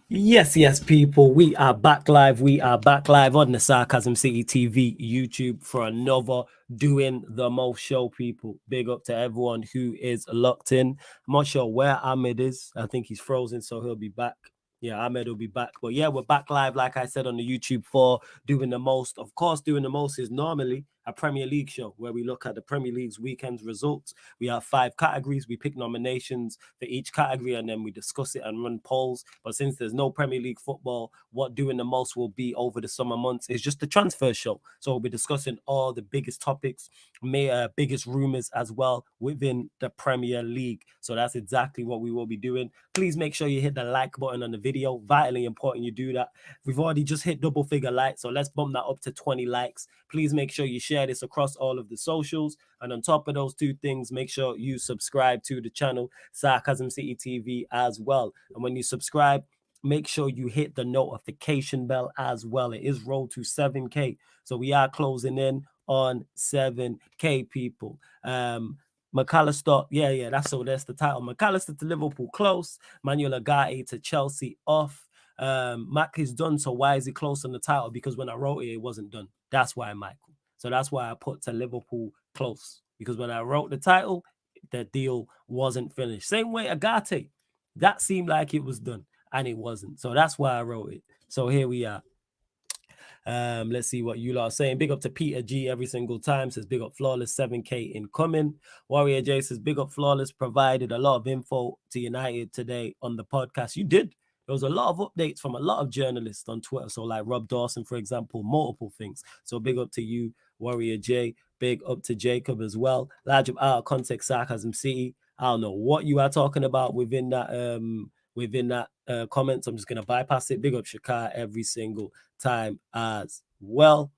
Yes, people. We are back live. We are back live on the Sarcasm City TV YouTube for another Doing the Most show, people. Big up to everyone who is locked in. I'm not sure where Ahmed is. I think he's frozen, so he'll be back. Yeah, Ahmed will be back. But yeah, we're back live, like I said, on the YouTube for Doing the Most. Of course, Doing the Most is normally a Premier League show where we look at the Premier League's weekend's results. We have 5 categories. We pick nominations for each category and then we discuss it and run polls. But since there's no Premier League football, what Doing the Most will be over the summer months is just the transfer show. So we'll be discussing all the biggest topics, biggest rumors as well within the Premier League. So that's exactly what we will be doing. Please make sure you hit the like button on the video. Vitally important you do that. We've already just hit double figure likes, so let's bump that up to 20 likes. Please make sure you share this across all of the socials. And on top of those 2 things, make sure you subscribe to the channel Sarcasm City TV as well. And when you subscribe, make sure you hit the notification bell as well. It is rolled to 7K. So we are closing in on 7K, people. McAllister, that's the title. McAllister to Liverpool close. Manuel UGARTE to Chelsea off. Mac is done, so why is he close on the title? Because when I wrote it, it wasn't done. That's why, Michael. So that's why I put to Liverpool close. Because when I wrote the title, the deal wasn't finished. Same way UGARTE. That seemed like it was done, and it wasn't. So that's why I wrote it. So here we are. Let's see what you lot are saying. Big up to Peter G every single time. Says big up Flawless, 7K incoming. Warrior J says big up Flawless, provided a lot of info to United today on the podcast. You did. There was a lot of updates from a lot of journalists on Twitter. So like Rob Dawson, for example, multiple things. So big up to you, Warrior J. Big up to Jacob as well. Large up out of context, Sarcasm City. I don't know what you are talking about within that comments. I'm just gonna bypass it. Big up Shakar every single time as well.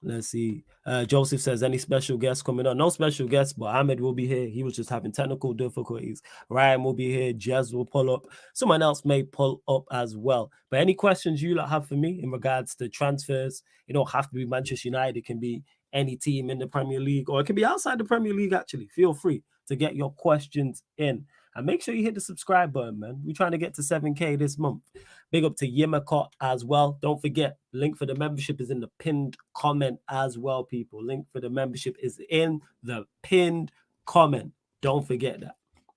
Let's see. Joseph says, any special guests coming on? No special guests, but Ahmed will be here. He was just having technical difficulties. Ryan will be here. Jez will pull up. Someone else may pull up as well. But any questions you have for me in regards to transfers, it don't have to be Manchester United. It can be any team in the Premier League, or it can be outside the Premier League, actually. Feel free to get your questions in. And make sure you hit the subscribe button, man. We're trying to get to 7K this month. Big up to Yimakot as well. Don't forget, link for the membership is in the pinned comment as well, people. Link for the membership is in the pinned comment. Don't forget that.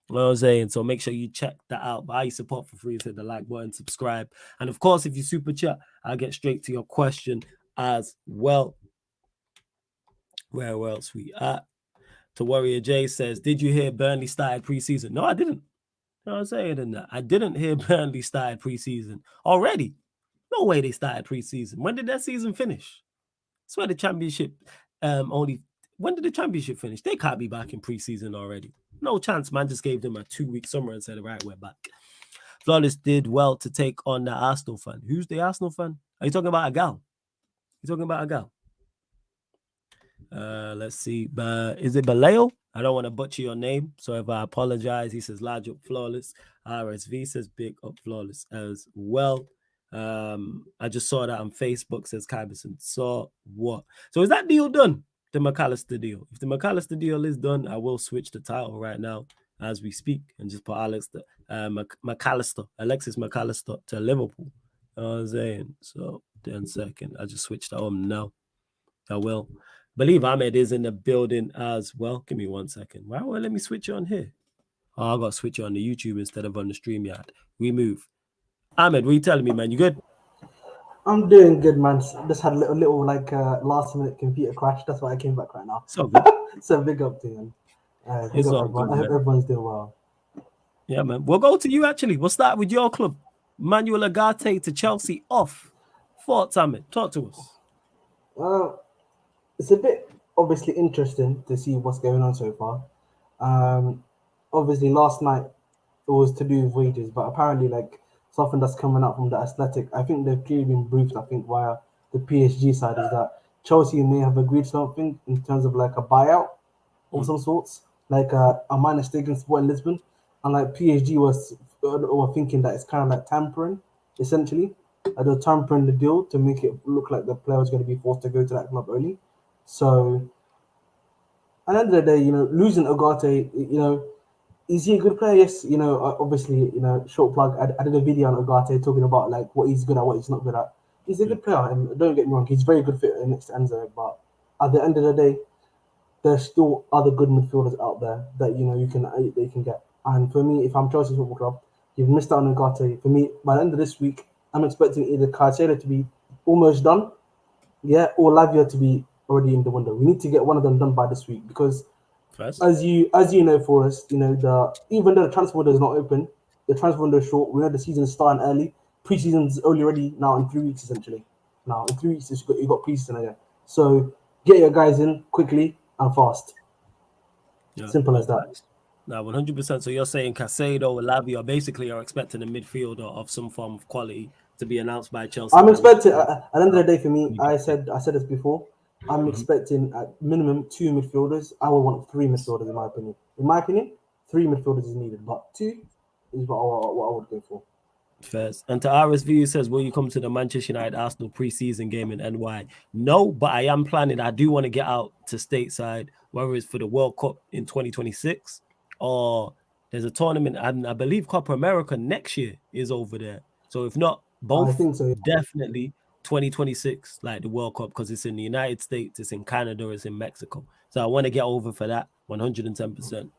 You know what I'm saying? So make sure you check that out. Buy your support for free. Hit the like button, subscribe. And of course, if you super chat, I'll get straight to your question as well. Where else we at? To Warrior J says, did you hear Burnley started preseason? No, I didn't. You know what I'm saying? That I didn't hear Burnley started preseason already. No way they started preseason. When did that season finish? That's where the championship only. When did the championship finish? They can't be back in preseason already. No chance. Man just gave them a 2-week summer and said, right, we're back. Flawless did well to take on the Arsenal fan. Who's the Arsenal fan? Are you talking about a gal? You talking about a gal? Let's see. Is it Baleo? I don't want to butcher your name, so if I apologize, he says large up Flawless. RSV says big up Flawless as well. I just saw that on Facebook, says Kyberson. Saw what? So is that deal done? The McAllister deal. If the McAllister deal is done, I will switch the title right now as we speak and just put McAllister, Alexis McAllister to Liverpool. You know what I'm saying? So 10 seconds. I just switched that on now. I will. Believe Ahmed is in the building as well. Give me 1 second. Why won't let me switch it on here? Oh, I got to switch it on the YouTube instead of on the StreamYard. We move. Ahmed, what are you telling me, man? You good? I'm doing good, man. Just had a little like last minute computer crash. That's why I came back right now. So good. So big up to you. Big It's up all everyone. good, I hope man. everyone's doing well. Yeah, man. We'll go to you, actually. We'll start with your club. Manuel UGARTE to Chelsea off. Thoughts, Ahmed? Talk to us. It's a bit obviously interesting to see what's going on so far. Um, Obviously last night it was to do with wages, but apparently like something that's coming out from the athletic, I think they've clearly been briefed, I think, via the PSG side is that Chelsea may have agreed something in terms of like a buyout of some sorts, like a minor stake in Sport in Lisbon. And like PSG were thinking that it's kind of like tampering, essentially. They're tampering the deal to make it look like the player was going to be forced to go to that club early. So at the end of the day, losing Ogate, Is he a good player? Yes, obviously, short plug. I did a video on Ugarte talking about like what he's good at, what he's not good at. He's a Yeah. good player, and don't get me wrong, he's very good fit next to Enzo. But at the end of the day, there's still other good midfielders out there that you can get. And for me, if I'm Chelsea Football Club, you've missed out on Ugarte. For me, by the end of this week, I'm expecting either Caicedo to be almost done, yeah, or Lavia to be already in the window. We need to get one of them done by this week because First. as you know, Forrest, the even though the transfer window is not open, the transfer window is short. We know the season's starting early. Preseason's only ready now in 3 weeks essentially. Now in 3 weeks you got preseason again. So get your guys in quickly and fast. Yeah. Simple No, as that. facts. No, 100%. So you're saying Casado and Lavia basically are expecting a midfielder of some form of quality to be announced by Chelsea I'm by expecting at the end of the now. day for me, I said this before. I'm Mhm. expecting at minimum two midfielders. I would want three midfielders in my opinion. In my opinion, three midfielders is needed, but two is what I would go for. First. And to RSV says, will you come to the Manchester United Arsenal preseason game in NY? No, but I am planning. I do want to get out to stateside, whether it's for the World Cup in 2026 or there's a tournament, and I believe Copa America next year is over there. So if not I both, think so. Yeah. definitely 2026, like the World Cup, because it's in the United States, it's in Canada, it's in Mexico. So I want to get over for that 110%.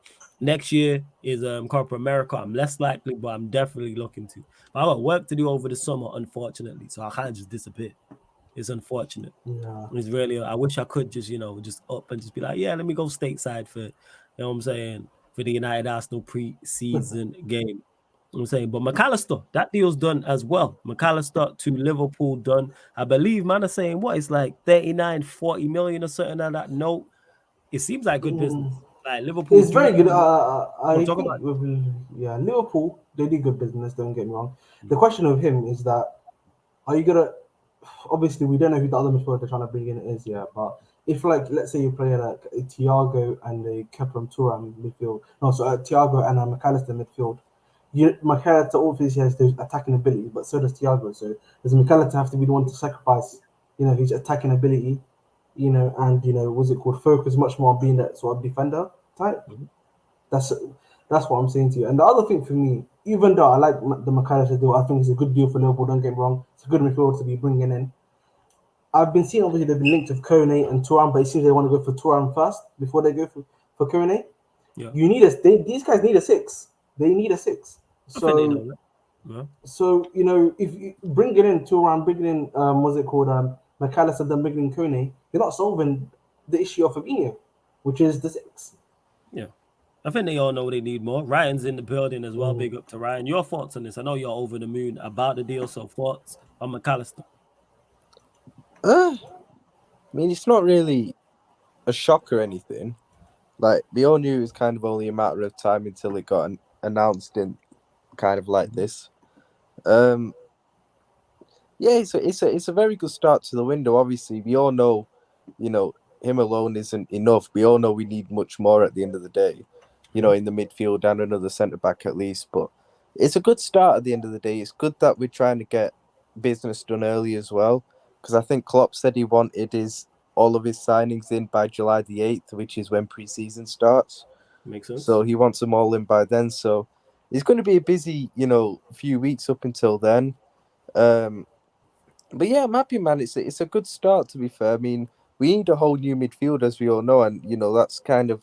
Next year is Copa America. I'm less likely, but I'm definitely looking to. But I got work to do over the summer, unfortunately. So I can't just disappear. It's unfortunate. Yeah. It's really, I wish I could just up and just be like, yeah, let me go stateside for, what I'm saying, for the United Arsenal preseason game. You know what I'm saying, but McAllister, that deal's done as well. McAllister to Liverpool done. I believe, man, are saying what? It's like 39, 40 million or something like that. No, it seems like good business. Like Liverpool It's do very good. need. No, I talk about think with Liverpool, they do good business. Don't get me wrong. it. The question of him is that are you gonna? Obviously, we don't know who the other midfielder they're trying to bring in is yet. But if like let's say you play like a Thiago and a Kepler Turam midfield, no, so Thiago and a McAllister midfield. McAllister obviously has those attacking ability, but so does Thiago. So does McAllister have to be the one to sacrifice, his attacking ability, and what's it called? Focus much more on being that sort of defender type. Mhm. That's that's what I'm saying to you. And the other thing for me, even though I like the McAllister deal, I think it's a good deal for Liverpool. Don't get me wrong; it's a good midfielder to be bringing in. I've been seeing obviously they've been linked with Kone and Turan, but it seems they want to go for Turan first before they go for Kone. Yeah, You need a these guys need a six. They need a six. I think they So know that. Yeah. if you bring it in Turan, bring it in what's it called McAllister, then bring in Kone, you're not solving the issue of Fabinho, which is the six. Yeah. I think they all know they need more. Ryan's in the building as well. Mm. Big up to Ryan. Your thoughts on this? I know you're over the moon about the deal. So thoughts on McAllister? I mean, it's not really a shock or anything. Like, we all knew it was kind of only a matter of time until it got announced in kind of like this. Yeah, it's a very good start to the window. Obviously, we all know, him alone isn't enough. We all know we need much more at the end of the day, in the midfield and another centre back at least. But it's a good start at the end of the day. It's good that we're trying to get business done early as well, because I think Klopp said he wanted all of his signings in by July the 8th, which is when pre-season starts. Makes sense. So he wants them all in by then. So it's going to be a busy, few weeks up until then. Um, but yeah, I'm happy, man. It's a good start, to be fair. I mean, we need a whole new midfield, as we all know, and that's kind of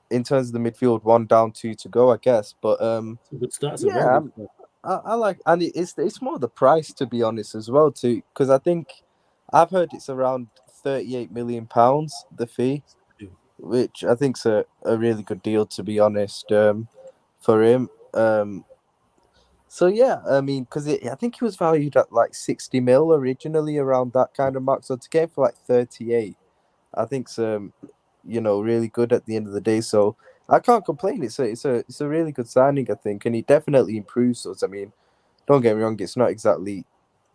in terms of the midfield, one down, two to go, I guess. But It's a good start. It's a very yeah, good start. I like, and it's more the price, to be honest, as well, too, because I think I've heard it's around £38 million the fee, Yeah. which I think's a really good deal, to be honest, for him. So yeah, I mean, because I think he was valued at like 60 mil originally, around that kind of mark. So to get for like 38, I think's really good at the end of the day. So I can't complain. It's a really good signing, I think, and he definitely improves us. I mean, don't get me wrong, it's not exactly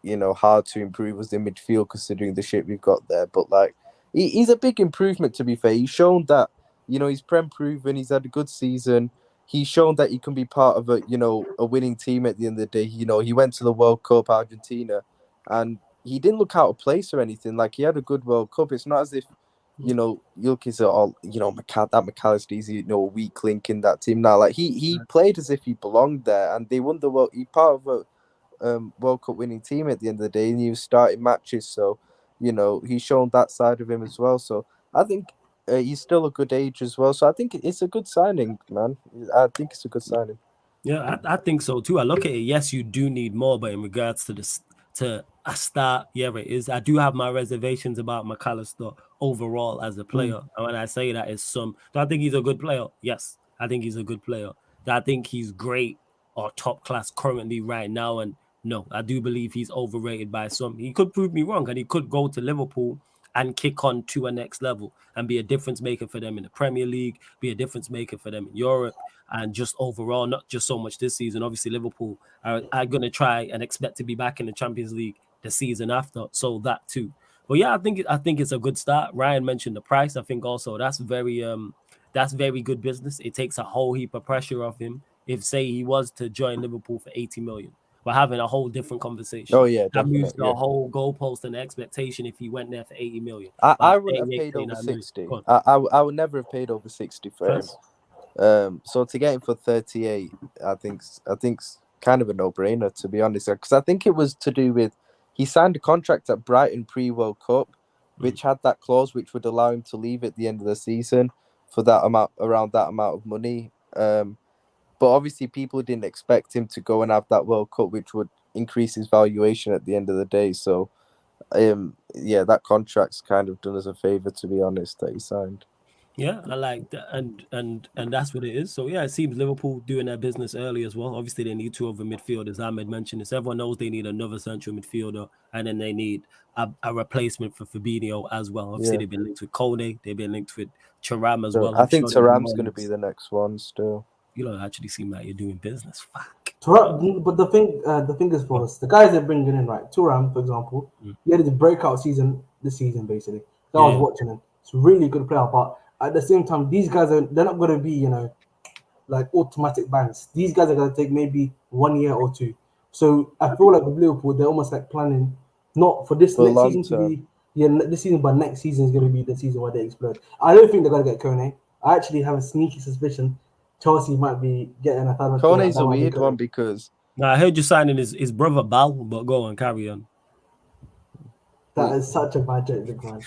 hard to improve us in midfield considering the shape we've got there. But like, he's a big improvement, to be fair. He's shown that he's prem proven. He's had a good season. He's shown that he can be part of a winning team at the end of the day. He went to the World Cup Argentina, and he didn't look out of place or anything. Like, he had a good World Cup. It's not as if you know, Jokic are all, you know, that McAllister is, you know, a weak link in that team now. Like he played as if he belonged there, and they won the world. He part of a World Cup winning team at the end of the day, and he was starting matches. So, you know, he's shown that side of him as well. So I think he's still a good age as well. So I think it's a good signing, man. I think it's a good signing. Yeah, I think so too. I look at it. Yes, you do need more, but in regards to to a start, yeah, it is. I do have my reservations about McAllister overall as a player, and when I say that, is some. Do I think he's a good player? Yes, I think he's a good player. Do I think he's great or top class currently right now? And no, I do believe he's overrated by some. He could prove me wrong, and he could go to Liverpool and kick on to a next level and be a difference maker for them in the Premier League, be a difference maker for them in Europe, and just overall, not just so much this season. Obviously, Liverpool are going to try and expect to be back in the Champions League the season after, so that too. But yeah, I think it's a good start. Ryan mentioned the price. I think also that's very good business. It takes a whole heap of pressure off him. If say he was to join Liverpool for 80 million, we're having a whole different conversation. Oh yeah, That moves definitely. the Yeah. whole goalpost and the expectation if he went there for 80 million. I wouldn't have paid over 60. I would never have paid over 60 for him. So to get him for 38, I think's kind of a no-brainer, to be honest. Because I think it was to do with he signed a contract at Brighton pre-World Cup, which had that clause which would allow him to leave at the end of the season for that amount, around that amount of money. But obviously people didn't expect him to go and have that World Cup, which would increase his valuation at the end of the day. So yeah, that contract's kind of done us a favor, to be honest, that he signed. Yeah, I like that, and that's what it is. So yeah, it seems Liverpool doing their business early as well. Obviously, they need two other midfielders. Ahmed mentioned this. Everyone knows they need another central midfielder, and then they need a replacement for Fabinho as well. Obviously, they've been linked with Kone, they've been linked with Thuram as well. I think Thuram's going to be the next one still. You don't actually seem like you're doing business. Fuck. But the thing is, for us, the guys they're bringing in, right? Thuram, for example, he had his breakout season this season, basically. I was watching him. It's a really good player, but at the same time, these guys they're not going to be, you know, like automatic bands. These guys are going to take maybe 1 year or two. So I feel like with Liverpool, they're almost like planning not for this next season to be this season, but next season is going to be the season where they explode. I don't think they're going to get Kone. I actually have a sneaky suspicion Chelsea might be getting a third. Kone's a weird one because I heard you signing his brother Bal, but go on, carry on. That is such a bad joke, big man.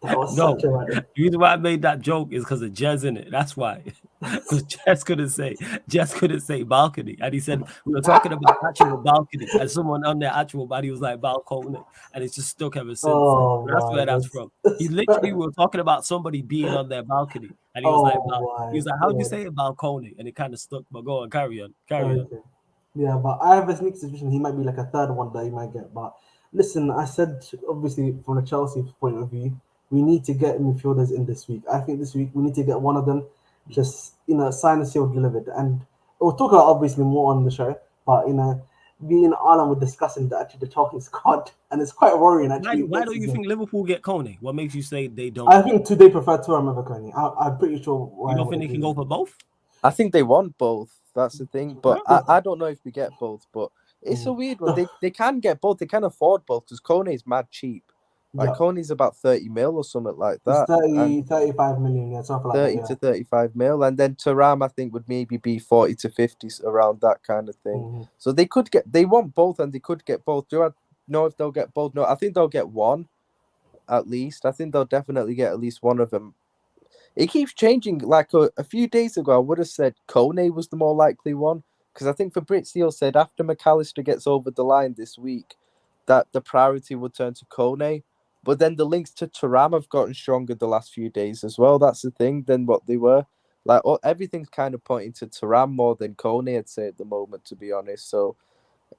That was such a bad joke. The reason why I made that joke is because of Jez in it. That's why. Because Jez couldn't say balcony. And he said, we were talking about actual balcony. And someone on their actual body was like balcony. And it's just stuck ever since. Oh, that's where that's from. He literally, we were talking about somebody being on their balcony. And he was he was like, how'd you say it balcony? And it kind of stuck. But go on, carry on. Yeah, but I have a sneaky suspicion he might be like a third one that he might get. But listen, I said, obviously, from the Chelsea point of view, we need to get midfielders in this week. I think this week we need to get one of them just, you know, signed and sealed, delivered. And we'll talk about obviously more on the show, but, you know, me and Alan were discussing the talking squad, and it's quite worrying actually. Why don't you think Liverpool get Kone? What makes you say they don't? I think they prefer Thuram over Kone. I'm pretty sure. You don't think they can go for both? I think they want both. That's the thing. But I don't know if we get both. But it's a weird one. They can get both. They can afford both because Kone is mad cheap. Like Kone's about 30 mil or something like that. It's 35 million, yeah, something like 30 that, to 35 mil. And then Thuram, I think, would maybe be 40 to 50, around that kind of thing. So they want both and they could get both. Do I know if they'll get both? No, I think they'll get one at least. I think they'll definitely get at least one of them. It keeps changing. Like a few days ago, I would have said Kone was the more likely one because I think Fabrizio said after McAllister gets over the line this week that the priority would turn to Kone. But then the links to Thuram have gotten stronger the last few days as well. That's the thing than what they were. Like everything's kind of pointing to Thuram more than Kone, I'd say at the moment, to be honest. So,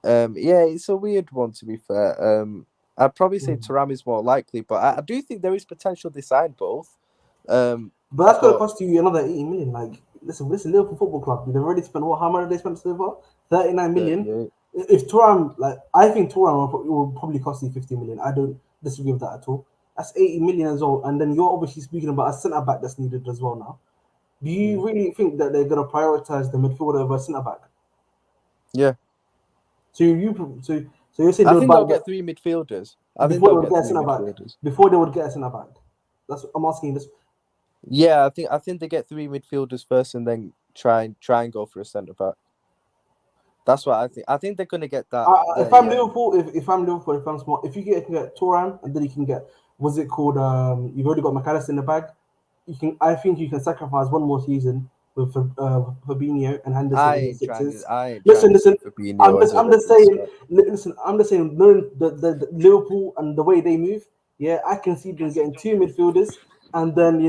yeah, it's a weird one to be fair. I'd probably say Thuram is more likely, but I do think there is potential to sign both. But that's going to cost you another 80 million. Like, listen, Liverpool Football Club. They've already spent how much have they spent so far? 39 million. If Thuram, I think Thuram will probably cost you 50 million. I don't disagree with that at all. That's 80 million as well. And then you're obviously speaking about a centre back that's needed as well now. Do you really think that they're going to prioritize the midfielder over centre back? Yeah. So you're saying I think they'll get three midfielders. I think they'll get three midfielders before they would get a centre back. That's I'm asking this. Yeah, I think they get 3 midfielders first and then try and go for a centre back. That's what I think. I think they're gonna get that. If I'm Liverpool, if I'm Liverpool, if I'm smart, if you can get Thuram and then you can get what's it called? You've already got McAllister in the bag. You can. I think you can sacrifice one more season with Fabinho and Henderson in the sixes. Listen. I'm just saying. Listen, I'm just saying. Knowing the Liverpool and the way they move, yeah, I can see them getting 2 midfielders, and then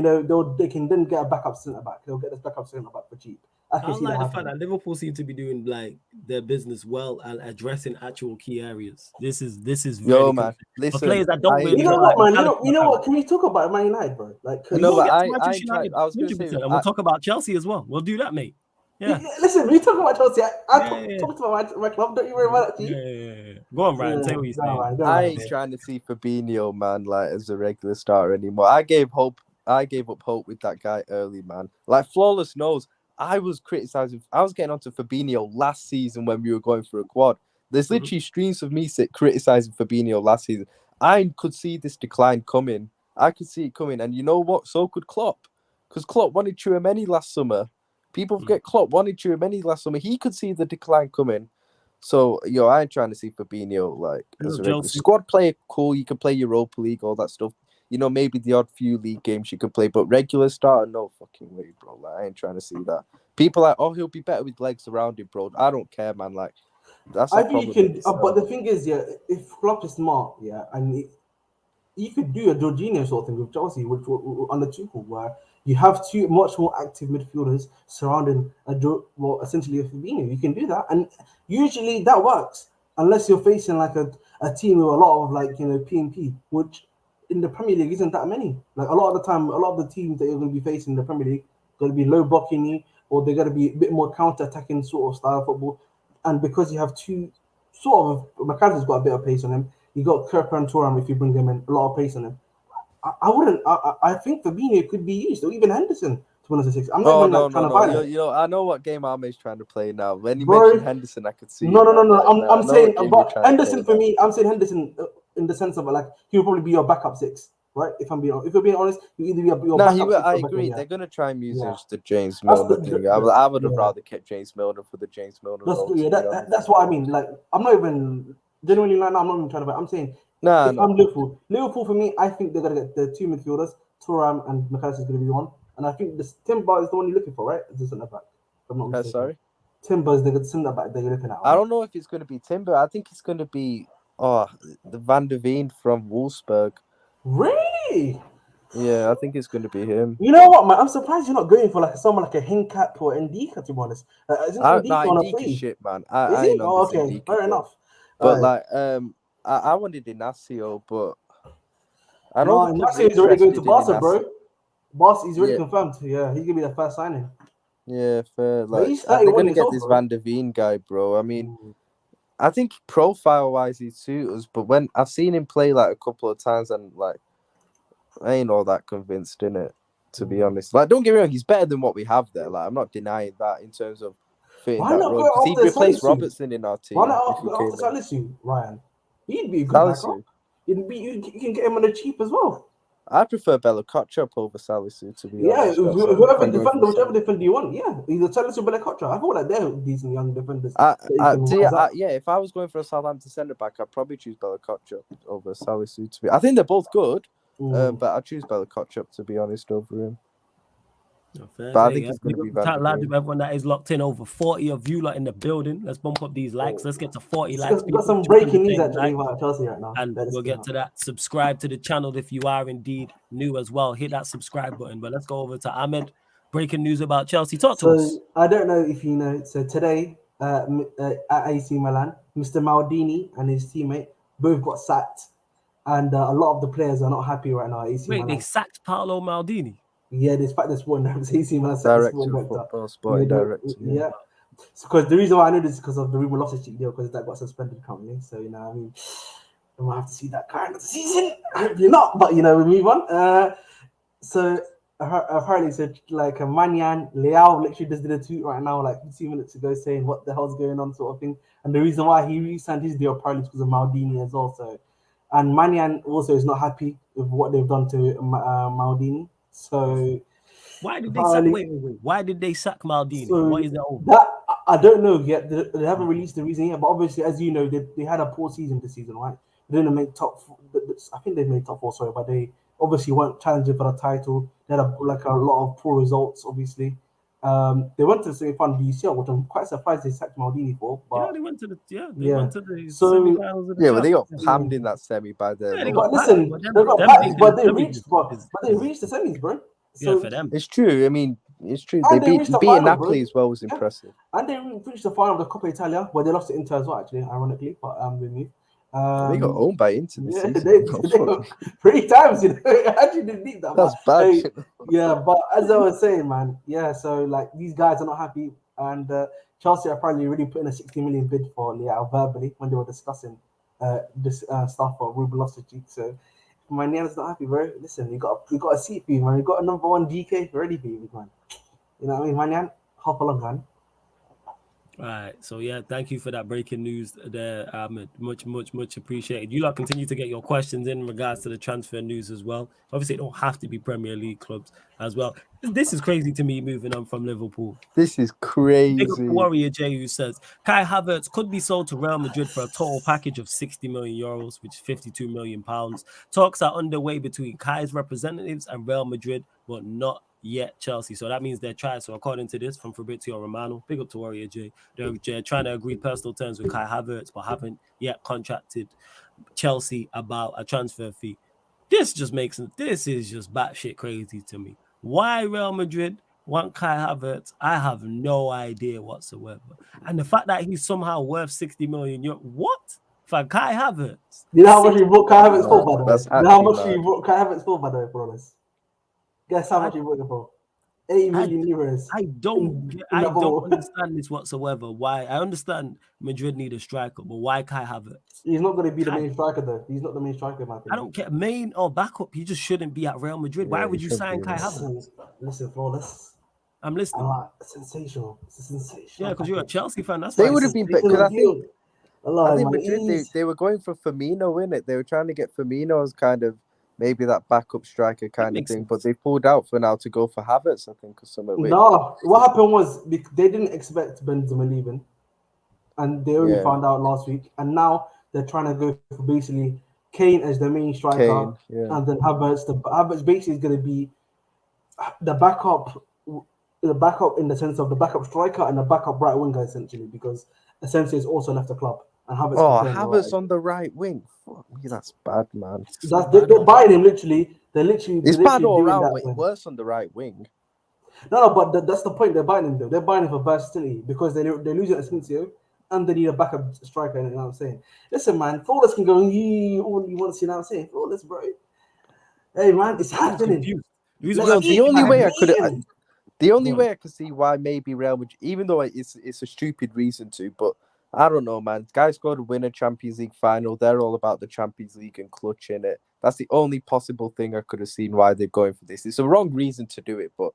they can then get a backup centre back. They'll get this backup centre back for cheap. I can see like that the fact that Liverpool seem to be doing like their business well and addressing actual key areas. This is yo, really man. Listen, for players that don't really. You know what, man? You know what? Can we talk about Man United, bro? Like, no, but I was going to say, and we'll talk about Chelsea as well. We'll do that, mate. Yeah. Listen, we talk about Chelsea. I talk about my club. Don't you worry about that, G. Yeah. Go on, Ryan. Say what you're saying. I ain't trying to see Fabinho, man, like as a regular starter anymore. I gave up hope with that guy early, man. Like Flawless knows. I was getting onto Fabinho last season when we were going for a quad. There's literally streams of me criticizing Fabinho last season. I could see this decline coming. I could see it coming. And you know what? So could Klopp. Because Klopp wanted Tchouaméni last summer. People forget Klopp wanted Tchouaméni last summer. He could see the decline coming. So, I ain't trying to see Fabinho like as a regular squad player. Cool, you can play Europa League, all that stuff. Maybe the odd few league games you can play, but regular starter, no fucking way, bro. Like, I ain't trying to see that. People like, oh, he'll be better with legs around him, bro. I don't care, man. Like, that's. I think you can. But the thing is, if Klopp is smart, and you could do a Jorginho sort of thing with Chelsea, which on the Tuchel, where you have 2 much more active midfielders surrounding essentially a Fabinho. You can do that, and usually that works, unless you're facing like a team with a lot of like P&P, which in the Premier League isn't that many. Like a lot of the time, a lot of the teams that you're going to be facing in the Premier League going to be low blocking you, or they're going to be a bit more counter-attacking sort of style of football. And because you have 2 sort of, McAllister's got a bit of pace on him. You got Kerper and Thuram if you bring them in, a lot of pace on him. I think Fabinho could be used, or even Henderson. To be honest, I'm not trying to buy that. I know what game Arme's trying to play now. When you mentioned Henderson, I could see. No. I'm saying about Henderson for me. I'm saying Henderson in the sense of like he'll probably be your backup 6, right? If you're being honest, you either be your backup 6. I agree. They're gonna try and use the James Milner thing. I would have rather kept James Milner for the James Milner. That's what I mean. Like I'm not even genuinely like I'm not even trying to buy. I'm saying I'm Liverpool for me, I think they're gonna get the 2 midfielders, Thuram and McAllister is gonna be one. And I think this Timber is the one you're looking for, right? Is the centre back? I'm not mistaken. Sorry? Timber is the centre back that you're looking at. Right? I don't know if it's going to be Timber. I think it's going to be the Van der Veen from Wolfsburg. Really? Yeah, I think it's going to be him. You know what, man? I'm surprised you're not going for like someone like a Hincap or Ndika, to be honest. Ndika shit, man. I ain't on this Ndika, fair enough. But I wanted Inacio, but I know Inacio is already going to Barca, bro. Boss, he's already confirmed. Yeah, he's gonna be the first signing. Yeah, fair. Like they're gonna get this Van der Veen guy, bro. I mean, I think profile-wise he suits us, but when I've seen him play like a couple of times, and like I ain't all that convinced in it, to be honest. Like, don't get me wrong, he's better than what we have there. Like, I'm not denying that in terms of fitting that role. Because he replaced Robertson in our team. Why not after Salisu, Ryan? He'd be a good backup. You can get him on the cheap as well. I prefer Bella Kotchap over Salisu, to be honest. Whichever defender you want, either Salisu or Bella Kotchap. I feel like they're decent young defenders. If I was going for a Southampton centre back, I'd probably choose Bella Kotchap over Salisu. I think they're both good, but I'd choose Bella Kotchap, to be honest, over him. But I think it's going to be Van der Veen. Everyone that is locked in, over 40 of you in the building. Let's bump up these likes. Let's get to 40 likes. We've got some breaking news actually about Chelsea right now. And we'll get to that. Subscribe to the channel if you are indeed new as well. Hit that subscribe button. But let's go over to Ahmed. Breaking news about Chelsea. Talk to us. I don't know if you know. So today at AC Milan, Mr. Maldini and his teammate both got sacked. And a lot of the players are not happy right now at AC Milan. They sacked Paolo Maldini? Yeah, despite the sport AC Milan sporting director. Yeah. Because the reason why I know this is because of the Ruben Loftus-Cheek deal, because that got suspended currently. So, I mean, we might have to see that current season. Hopefully not, but, we move on. So, apparently, like, Manyan, Leao literally just did a tweet right now, like 15 minutes ago, saying what the hell's going on, sort of thing. And the reason why he re-signed his deal apparently is because of Maldini as well. So, and Manyan also is not happy with what they've done to Maldini. So why did they sack? Wait. Why did they sack Maldini? So what is that over? That I don't know yet. They haven't released the reason yet. But obviously, as you know, they had a poor season this season, right? They didn't make top. I think they made top 4. Sorry, but they obviously weren't challenging for the title. They had a lot of poor results. Obviously, they went to the semi-final of the UCL, which I'm quite surprised they sacked Maldini for. But they went to the semi-finals of the but they got pammed in that semi by the. they but got listen, packed, they got packed, but they reached the the semis, bro. So, for them, it's true. I mean, it's true. And They they beat reached the beating final, Napoli bro. as well was impressive. And they reached the final of the Coppa Italia, where they lost to Inter as well, actually, ironically. But they moved. They got owned by Inter this season. They got 3 times, you know. Actually, they beat that. That's bad. Yeah, but as I was saying, man, yeah. So like these guys are not happy, and Chelsea are probably really putting a 60 million bid for Leao verbally when they were discussing this stuff for Ruben Loftus-Cheek. So Maniana's not happy, bro. Listen, we got a seat for you, man. We got a number 1 DK ready for you, man. You know what I mean, Manian? Hop along, man. All right, so yeah, thank you for that breaking news there, Ahmed. Much appreciated. You lot continue to get your questions in regards to the transfer news as well. Obviously, it don't have to be Premier League clubs as well. This is crazy to me. Moving on from Liverpool, this is crazy. Big up to Warrior J, who says Kai Havertz could be sold to Real Madrid for a total package of 60 million euros, which is 52 million pounds. Talks are underway between Kai's representatives and Real Madrid, but not yet Chelsea. So that means they're trying. So according to this from Fabrizio Romano, big up to Warrior J, they're trying to agree personal terms with Kai Havertz, but haven't yet contracted Chelsea about a transfer fee. This is just batshit crazy to me. Why Real Madrid want Kai Havertz? I have no idea whatsoever. And the fact that he's somehow worth 60 million euros, what? For Kai Havertz? You know how much you bought Kai Havertz for, by the way? You know how much mad. you bought Kai Havertz for, by the way, for honest? Guess how much you bought him for? 80 million euros. I don't understand this whatsoever. Why? I understand Madrid need a striker, but why Kai Havertz? He's not going to be the main striker, though. He's not the main striker, man. I don't care, main or backup. He just shouldn't be at Real Madrid. Why would you sign Kai Havertz? Listen, flawless. I'm listening. Sensational. It's a sensational. Yeah, because you're a Chelsea fan. That's they why would have been because I think Madrid, they were going for Firmino, innit? They were trying to get Firmino as kind of maybe that backup striker kind of thing, sense. but they pulled out for now to go for Havertz, I think, or something. No, what happened was they didn't expect Benzema leaving, and they only found out last week, and now they're trying to go for basically Kane as the main striker, and then Havertz. Havertz basically is going to be the backup in the sense of the backup striker and the backup right winger, essentially, because Asensio has also left the club. And Havertz on the right wing. Fuck me, that's bad, man. They're buying him literally. It's bad all around. Worse on the right wing. No, but that's the point. They're buying him though. They're buying him for versatility because they're losing Asensio and they need a backup striker. You know what I'm saying? Listen, man, Flawless can go. All you want to see? You know what I'm saying? Flawless, bro. Hey, man, it's happening. The only way I could see why maybe Real Madrid, even though it's a stupid reason to, but I don't know, man. Guys got to win a Champions League final. They're all about the Champions League and clutching it. That's the only possible thing I could have seen why they're going for this. It's a wrong reason to do it, but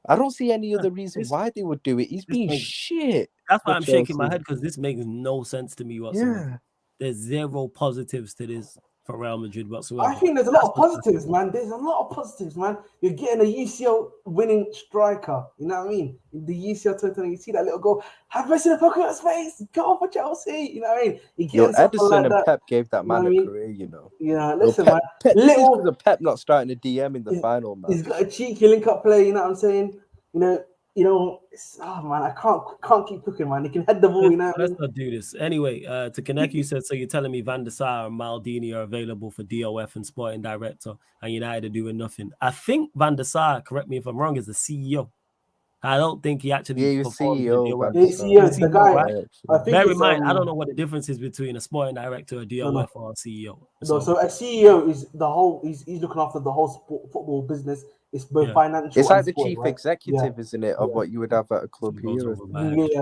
I don't see any other reason why they would do it. He's being shit. That's why I'm shaking my head, because this makes no sense to me whatsoever. Yeah. There's zero positives to this for Real Madrid whatsoever. I think there's a lot of positives, man. There's a lot of positives, man. You're getting a UCL winning striker. You know what I mean? The UCL 2020, you see that little goal. Have Messi in the pocket of space. Go for Chelsea. You know what I mean? Edison and Pep gave that man a career, you know. Yeah, listen, man. Little Pep not starting a DM in the final, man. He's got a cheeky link-up play. You know what I'm saying? You know, man, I can't keep cooking, man. He can head the ball, you know. Let's not do this. Anyway, to connect, you said, so you're telling me Van der Sar and Maldini are available for DOF and sporting director, and United are doing nothing. I think Van der Sar, correct me if I'm wrong, is the CEO. I don't think he actually performs CEO. CEO, the guy. Right? Bear in mind, I don't know what the difference is between a sporting director, a DOF, or a CEO. So a CEO is the whole. He's looking after the whole football business. It's both financial. It's like the sport, chief right? isn't it, of what you would have at a club here?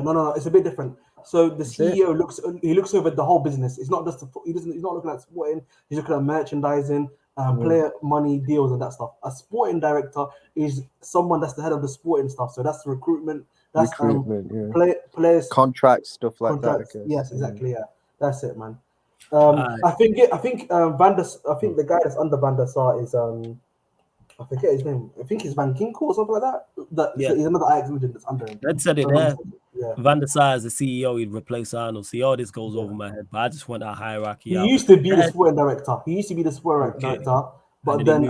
No, it's a bit different. So the CEO looks over the whole business. It's not just he's not looking at sporting. He's looking at merchandising, player money deals and that stuff. A sporting director is someone that's the head of the sporting stuff. So that's recruitment. That's players, contracts, stuff like that. Yes, exactly. Yeah, that's it, man. I think the guy that's under Van der Sar is I forget his name. I think he's Van Ginkel or something like that. Yeah. So he's another Ajax legend that's under him. Ed said it If I'm not there. mistaken. Yeah. Van der Sar as the CEO, he'd replace Arnold. See, all this goes over my head, but I just want that hierarchy He out. used to be the sporting director. But And then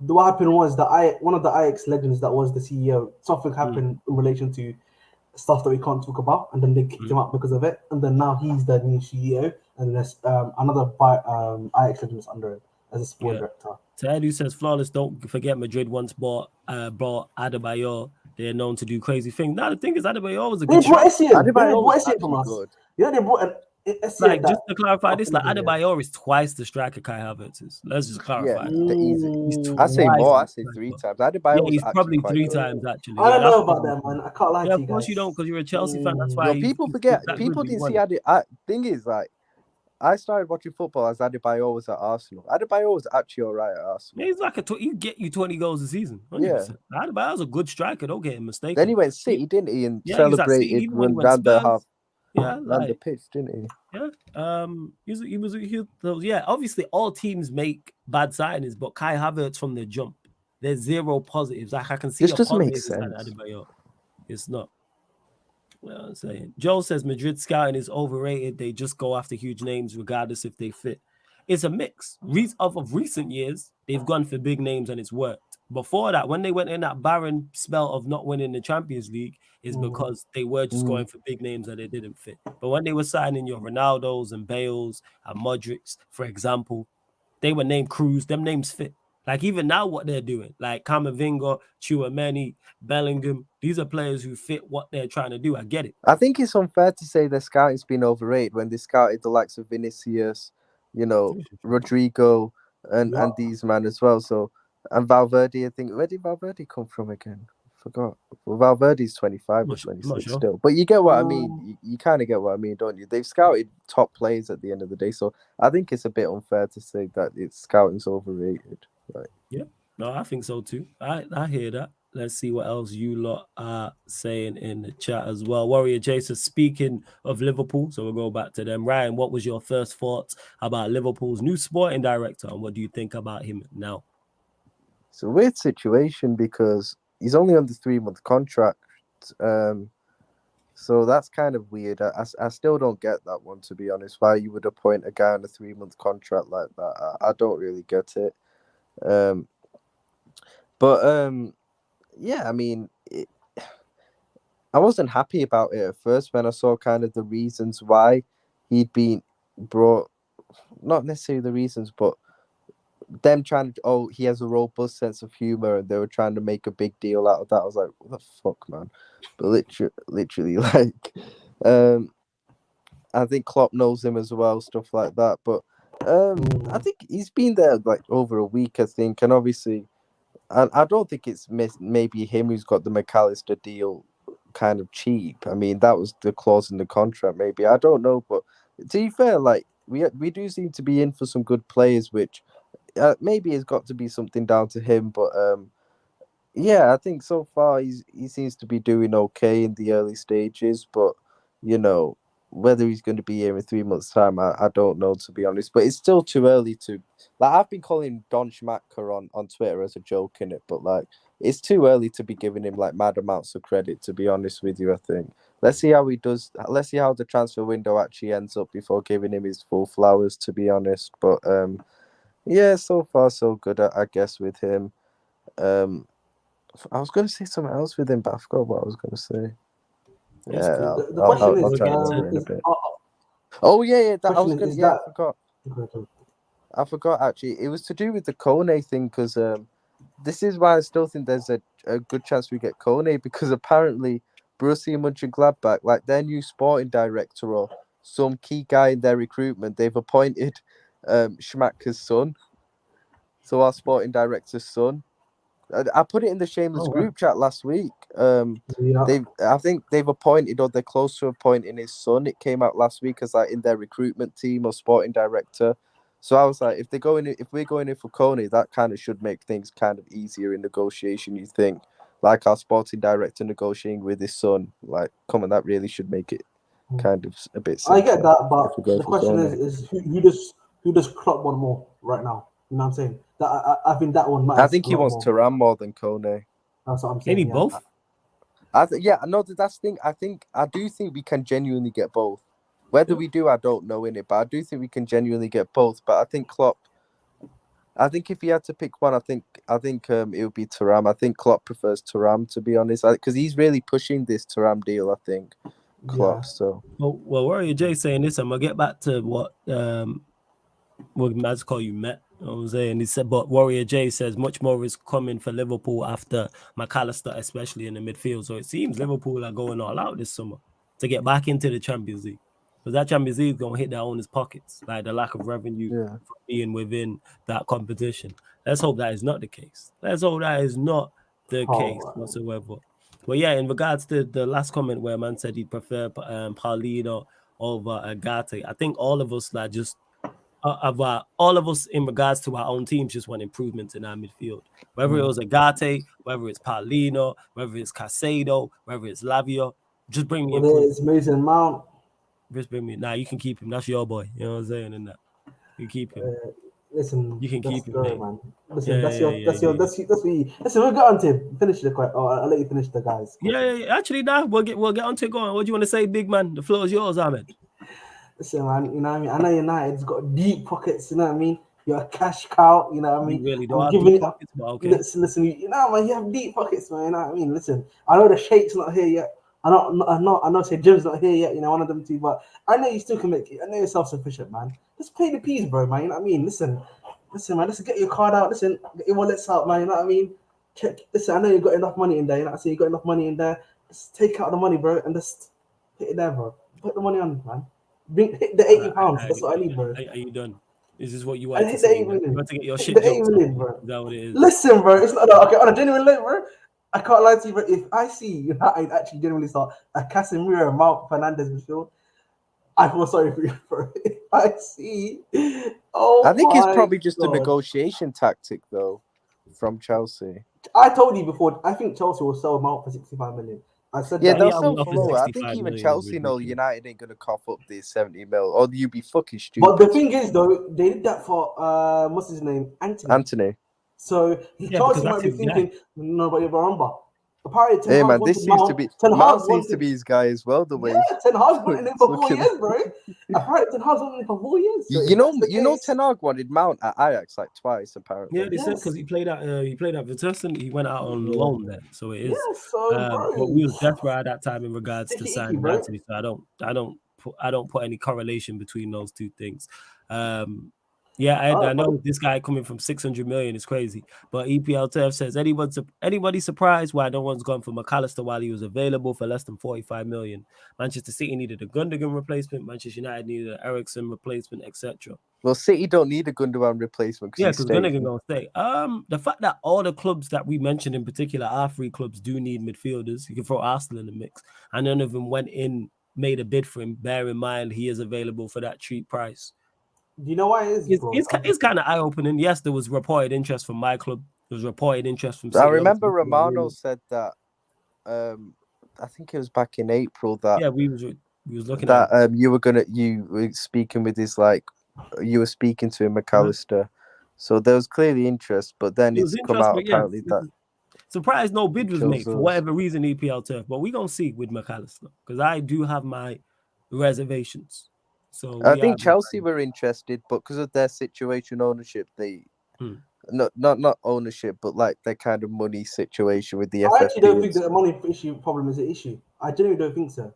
what happened was that one of the Ajax legends that was the CEO, something happened in relation to stuff that we can't talk about, and then they kicked him out because of it. And then now he's the new CEO, and there's another Ajax legend is under him as a sporting director. Ted, who says flawless, don't forget Madrid once brought Adebayor. They're known to do crazy things. Now the thing is, Adebayor was a good striker. They brought Essien from us. Good. Yeah, they brought like just to clarify this, like Adebayor is twice the striker Kai Havertz is. Let's just clarify. Easy. I say more. I say 3 times. Adebayor he's probably quite 3 good. times actually. I don't know about that, man. I can't lie to you guys. Of course you don't, because you're a Chelsea fan. That's why people forget. People didn't see Adebayor. Thing is, like, I started watching football as Adebayor was at Arsenal. Adebayor was actually all right at Arsenal. Yeah, he's like he get you 20 goals a season. 100%. Yeah. Adebayor's a good striker. Don't get him mistaken. Then he went City, didn't he? And celebrated when ran the pitch, didn't he? Yeah. Obviously, all teams make bad signings, but Kai Havertz from the jump, there's 0 positives. Like I can see this doesn't make sense. Adebayor. It's not. Well, I'm saying Joe says Madrid scouting is overrated. They just go after huge names regardless if they fit. It's a mix. Of recent years, they've gone for big names and it's worked. Before that, when they went in that barren spell of not winning the Champions League, is because they were just going for big names and they didn't fit. But when they were signing your Ronaldos and Bales and Modrics, for example, they were named Cruz. Them names fit. Like even now, what they're doing, like Camavinga, Tchouaméni, Bellingham, these are players who fit what they're trying to do. I get it. I think it's unfair to say their scouting's been overrated when they scouted the likes of Vinicius, Rodrigo, and these men as well. So, and Valverde, I think, where did Valverde come from again? I forgot. Well, Valverde's 25 or 26 still. But you get what I mean. You kind of get what I mean, don't you? They've scouted top players at the end of the day. So I think it's a bit unfair to say that its scouting's overrated. Right. Yeah, no, I think so too. I hear that. Let's see what else you lot are saying in the chat as well. Warrior Jason, speaking of Liverpool, so we'll go back to them. Ryan, what was your first thoughts about Liverpool's new sporting director, and what do you think about him now? It's a weird situation because he's only on the 3-month contract. So that's kind of weird. I still don't get that one, to be honest, why you would appoint a guy on a 3-month contract like that. I don't really get it. Yeah, I mean, I wasn't happy about it at first when I saw kind of the reasons why he'd been brought, not necessarily the reasons, but them trying to, he has a robust sense of humor, and they were trying to make a big deal out of that. I was like, what the fuck, man? But literally, like, I think Klopp knows him as well, stuff like that. But I think he's been there like over a week, I think, and obviously, I don't think it's maybe him who's got the McAllister deal kind of cheap. I mean, that was the clause in the contract, maybe. I don't know, but to be fair, like we do seem to be in for some good players, which maybe has got to be something down to him. But yeah, I think so far he seems to be doing okay in the early stages. But whether he's going to be here in 3 months' time, I don't know, to be honest. But it's still too early to... Like, I've been calling Don Schmacker on Twitter as a joke in it, but, like, it's too early to be giving him, like, mad amounts of credit, to be honest with you, I think. Let's see how he does. Let's see how the transfer window actually ends up before giving him his full flowers, to be honest. But, yeah, so far so good, I guess, with him. I was going to say something else with him, but I forgot what I was going to say. Yeah, cool. The question I'll try to remember in a bit. Oh yeah. I forgot actually. It was to do with the Kone thing, because this is why I still think there's a good chance we get Kone, because apparently Borussia Mönchengladbach, like their new sporting director or some key guy in their recruitment, they've appointed Schmacker's son, so our sporting director's son. I put it in the Shameless group chat last week. I think they've appointed, or they're close to appointing his son. It came out last week as like in their recruitment team or sporting director. So I was like, if we're going in for Kone, that kind of should make things kind of easier in negotiation. You think, like our sporting director negotiating with his son, like, come on, that really should make it kind of a bit I get simpler. that, If but we go the for question Kone. is who does Klopp want more right now? You know what I'm saying? That I think that one matters. I think he a lot wants more. Thuram more than Kone. That's what I'm Maybe saying. Yeah. both. Yeah, no, that's the thing. I do think we can genuinely get both. Whether we do, I don't know in it, but I do think we can genuinely get both. But I think Klopp. I think if he had to pick one, I think it would be Thuram. I think Klopp prefers Thuram, to be honest, because he's really pushing this Thuram deal. I think Klopp. Yeah. So Well, Warrior J saying this. I'm gonna get back to what well, I just call you Matt. You know what I'm saying? He said, but Warrior J says much more is coming for Liverpool after McAllister, especially in the midfield. So it seems Liverpool are going all out this summer to get back into the Champions League. Because that Champions League is going to hit their owners' pockets, like the lack of revenue from being within that competition. Let's hope that is not the case. Let's hope that is not the case whatsoever. But yeah, in regards to the last comment where man said he'd prefer Paulino over UGARTE, I think all of us like just all of us in regards to our own teams just want improvements in our midfield. Whether it was UGARTE, whether it's Paulino, whether it's Caicedo, whether it's Lavia, just bring me improvement. It's Mason Mount. Just bring me. Nah, you can keep him. That's your boy. You know what I'm saying? And that you keep him. Listen, You can keep him, go, mate. man. Listen, Yeah, that's yeah, your yeah, that's yeah, your yeah. that's you. Listen, we'll get on to him. Finish the question. Oh, I'll let you finish the guys. Yeah. Actually, nah, we'll get onto it. Go on. What do you want to say, big man? The floor is yours, Ahmed. Listen, man. You know what I mean? I know United's got deep pockets. You know what I mean? You're a cash cow. You know what I mean? You really do I'm have giving deep it. pockets, but okay. Listen. You know, man. You have deep pockets, man. You know what I mean? Listen, I know the Sheikh's not here yet. I know. Say Jim's not here yet. You know, one of them two. But I know you still can make it. I know you're self-sufficient, man. Just pay the peas, bro, man. You know what I mean? Listen, man. Let's get your card out. Listen, get your wallets out, man. You know what I mean? Check. Listen, I know you got enough money in there. You know what I say? You got enough money in there. Just take out the money, bro, and just hit it there, bro. Put the money on, man. Hit the £80. That's what I need, bro. Are you done? Is this what you And wanted to hit the say? 8 million. You want to get your Hit shit the 8 jokes million, off? bro. Is that what it is? Listen, bro. It's not okay. On a genuine note, bro. I can't lie to you, bro. If I see United actually genuinely start a Casemiro, Mount Fernandez midfield, I feel sorry for you, bro. If I see, I think it's probably my just a God. negotiation tactic, though, from Chelsea. I told you before. I think Chelsea will sell Mount for 65 million. I said Yeah, that. they'll Yeah, sell we for offered lower. I 65 think even million is Chelsea know ridiculous. United ain't gonna cough up this 70 mil, or you'd be fucking But the stupid. thing is, though, they did that for what's his name, Anthony. So Yeah, Chelsea because might that's be his thinking, no, but remember, apparently Ten Hey Hag man, wanted this seems to Mount. be Ten Hag Mount seems to wanted, be his guy as well. The way yeah, Ten Hag wanted him it's for 4 looking. years, bro. Apparently Ten Hag's wanted him for 4 years. So You if know, that's the case, Ten Hag wanted Mount at Ajax like twice apparently. Yeah, they said yes, because he played at Vitesse and he went out on loan there, so it is. yes. So, But bro, we was desperate at that time in regards take to it easy, signing bro. Anthony. So I don't put any correlation between those two things. Yeah, I know this guy coming from 600 million is crazy, but EPL Turf says anybody surprised why no one's gone for McAllister while he was available for less than 45 million? Manchester City needed a Gundogan replacement, Manchester United needed an Eriksen replacement, etc. Well, City don't need a Gundogan replacement Yeah, because because Gundogan gonna stay. The fact that all the clubs that we mentioned in particular, our three clubs, do need midfielders. You can throw Arsenal in the mix, and none of them went in, made a bid for him. Bear in mind, he is available for that cheap price. Do you know why it is, bro? It's kind of eye opening. Yes, there was reported interest from my club. There was reported interest from. I City. remember Romano said that. I think it was back in April that. Yeah, we was looking that at you were speaking with his you were speaking to him, McAllister. So there was clearly interest, but then it's come out apparently that. Surprised no bid was made for those. whatever reason, EPL Turf. But we're going to see with McAllister because I do have my reservations. So I think Chelsea were interested, but because of their situation, ownership, they not ownership, but like their kind of money situation with the FFP. I actually don't think that the money issue problem is an issue. I genuinely don't think so,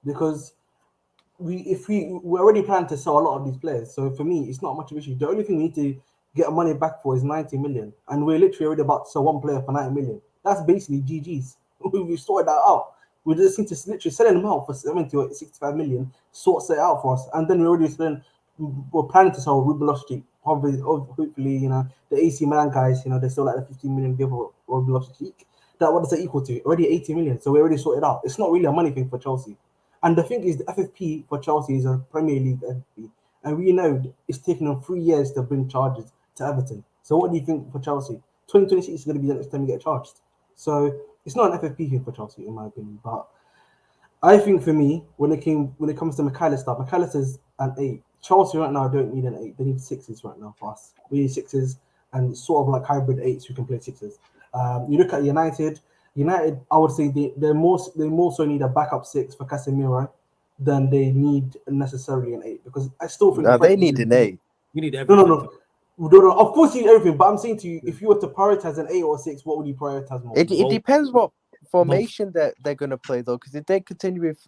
because we already plan to sell a lot of these players. So for me, it's not much of an issue. The only thing we need to get money back for is 90 million, and we're literally already about to sell one player for 90 million. That's basically GG's. We've sorted that out. We just need to literally selling them out for 70 or 65 million, sorts it out for us, and then we're planning to sell Ruben Loftus-Cheek. Probably, hopefully, the AC Milan guys, they still like the 15 million deal for Ruben Loftus-Cheek. What does that equal to? Already 80 million. So we already sorted out. It's not really a money thing for Chelsea. And the thing is, the FFP for Chelsea is a Premier League FFP. And we know it's taken them 3 years to bring charges to Everton. So what do you think for Chelsea? 2026 is going to be the next time we get charged. So it's not an FFP thing for Chelsea, in my opinion. But I think for me, when it comes to McAllister's an 8. Chelsea right now don't need an 8. They need 6s right now for us. We need 6s and sort of like hybrid 8s who can play 6s. You look at United. United, I would say they more so need a backup 6 for Casemiro than they need necessarily an 8, because I still think They need an 8. We need No, everything. no. Of course, you need everything. But I'm saying to you, if you were to prioritize an 8 or 6, what would you prioritize more? It depends what formation that they're going to play, though, because if they continue with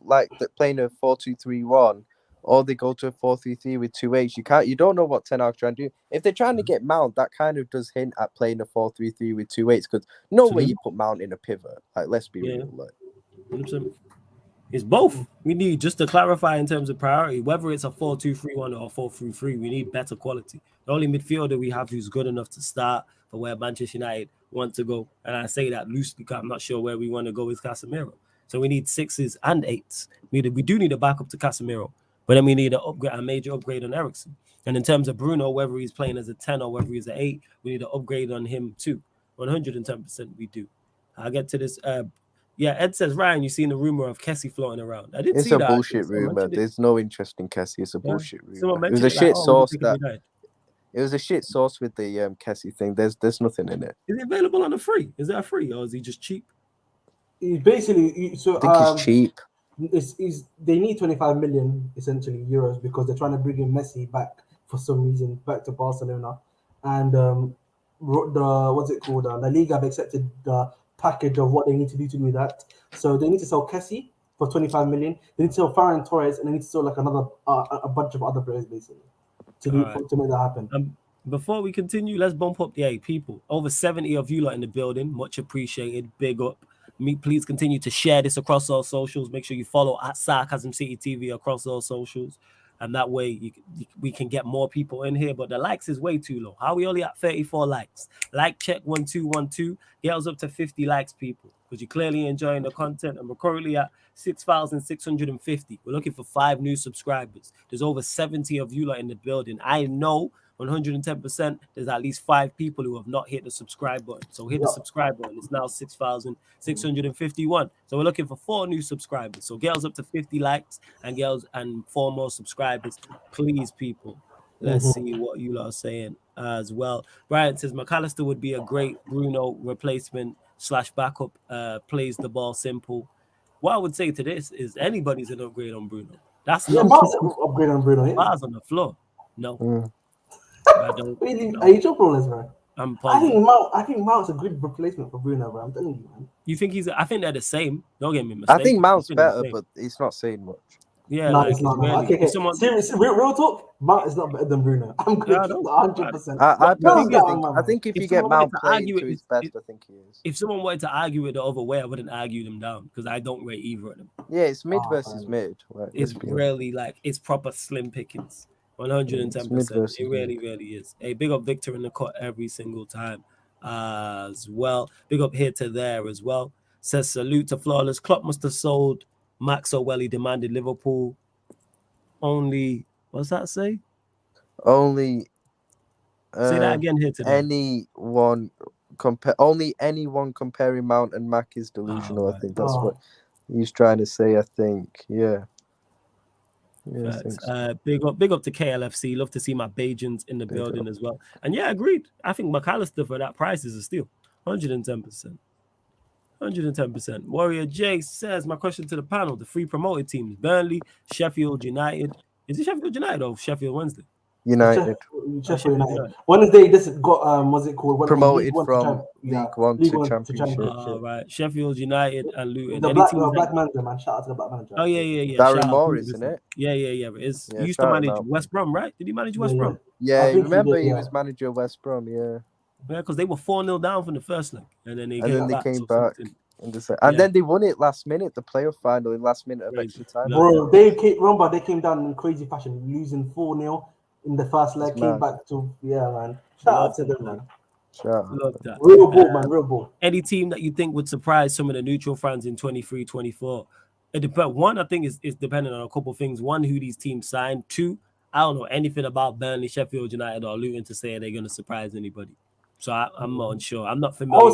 playing a 4-2-3-1, or they go to a 4-3-3 with 2 8s, you don't know what Ten Hag's trying to do. If they're trying to get Mount, that kind of does hint at playing a 4-3-3 with 2 8s, because no way you put Mount in a pivot. Like, let's be real. Like, 100%. It's both. We need, just to clarify in terms of priority, whether it's a 4-2-3-1 or a 4-3-3, we need better quality. The only midfielder we have who's good enough to start for where Manchester United want to go, and I say that loosely because I'm not sure where we want to go with Casemiro. So we need 6s and 8s. We do need a backup to Casemiro, but then we need a major upgrade on Eriksen. And in terms of Bruno, whether he's playing as a 10 or whether he's an 8, we need an upgrade on him too. 110% we do. I'll get to this. Yeah, Ed says, Ryan, you've seen the rumor of Kessie floating around. I did see that. It's a bullshit rumor. There's no interest in Kessie. It's a bullshit rumor. It was a like, shit source. It was a shit source with the Kessie thing. There's nothing in it. Is it available on a free? Is that free or is he just cheap? Basically, so I think he's cheap. They need 25 million essentially euros because they're trying to bring in Messi back for some reason back to Barcelona, and what's it called? La Liga have accepted the package of what they need to do that. So they need to sell Kessie for 25 million. They need to sell Ferran Torres, and they need to sell like another a bunch of other players basically to make that happen. Before we continue, let's bump up the people. Over 70 of you lot in the building. Much appreciated. Big up. Please continue to share this across all socials. Make sure you follow at Sarcasm City TV across all socials. And that way we can get more people in here. But the likes is way too low. How are we only at 34 likes? Like check 1212. Get us up to 50 likes, people. Because you're clearly enjoying the content. And we're currently at 6,650. We're looking for 5 new subscribers. There's over 70 of you lot in the building. I know 110%, there's at least 5 people who have not hit the subscribe button. So hit the subscribe button. It's now 6,651. So we're looking for 4 new subscribers. So get us up to 50 likes and 4 more subscribers. Please, people. Let's see what you lot are saying as well. Brian says McAllister would be a great Bruno replacement / backup. Plays the ball simple. What I would say to this is anybody's an upgrade on Bruno. That's not upgrade on Bruno. Yeah. Bars on the floor. No. I don't. Are you joking on this, bro? I think Mount's a good replacement for Bruno, bro. I'm telling you, man. You think I think they're the same. Don't get me mistaken. I think Mount's better, but he's not saying much. Yeah, no, it's not. Really, okay. Seriously, real talk. Mount is not better than Bruno. I'm good. 100%. I think if you get Mount playing to his best, I think he is. If someone wanted to argue it the other way, I wouldn't argue them down because I don't rate either of them. Yeah, it's mid versus mid. Right? It's really like it's proper slim pickings. 110%. It really is. A big up Victor in the cut every single time as well. Big up here to there as well. Says salute to Flawless. Klopp must have sold Max so well he demanded Liverpool. Only, what's that say? Only. Say that again here today. Only anyone comparing Mount and Mac is delusional. I think that's what he's trying to say. I think, yeah. Big up to KLFC. Love to see my Bajans in the building as well. And yeah, agreed. I think McAllister for that price is a steal. 110%. 110%. Warrior J says, my question to the panel, the 3 promoted teams, Burnley, Sheffield United. Is it Sheffield United or Sheffield Wednesday? United. Sheffield United. Wednesday just got what's it called? Promoted from League One to Championship. Right. Sheffield United and Luton. The black manager, man. Shout out to the black manager. Oh yeah. Darren Moore, isn't it? Yeah. It is. He used to manage West Brom, right? Did he manage West Brom? Yeah, remember he was manager of West Brom, yeah. Yeah, because they were 4-0 down from the first leg. And then they came back. And then they won it last minute, the playoff final in last minute of extra time. Bro, they came down in crazy fashion, losing 4-0 in the first leg, came back to, man. Shout out to them, man. Love that. Real ball, man, real ball. Any team that you think would surprise some of the neutral fans in 23-24? It depends. One, I think is dependent on a couple of things. One, who these teams signed. 2, I don't know anything about Burnley, Sheffield United, or Luton to say they're going to surprise anybody. So I'm not unsure. I'm not I familiar.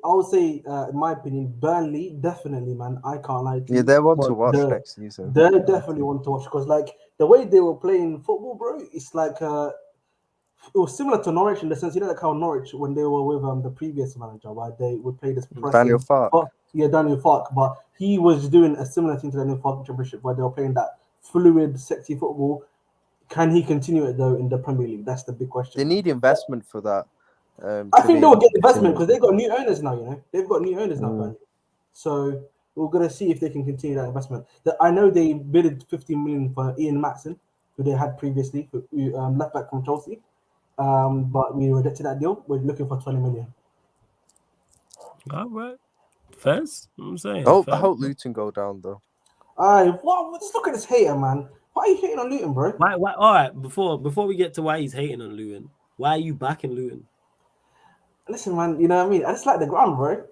would say, in my opinion, Burnley definitely, man. I can't lie to you. Yeah, they're one to Well, watch next season. They definitely want to watch because, like, the way they were playing football, bro, it's like it was similar to Norwich in the sense, you know, like how Norwich when they were with the previous manager, where they would play this pressing. Daniel Farke. But, yeah, Daniel Farke, but he was doing a similar thing to Daniel Farke Championship, where they were playing that fluid, sexy football. Can he continue it though in the Premier League? That's the big question. They need investment for that. I think they'll get investment because they've got new owners now. You know, they've got new owners now, Burnley. So we're gonna see if they can continue that investment. I know they bid 15 million for Ian Matson, who they had previously, left back from Chelsea. But we rejected that deal. We're looking for 20 million. All right, first, I'm saying. I hope Luton go down though. Just look at this hater, man. Why are you hating on Luton, bro? Why? All right, before we get to why he's hating on Luton, why are you backing Luton? Listen, man, you know what I mean? I just like the ground, bro.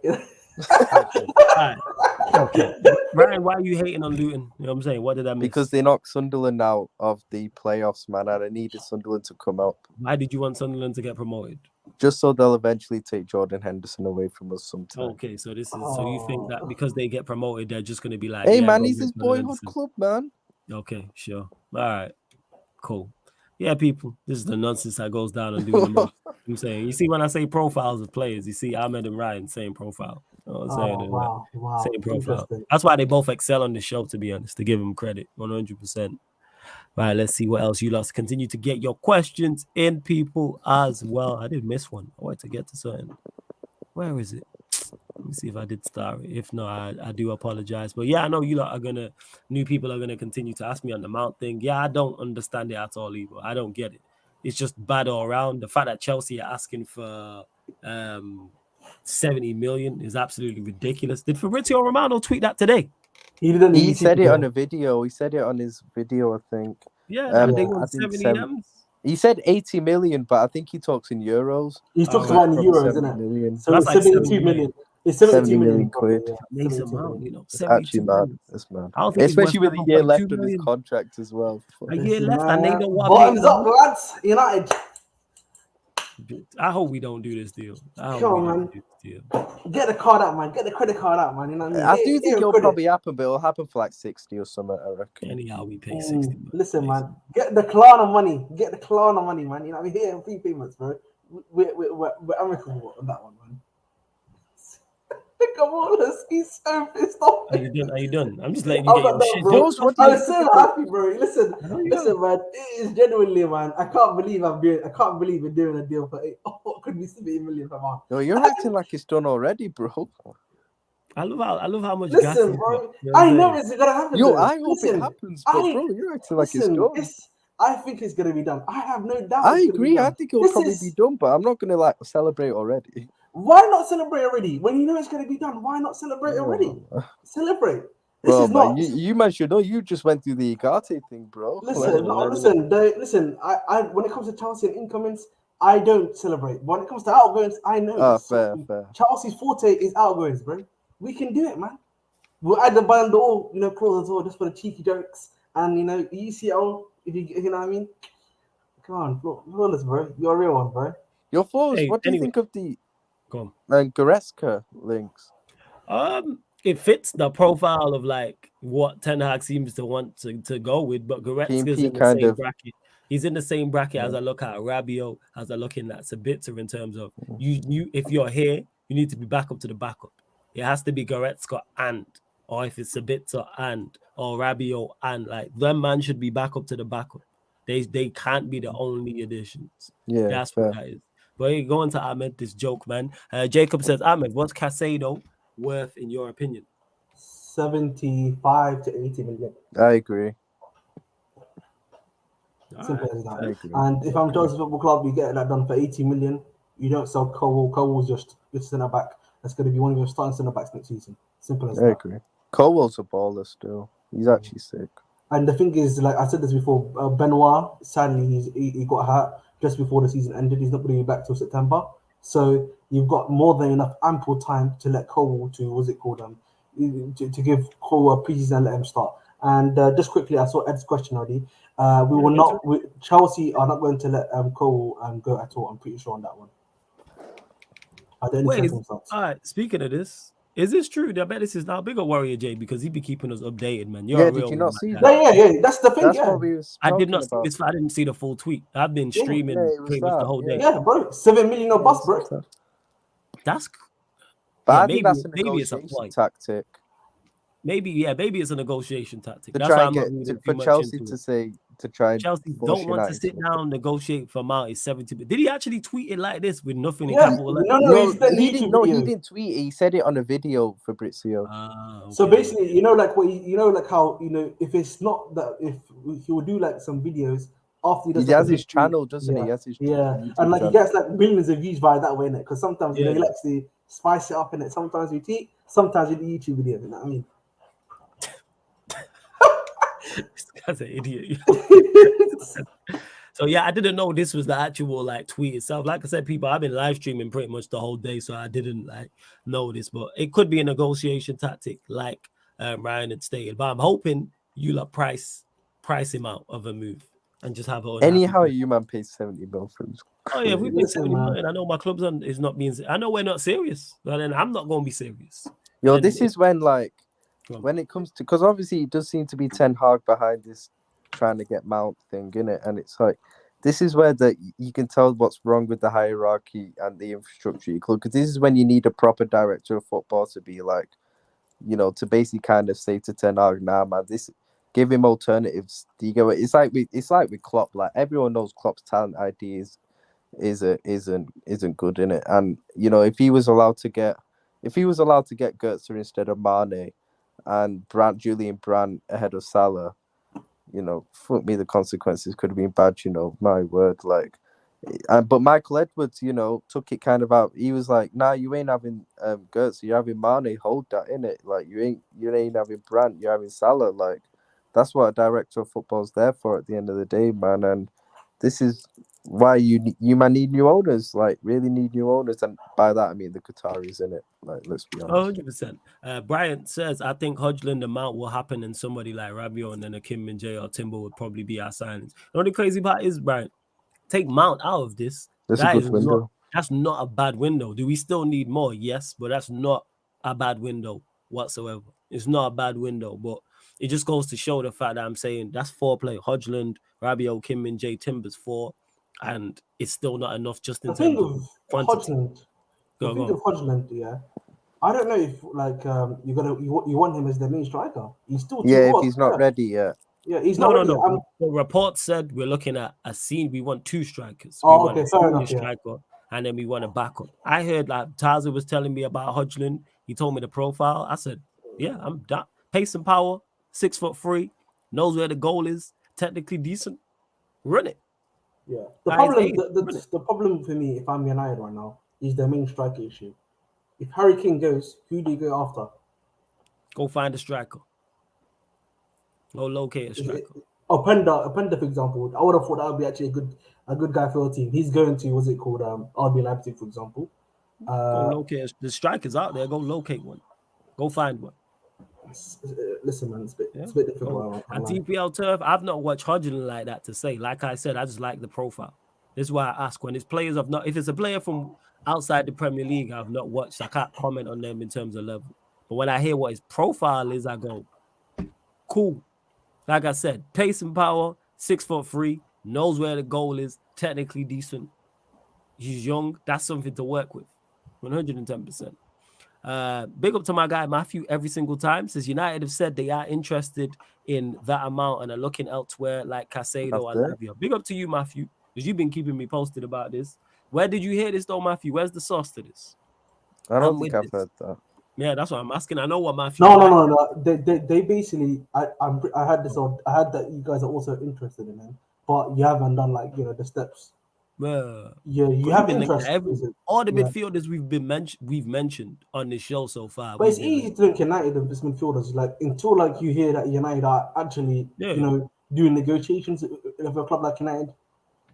Okay. Ryan, why are you hating on Luton? You know what I'm saying? What did I miss? Because they knocked Sunderland out of the playoffs, man, and I needed Sunderland to come up. Why did you want Sunderland to get promoted? Just so they'll eventually take Jordan Henderson away from us sometime. Okay, so so you think that because they get promoted, they're just going to be like, hey, yeah, man, he's his boyhood Henderson. club, man. Okay, sure. All right, cool. Yeah, people, this is the nonsense that goes down on doing the most. I'm saying, you see, when I say profiles of players, you see Ahmed and Ryan, same profile. You know what I'm saying? Wow. Same profile. That's why they both excel on the show, to be honest, to give them credit, 100%. Right, let's see what else you lost. Continue to get your questions in, people, as well. I did miss one. I wanted to get to something. Where is it? Let me see if I did start it. If not, I do apologize. But yeah, I know you lot are new people are gonna continue to ask me on the Mount thing. Yeah, I don't understand it at all either. I don't get it. It's just bad all around. The fact that Chelsea are asking for 70 million is absolutely ridiculous. Did Fabrizio Romano tweet that today? He didn't. He said it on a video. He said it on his video, I think. Yeah, they want 70 M's. He said 80 million, but I think he talks in euros. He talks about in euros, isn't it? Million. So it's 72 million. It's 72 million quid. Yeah. Makes amount, you know. It's actually mad. It's mad. Especially with a year left on his contract as well. A year left, and they don't want bottoms up, lads. United. I hope we don't do this deal. Get the card out, man. Get the credit card out, man. You know what I mean? I do think it'll probably happen, but it'll happen for like 60 or something, I reckon. Anyhow, we pay 60. Listen, man. Get the Klarna money. Get the Klarna money, man. You know, we're here in free payments, bro. We're amicable on that one, man. Come on, he's so pissed off. Are you done? I'm just letting you get your shit. Bro. I'm so happy, bro. Listen, man. It is genuinely, man. I can't believe we're doing a deal for what could be 70 million per month. No, you're acting like it's done already, bro. I love how much. Listen, bro. I know it's gonna happen. I hope it happens, but bro, you're acting like it's done. I think it's gonna be done. I have no doubt. I agree. I think it'll probably be done, but I'm not gonna like celebrate already. Why not celebrate already? When you know it's going to be done, why not celebrate already? Celebrate. This is not. You man should know. You just went through the UGARTE thing, bro. Listen. I when it comes to Chelsea and incomings, I don't celebrate. When it comes to outgoings, I know. Fair. Chelsea's forte is outgoings, bro. We can do it, man. We'll add the band all, clause as well, just for the cheeky jokes, and UCL. If you know what I mean. Come on, flawless, bro. You're a real one, bro. Your flaws. What do you think of the? Goretzka links? It fits the profile of like what Ten Hag seems to want to go with, but Goretzka's in the same bracket. He's in the same bracket as I look at Rabiot, as I look in at Sabitzer in terms of you. If you're here, you need to be back up to the backup. It has to be Goretzka or if it's Sabitzer or Rabiot like them man should be back up to the backup. They can't be the only additions. Yeah, that's fair. What that is. But going to Ahmed, this joke, man. Jacob says, Ahmed, what's Caicedo worth in your opinion? 75 to 80 million. I agree. Simple as that. And if I'm Chelsea Football Club, you get that done for 80 million. You don't sell Cole. Cole's just centre back. That's going to be one of your starting centre backs next season. Simple as that. I agree. Colwell's a baller still. He's actually sick. And the thing is, like I said this before, Benoit, sadly, he got hurt just before the season ended. He's not going to be back till September. So you've got more than enough ample time to let Cole to give Cole a preseason and let him start. And just quickly, I saw Ed's question already. Chelsea are not going to let Cole go at all. I'm pretty sure on that one. Under any Wait, circumstance. all right. Speaking of this, is this true? I bet this is now bigger Warrior J because he be keeping us updated, man. You're a Did real you one, not my see guy. that? Yeah. That's the thing. That's Yeah. what we was I did talking not see about. this. I didn't see the full tweet. I've been Yeah. streaming Yeah, it was pretty much the that, whole day. Yeah, bro. 7 million or bust, bro. That's But yeah. I think Maybe that's a it's a negotiation point. tactic Maybe it's a negotiation tactic. to That's try why and I'm not get reading for too much Chelsea into to it. say to try and Chelsea force don't want to United sit down, negotiate for Mount is 70. Did he actually tweet it like this with nothing in Yeah, capital letters? no, he's done he YouTube didn't. No, he video. didn't tweet it. He said it on a video, Fabrizio. So Okay. basically, like what like how if it's not that if he will do like some videos after he does He like, has a his big channel, doesn't he? yeah, He has his yeah, YouTube and like he channel. gets like millions of views via that way, innit? Because sometimes he Yeah. likes to spice it up in it. Sometimes we tweet, sometimes we do YouTube videos. You know what I mean? This guy's an idiot. So yeah, I didn't know this was the actual like tweet itself. Like I said, people, I've been live streaming pretty much the whole day, so I didn't like know this, but it could be a negotiation tactic, like Ryan had stated. But I'm hoping you lot price him out of a move and just have it. Anyhow, you man pays 70 mil for him. Oh yeah, if we pay Listen, 70 man. million, I know my club's on is not being. I know we're not serious, but then I'm not going to be serious. Yo, And this is when like Go on. when it comes to, because obviously it does seem to be Ten Hag behind this trying to get Mount thing, innit? And it's like this is where you can tell what's wrong with the hierarchy and the infrastructure of your club, because this is when you need a proper director of football to be like, to basically kind of say to Ten Hag, nah, man, give him alternatives. Do you get it? It's like with Klopp. Like everyone knows Klopp's talent ideas isn't good in it. And if he was allowed to get Götze instead of Mane and Julian Brandt ahead of Salah, fuck me, the consequences could have been bad. My word, like. But Michael Edwards, took it kind of out. He was like, "Nah, you ain't having Götze, you're having Mane. Hold that, innit? Like you ain't having Brandt, you're having Salah. Like that's what a director of football's there for at the end of the day, man. And this is why you man need new owners. Like really need new owners, and by that I mean the Qataris, innit? Like let's be honest. 100%. Bryant says, I think Hodgland and Mount will happen, and somebody like Rabiot and then a Kim and J or Timber would probably be our signings. The only crazy part is, Bryant, take Mount out of this. That's a good window. That's not a bad window. Do we still need more? Yes, but that's not a bad window whatsoever. It's not a bad window, but it just goes to show the fact that I'm saying that's 4 play. Hodgland, Rabiot, Kim and J, Timbers 4, and it's still not enough just in terms of quantity. Hodgland, yeah. I don't know if like you want him as the main striker. He's still if he's not ready yet. Yeah, he's not ready. No. The report said we're looking at a scene. We want 2 strikers. Oh, we want okay, a fair enough. striker, and then we want a backup. I heard like Taza was telling me about Hodgland. He told me the profile. I said, yeah, I'm done. Pace and power, 6'3", knows where the goal is, technically decent. Run it. Yeah. The problem for me, if I'm United right now, is the main striker issue. If Harry Kane goes, who do you go after? Go find a striker. Go locate a striker. Openda, for example, I would have thought that would be actually a good guy for your team. He's going to RB Leipzig, for example. Go locate the strikers out there. Go locate one. Go find one. Listen, man, it's a bit difficult. And TPL Turf, I've not watched Hodgland like that to say. Like I said, I just like the profile. This is why I ask when it's players if it's a player from outside the Premier League, I've not watched. I can't comment on them in terms of level. But when I hear what his profile is, I go, cool. Like I said, pace and power, 6'3", knows where the goal is, technically decent. He's young. That's something to work with. 110%. Big up to my guy Matthew every single time. Says United have said they are interested in that amount and are looking elsewhere like Casado and Lavia. Big up to you, Matthew, because you've been keeping me posted about this. Where did you hear this though, Matthew? Where's the source to this? I don't think I've heard that. Yeah, that's what I'm asking. I know what Matthew. No. They basically. I had this on. I had that you guys are also interested in him, but you haven't done the steps. Yeah, you have interest. All the midfielders we've mentioned on this show so far. But it's easy to think United of this midfielders until you hear that United are actually doing negotiations with a club like United.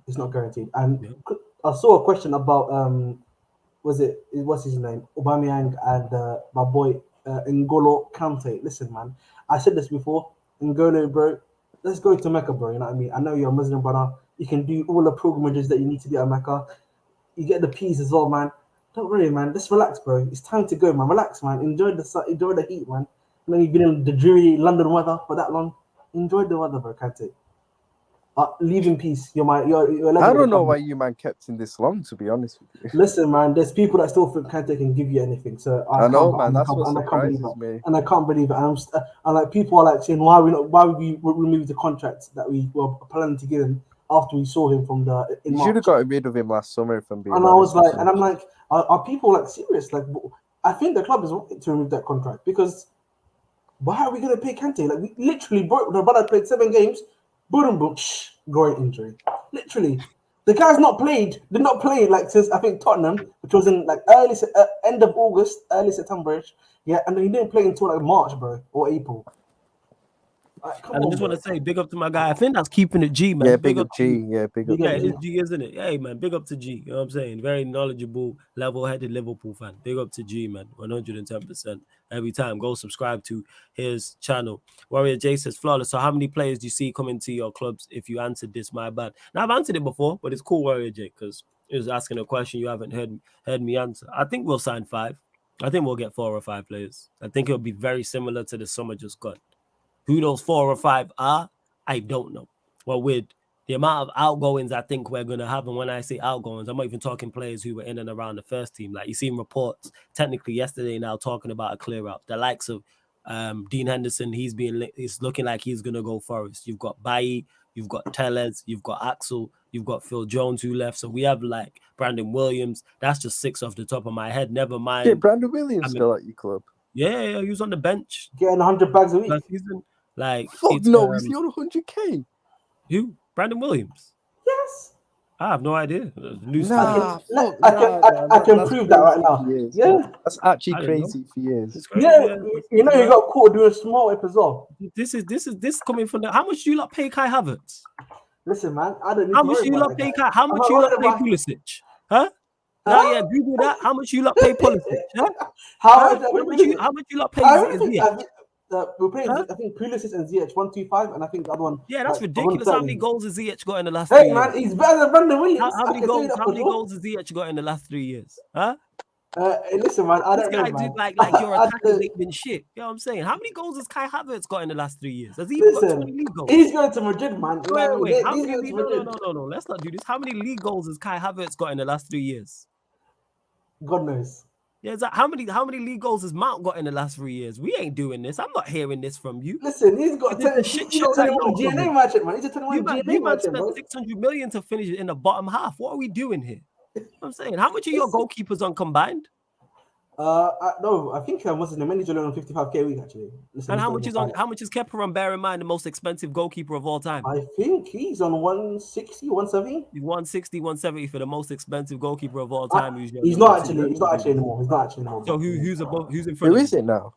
It's not guaranteed. And I saw a question about what's his name, Aubameyang and my boy N'Golo Kante. Listen, man, I said this before. N'Golo, bro, let's go to Mecca, bro. You know what I mean? I know you're a Muslim brother. You can do all the pilgrimages that you need to do at Mecca. You get the peas as well, man. Don't worry, man. Just relax, bro. It's time to go, man. Relax, man. Enjoy the sun, enjoy the heat, man. I know you've been in the dreary London weather for that long. Enjoy the weather, bro. Kante. Leave in peace. You're a legend I of the don't know club. why you man kept him this long, to be honest with you. Listen, man. There's people that still think Kante can give you anything. So I know, man. and That's what I can't believe surprises it. me. And I can't believe it. And like people are like saying, why would we remove the contract that we were planning to give him after we saw him from in You March? should have got rid of him last summer, if I'm being And I honest. was like, and I'm like, are people like serious? Like, I think the club is right to remove that contract because why are we going to pay Kante? Like, we literally broke the brother played 7 games, boom, groin injury. Literally, the guy's did not play like since I think Tottenham, which was in like end of August, early September-ish. Yeah, and he didn't play until like March, bro, or April. Like, And I just want to say, big up to my guy. I think that's keeping it G, man. Yeah, big up G. Yeah, big up. Yeah, G. it's G, isn't it? Hey, man, big up to G. You know what I'm saying? Very knowledgeable, level-headed Liverpool fan. Big up to G, man. 110%. Every time. Go subscribe to his channel. Warrior J says, flawless. So how many players do you see coming to your clubs? If you answered this, my bad. Now, I've answered it before, but it's cool, Warrior J, because it was asking a question you haven't heard me answer. I think we'll sign 5. I think we'll get 4 or 5 players. I think it'll be very similar to the summer just got. Who those 4 or 5 are, I don't know. Well, with the amount of outgoings I think we're going to have, and when I say outgoings, I'm not even talking players who were in and around the first team. Like, you seen reports technically yesterday now talking about a clear out. The likes of Dean Henderson, it's looking like he's going to go Forest. You've got Bailly, you've got Tellez, you've got Axel, you've got Phil Jones who left. So we have like Brandon Williams. That's just 6 off the top of my head. Never mind. Yeah, Brandon Williams still at your club. Yeah, he was on the bench. Getting 100 bags a week. Last season. Like, fuck no, is he on 100k? Who? Brandon Williams? Yes. I have no idea. I can prove that right now. Yeah, that's actually crazy for years. Yeah, you know, you got caught doing a small whip as well. This coming from the. How much do you lot pay Kai Havertz? Listen, man, I don't. How much do you lot pay Kai? How much you lot pay Pulisic? Huh? Now, yeah, Google that. How much you lot pay Pulisic? Huh? How much you lot pay Ziyech? We're playing. I think Pulisic and Ziyech 125, and I think the other one. Yeah, that's ridiculous. How many goals has Ziyech got in the last 3 years? Hey man, he's better than Brandon Williams. How many goals has Ziyech got in the last 3 years? Huh? Hey, listen, man, I don't know, man. Like you're attacking been shit. You know what I'm saying? How many goals has Kai Havertz got in the last 3 years? Has he even got 20 league goals? He's going to Madrid, man. Wait. How many no. Let's not do this. How many league goals has Kai Havertz got in the last 3 years? God knows. Yeah, how many league goals has Mount got in the last 3 years? We ain't doing this. I'm not hearing this from you. Listen, he's got 21 GNA merchant, man. He's a 21 GNA merchant, spent 600 million to finish in the bottom half. What are we doing here? I'm saying, how much are your goalkeepers on combined? No, I think what's his name? Manager on 55k a week actually. Listen, and how much is Kepa on? Bear in mind, the most expensive goalkeeper of all time. I think he's on 160, 170. 160, 170 for the most expensive goalkeeper of all time. He's not actually anymore. So who's in front? Who is it now?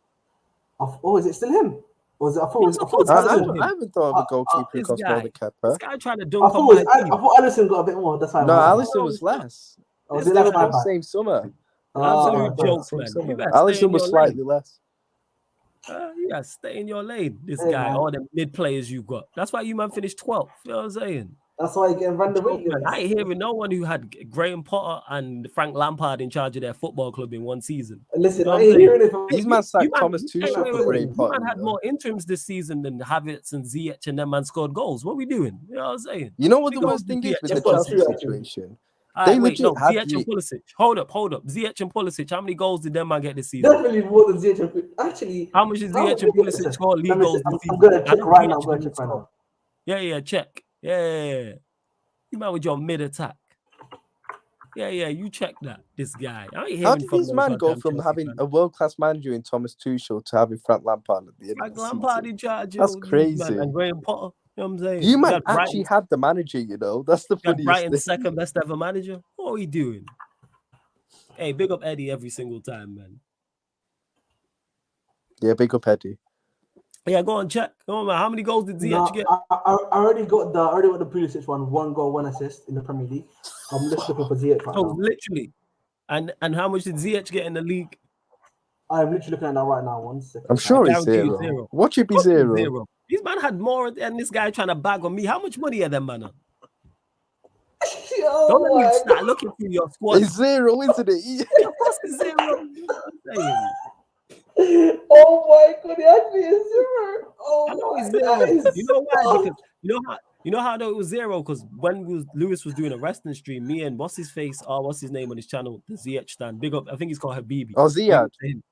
Oh, is it still him? Or is it? I haven't thought of a goalkeeper cost more than Kepa. This guy trying to dunk on my team. I thought Alisson got a bit more. That's why. No, Alisson was less. Was it less? Same summer. Absolute joke, man. Alisson was slightly less. You gotta stay in your lane. This guy, all the mid players you got. That's why you man finished 12th. You know what I'm saying? That's why you get Brandon Williams. I ain't hearing no one who had Graham Potter and Frank Lampard in charge of their football club in one season. Listen, I ain't hearing it. These man sacked Thomas Tuchel for Graham Potter. You man had more interims this season than Havertz and Ziyech, and them man scored goals. What are we doing? You know what I'm saying? You know what the worst thing is with the Chelsea situation? They legit had Ziyech and Pulisic. Hold up. Ziyech and Pulisic. How many goals did them man get this season? Definitely more than Ziyech and Actually, how much did Ziyech and Pulisic score league goals this season? I'm gonna check right now. Yeah, check. Yeah. You man with your mid attack. Yeah, you check that. This guy. How did this man go from having a world-class manager in Thomas Tuchel to having Frank Lampard at the end of the season? Lampard in charge. That's crazy. And Graham Potter. You know what I'm saying? You man actually had the manager, you know. That's the funniest Brighton's thing. second best ever manager. What are we doing? Hey, big up Eddie every single time, man. Yeah, big up Eddie. Yeah, go on, check. Go on, man. How many goals did Ziyech get? I already got the Pulisic one goal, 1 assist in the Premier League. I'm just looking for Ziyech right now. Literally. And how much did Ziyech get in the league? I'm literally looking at that right now. 1 second. I'm sure it's zero. Watch it be zero. These man had more than this guy trying to bag on me. How much money are them man on? Don't let me Oh start looking through your squad. It's 0, isn't it? Of course it's 0. You know what I'm saying? Oh my god, he actually is 0. Oh, I know it's that 0. is You know why? so- Because you know how I know it was 0? Because when Lewis was doing a wrestling stream, me and what's his name on his channel, the ZH stand. Big up, I think he's called Habibi. Oh, Big up Ziad. to him.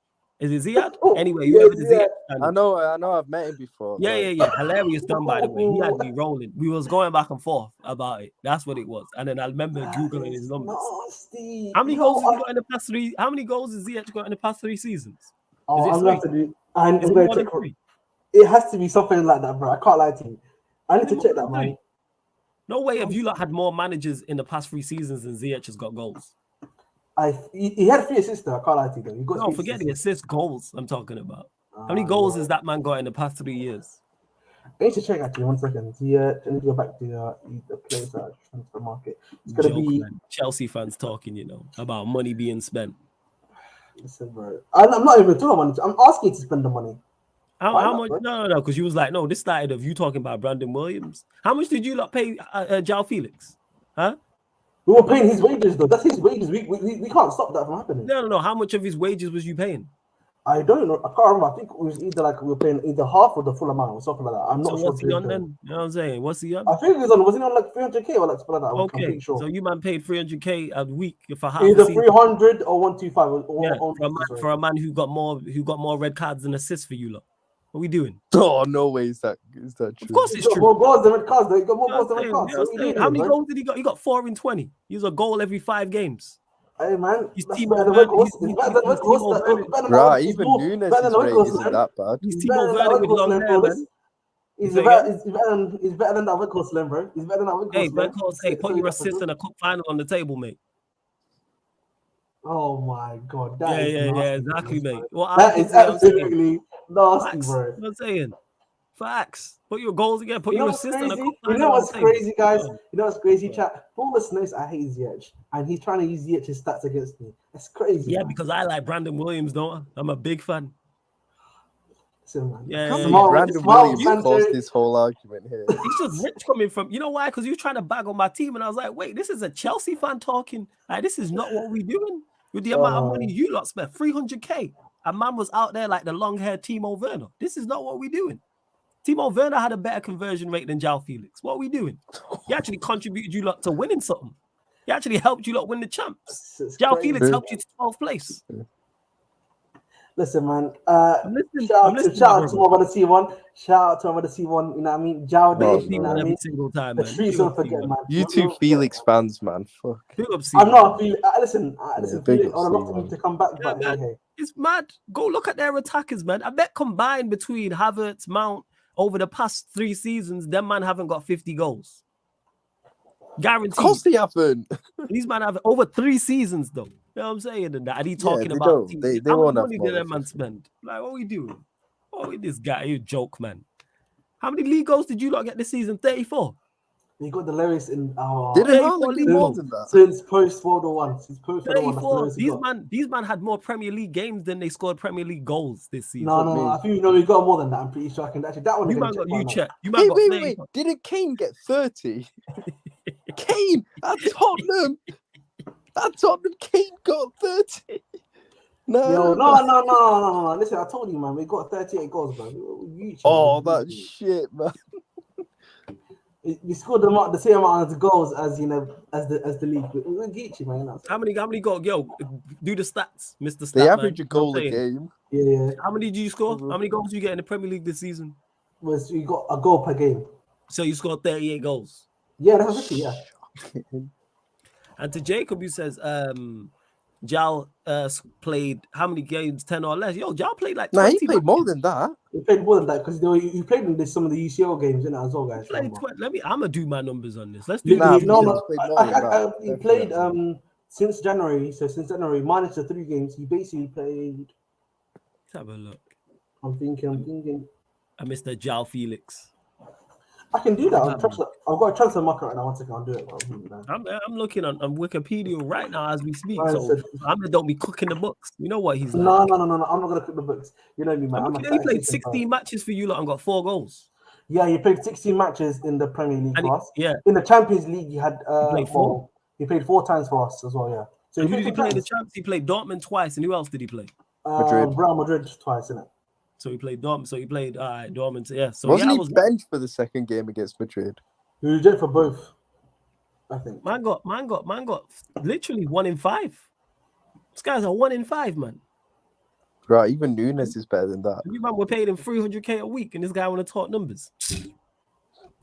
Is it Ziad? Oh, Anyway, yes, whoever the yeah. ZH stand I is. know, I've met him before. Yeah. Hilarious done, by the way. He had me rolling. We was going back and forth about it. That's what it was. And then I remember That Googling is his numbers. nasty. How many Yo, goals has he got in the past 3? How many goals has ZH got in the past 3 seasons? Oh, Is it I'm 3? gonna have to do. I'm Is it going more to than check. 3? It has to be something like that, bro. I can't lie to you. I need Is it to check more that, than 3? man. No way have you lot had more managers in the past 3 seasons than ZH has got goals. He had 3 assists though. I can't lie to you though. He got No, 3 forget assists. the assist goals I'm talking about. How many goals has that man got in the past 3 years? I need to check actually. 1 second. I need to go back to the place at transfer market. It's gonna Joke, be. man. Chelsea fans talking, about money being spent. Listen, bro. I'm not even talking about money. I'm asking you to spend the money. How much? No, because you was like, no, this started of you talking about Brandon Williams. How much did you lot pay João Felix? Huh? We were paying his wages though. That's his wages. We can't stop that from happening. No. How much of his wages was you paying? I don't know. I can't remember. I think it was either like we were paying either half or the full amount or something like that. I'm not sure. What's he on then? You know what I'm saying? What's he on? I think he was on. Was he on like 300k or like something like that? I'm Okay, pretty sure. so you man paid 300k a week for half Either a season. 300 or 125. For a man who got more red cards and assists for you lot. What are we doing? Oh, no way is that true. Of course it's He's got true. more goals than red cards. Though. He got more You know goals than what red I'm cards. saying? So what are you doing, How many bro? goals did he got? He got 4 in 20. He was a goal every 5 games. Hey man, He's that's Timo better than Werner. Weghorst. It's better than Weghorst. Right, even Nunes' rate isn't that bad. He's Timo Werner with long hair, man. He's better than that Weghorst Lem, bro. He's better than that Weghorst. Hey, Weghorst, hey, put your assist in a cup final on the table, mate. Oh my god, Yeah, nasty, exactly, mate. Well, that is absolutely nasty, facts. bro. You know what I'm saying? Facts. Put your goals again. Put your assist in a cup You final. know what's crazy, guys? Oh. You know what's crazy, chat? Paul knows I hate Ziyech, and he's trying to use Ziyech's stats against me. That's crazy. Yeah, man. because I like Brandon Williams, don't I? I'm a big fan. Listen, man. Yeah, Brandon Williams caused this whole argument here. He's just rich coming from, you know why? Because you trying to bag on my team, and I was like, wait, this is a Chelsea fan talking. Like, this is not what we doing with the amount of money you lot spent. 300k. A man was out there like the long-haired Timo Werner. This is not what we doing. Timo Werner had a better conversion rate than João Felix. What are we doing? He actually contributed you lot to winning something. He actually helped you lot win the champs. João Felix helped you to 12th place. Listen, man. I'm listening. Shout out to my brother C1. Shout out to my brother C1. You know what I mean? João Day. You know what I mean? Every single time, man. The streets don't forget, man. You two Felix fans, man. Fuck. I'm not a Felix. Listen, big Felix, up I would love C1. him to come back, Yeah, but man. hey. It's mad. Go look at their attackers, man. I bet combined between Havertz, Mount, over the past 3 seasons, them man haven't got 50 goals. Guaranteed. Of course they haven't. These man have over 3 seasons, though. You know what I'm saying? And he talking they about don't. They how won't much have money more did than that man 50. spend? Like, what are we doing? What with this guy? You joke, man. How many league goals did you lot get this season? 34. We got the lyrics in our Didn't 34 Haaland league get more goals. than that? since post World War One. Since post World War One, 34. These man had more Premier League games than they scored Premier League goals this season. No. I think we got more than that. I'm pretty sure I can actually. That one. You man got you check. You man Hey, got wait. Didn't Kane get 30? Kane at Tottenham. Kane got 30. No. Listen, I told you, man. We got 38 goals, bro. That shit, man. We scored the same amount of goals as the league. We're Geechee, man. How many goals? Yo, do the stats, Mr. Stat, They average man. a goal a game. Yeah. How many did you score? How many goals did you get in the Premier League this season? We got a goal per game. So you scored 38 goals. Yeah, that's it. Yeah. And to Jacob, who says, Jal played how many games? 10 or less. Yo, Jal played like 20. He played more than that. He played more than that because he played in some of the UCL games in it as well, guys. I'm gonna do my numbers on this. Let's do he played since January. So since January, minus the 3 games, he basically played. Let's have a look. I'm thinking. I missed the João Felix. I can do that. I've got a transfer market right now. 1 second, I'll do it. I'm looking on Wikipedia right now as we speak. So don't be cooking the books. You know what he's like. No. I'm not gonna cook the books. You know me, man. He played 16 matches for you lot and got 4 goals. Yeah, he played 16 matches in the Premier League And for us. yeah, In the Champions League, he had played 4. he played 4 times for us as well. Yeah. So And he who did he played play in the 10 times. champs? He played Dortmund twice, and who else did he play? Madrid. Real Madrid twice, innit? So he played Dortmund. So he played Dortmund. Yeah. So Wasn't yeah, I he was benched for the second game against Madrid? He was for both, I think. man got literally 1 in 5. This guy's a 1 in 5, man. Right, even Nunes is better than that. You man, we're paying him 300k a week, and this guy want to talk numbers.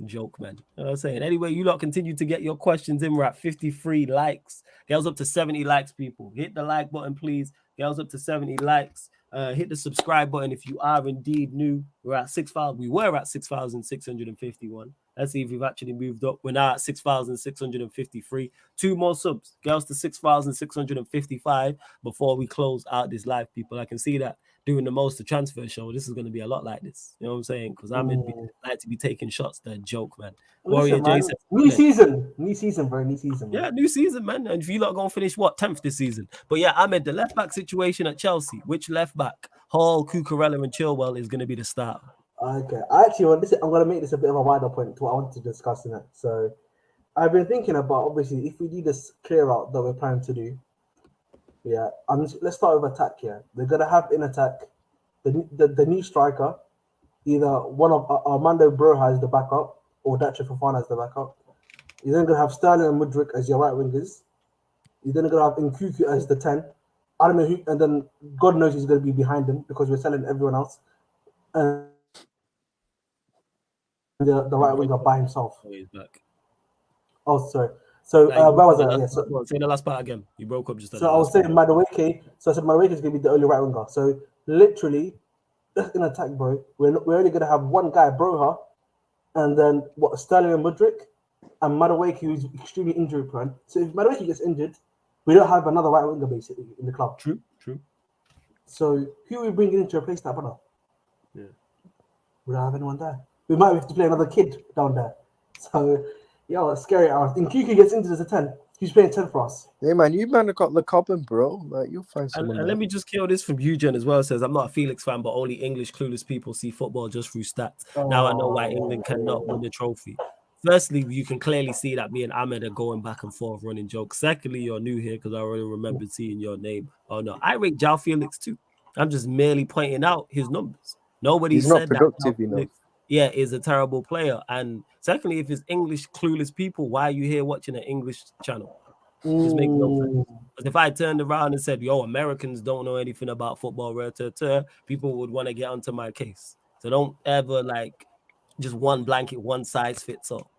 Joke, man. You know what I'm saying? Anyway, you lot continue to get your questions in. We're at 53 likes. Girls up to 70 likes, people. Hit the like button, please. Girls up to 70 likes. Hit the subscribe button if you are indeed new. We're at 6,000. We were at 6,651. Let's see if we've actually moved up. We're now at 6,653. 2 more subs. Girls to 6,655 before we close out this live, people. I can see that doing the most of transfer show. This is going to be a lot like this. You know what I'm saying? Because I'm like to be taking shots. That joke, man. Warrior Jason. New season, bro. New season. Man. Yeah, new season, man. And if you lot going to finish what 10th this season, but yeah, Ahmed, the left back situation at Chelsea. Which left back? Hall, Cucurella, and Chilwell is going to be the start. Okay, I actually want this. I'm going to make this a bit of a wider point to what I want to discuss in it. So, I've been thinking about obviously if we do this clear out that we're planning to do. Yeah, let's start with attack here. They're going to have in attack the new striker, either one of Armando Broja as the backup or Dacho Fofana as the backup. You're then going to have Sterling and Mudryk as your right wingers. You're then going to have Nkuku as the 10. I don't know who, and then God knows who's going to be behind him because we're selling everyone else. And the right winger by himself. Oh, he's back. Oh, sorry. So where was I? Yeah, so, say the last part again. You broke up just. So I was saying Madueke. So I said Madueke is going to be the only right winger. So literally, that's in attack, bro. We're only going to have one guy, Broja, and then Sterling and Mudryk, and Madueke, who's extremely injury prone. So if Madueke gets injured, we don't have another right winger basically in the club. True. So who are we bringing in to replace that brother? Yeah. We don't have anyone there. We might have to play another kid down there. So yeah, it's scary. Nkuku gets injured as a 10. He's playing 10 for us. Yeah, man, you man have got the Cobham, bro. Like, you'll find someone. And let me just kill this from Eugen as well. It says, I'm not a Felix fan, but only English clueless people see football just through stats. Now I know why England cannot win the trophy. Firstly, you can clearly see that me and Ahmed are going back and forth running jokes. Secondly, you're new here because I already remembered seeing your name. Oh, no. I rate João Felix too. I'm just merely pointing out his numbers. Nobody He's said not productive enough. Yeah, is a terrible player. And secondly, if it's English clueless people, why are you here watching an English channel? Just makes no sense. Because if I turned around and said, yo, Americans don't know anything about football, people would want to get onto my case. So don't ever just one blanket, one size fits all.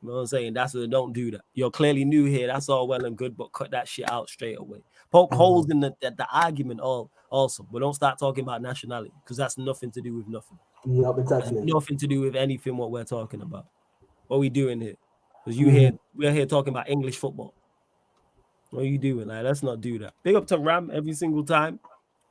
You know what I'm saying? That's what don't do that. You're clearly new here. That's all well and good, but cut that shit out straight away. Poke holes in the argument also, but don't start talking about nationality because that's nothing to do with nothing. Yeah, exactly. Nothing to do with anything what we're talking about. What are we doing here? Because we're here talking about English football. What are you doing? Let's not do that. Big up to Ram every single time.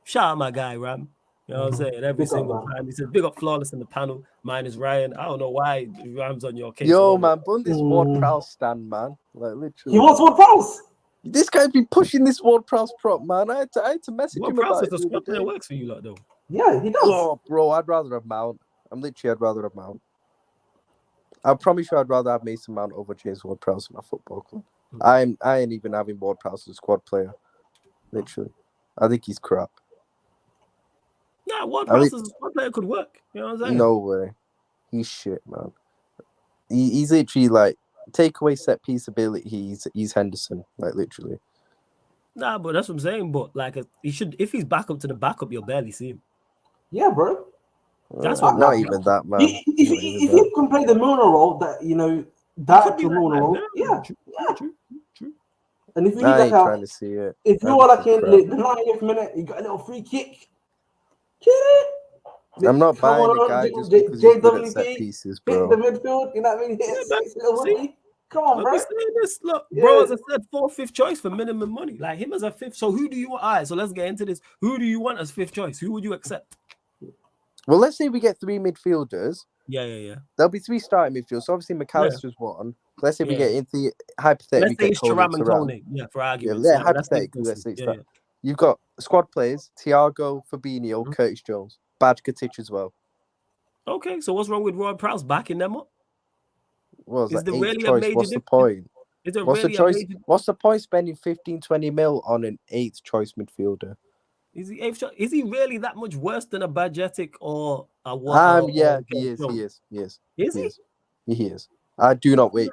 Shout out my guy, Ram. You know what I'm saying? Every single time. He says, big up Flawless in the panel. Mine is Ryan. I don't know why Ram's on your case. Yo, man, Bundis Ward-Prowse stand, man. Like, literally. He wants Ward-Prowse! This guy's been pushing this Ward-Prowse prop, man. I had to message him about it. The squad player works for you lot, though. Yeah, he does. Oh, bro, I'd rather have Mount. I'd rather have Mount. I promise you I'd rather have Mason Mount over James Ward-Prowse in my football club. I ain't even having Ward-Prowse as a squad player. Literally. I think he's crap. Nah, Ward-Prowse as a squad player could work. You know what I'm saying? No way. He's shit, man. He's literally take away set piece ability. He's Henderson, literally. Nah, but that's what I'm saying. But he should, if he's back up to the backup, you'll barely see him. Yeah, bro. That's not even that, man. If he can play the Milner role, that actual Milner role, true. And if you need trying to see it. If you are in the 90th minute, you got a little free kick. Get it? I'm not buying the guy just because he's good at set pieces, bro. Hit the midfield, you know what I mean? Come on, bro. Look, bro, as I said, 4th, 5th choice for minimum money. Him as a 5th. So who do you want? All right, so let's get into this. Who do you want as 5th choice? Who would you accept? Well, let's say we get 3 midfielders. Yeah. There'll be 3 starting midfielders. So obviously McAllister's one. Let's say we get into hypothetically. Let's say it's Thuram and Kone. Yeah, for argument. Yeah, hypothetically, let's say it's that. You've got squad players: Thiago, Fabinho, Curtis Jones, Badkatic as well. Okay, so what's wrong with Ward Prowse backing them up? What was Is that, there eighth really a choice? major What's the difference? point? Is there What's the really a choice? major? What's the point spending 15, 20 mil on an 8th choice midfielder? Is he eighth shot? Is he really that much worse than a Bajetic or a what? Yeah, or he is. Jones? He is. He is. Is He he? is. He is. I do not wait.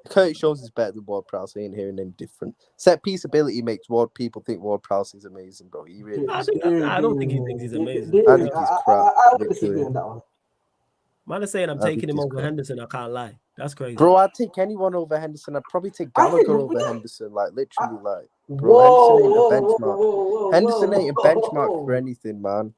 Curtis Jones is better than Ward Prowse. I ain't hearing any different. Set piece ability makes people think Ward Prowse is amazing, bro. He really I is. think I don't think he thinks he's amazing. I think he's crap. I would disagree Literally. on that one. Man is saying I'm I think taking him he's over crap. Henderson. I can't lie. That's crazy. Bro, I'd take anyone over Henderson. I'd probably take I think- Gallagher over Henderson. Like, literally, like, bro, Whoa, Henderson ain't a whoa, benchmark. whoa, Henderson ain't a whoa. benchmark for anything, man.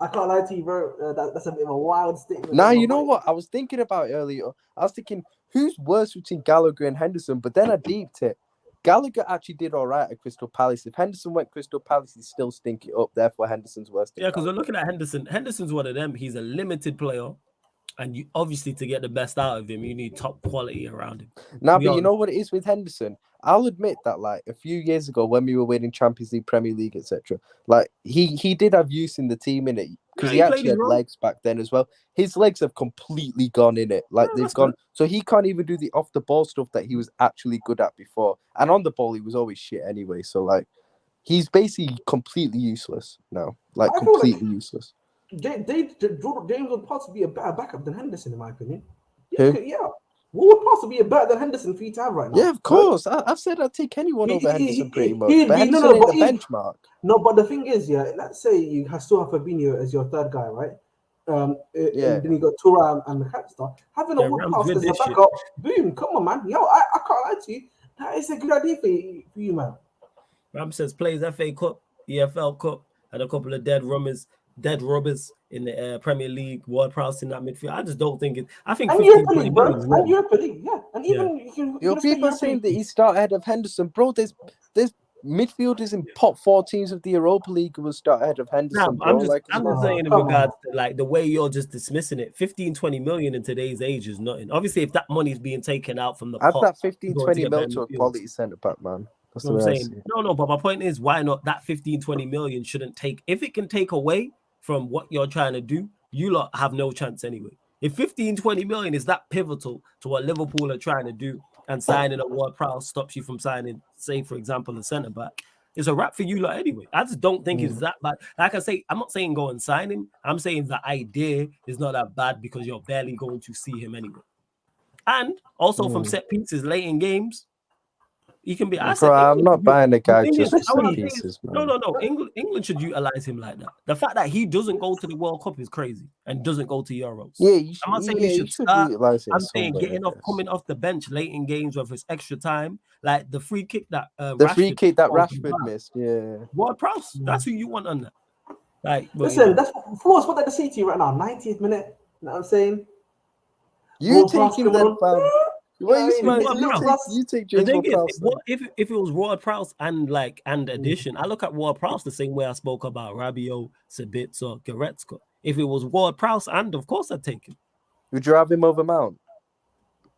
I can't lie to you, bro. That's a bit of a wild statement. Nah, you know what? I was thinking about it earlier. I was thinking, who's worse between Gallagher and Henderson? But then I deeped it. Gallagher actually did all right at Crystal Palace. If Henderson went Crystal Palace, he'd still stink it up. Therefore, Henderson's worse than Yeah, because we're Gallagher. looking at Henderson. Henderson's one of them. He's a limited player. And you obviously, to get the best out of him, you need top quality around him. Nah, but you know what it is with Henderson? I'll admit that, like, a few years ago when we were winning Champions League, Premier League, etc., like, he did have use in the team in it because Yeah, he he played actually his had role. legs back then as well. His legs have completely gone in it. Like, Yeah, they've that's gone. good. So he can't even do the off the ball stuff that he was actually good at before. And on the ball, he was always shit anyway. So, like, he's basically completely useless now. Like, I feel like- completely useless. James would possibly be a better backup than Henderson, in my opinion. Who? Yeah. Who would possibly be better than Henderson for you to have right now? Yeah, of course. I've said I'd take anyone over Henderson pretty much. But Henderson ain't a benchmark. No, but the thing is, yeah, let's say you still have Fabinho as your third guy, right? And then you got Thuram and McAllister. Having a Wood Prowse as a backup, boom, come on, man. Yo, I can't lie to you. That is a good idea for you, man. Ram says plays FA Cup, EFL Cup, and a couple of dead rubbers in the Premier League. Ward Prowse in that midfield. I just don't think it. I think 15, 20 million is wrong. And Europa League, yeah. And even People are saying that he start ahead of Henderson, bro. There's midfielders in top 4 teams of the Europa League who will start ahead of Henderson, bro. I'm just saying in regards to like the way you're just dismissing it. 15, 20 million in today's age is nothing. Obviously, if that money is being taken out from the add pot, that 15, 20 mil to a quality centre back, man. That's what I'm saying. No, but my point is, why not that 15, 20 million shouldn't take, if it can take away from what you're trying to do, you lot have no chance anyway. If 15, 20 million is that pivotal to what Liverpool are trying to do, and signing a Ward Prowse stops you from signing, say, for example, a centre back, it's a wrap for you lot anyway. I just don't think it's that bad. Like I say, I'm not saying go and sign him. I'm saying the idea is not that bad because you're barely going to see him anyway. And also from set pieces late in games, he can be. I'm not buying a guy just for set pieces, man. No. England should utilize him like that. The fact that he doesn't go to the World Cup is crazy and doesn't go to Euros. Yeah, I'm not saying he should start. Utilize it. I'm saying coming off the bench late in games with his extra time, like the free kick that Rashford missed. Yeah, Ward Prowse. That's who you want on that. Like, listen, that's Flores. What they say to you right now? 90th minute. You know what I'm saying? You taking that, fam? You take James Ward-Prowse. If it was Ward Prowse and addition, I look at Ward Prowse the same way I spoke about Rabiot, Sabitzer, Goretzka. If it was Ward Prowse, and of course I'd take him. Would you have him over Mount?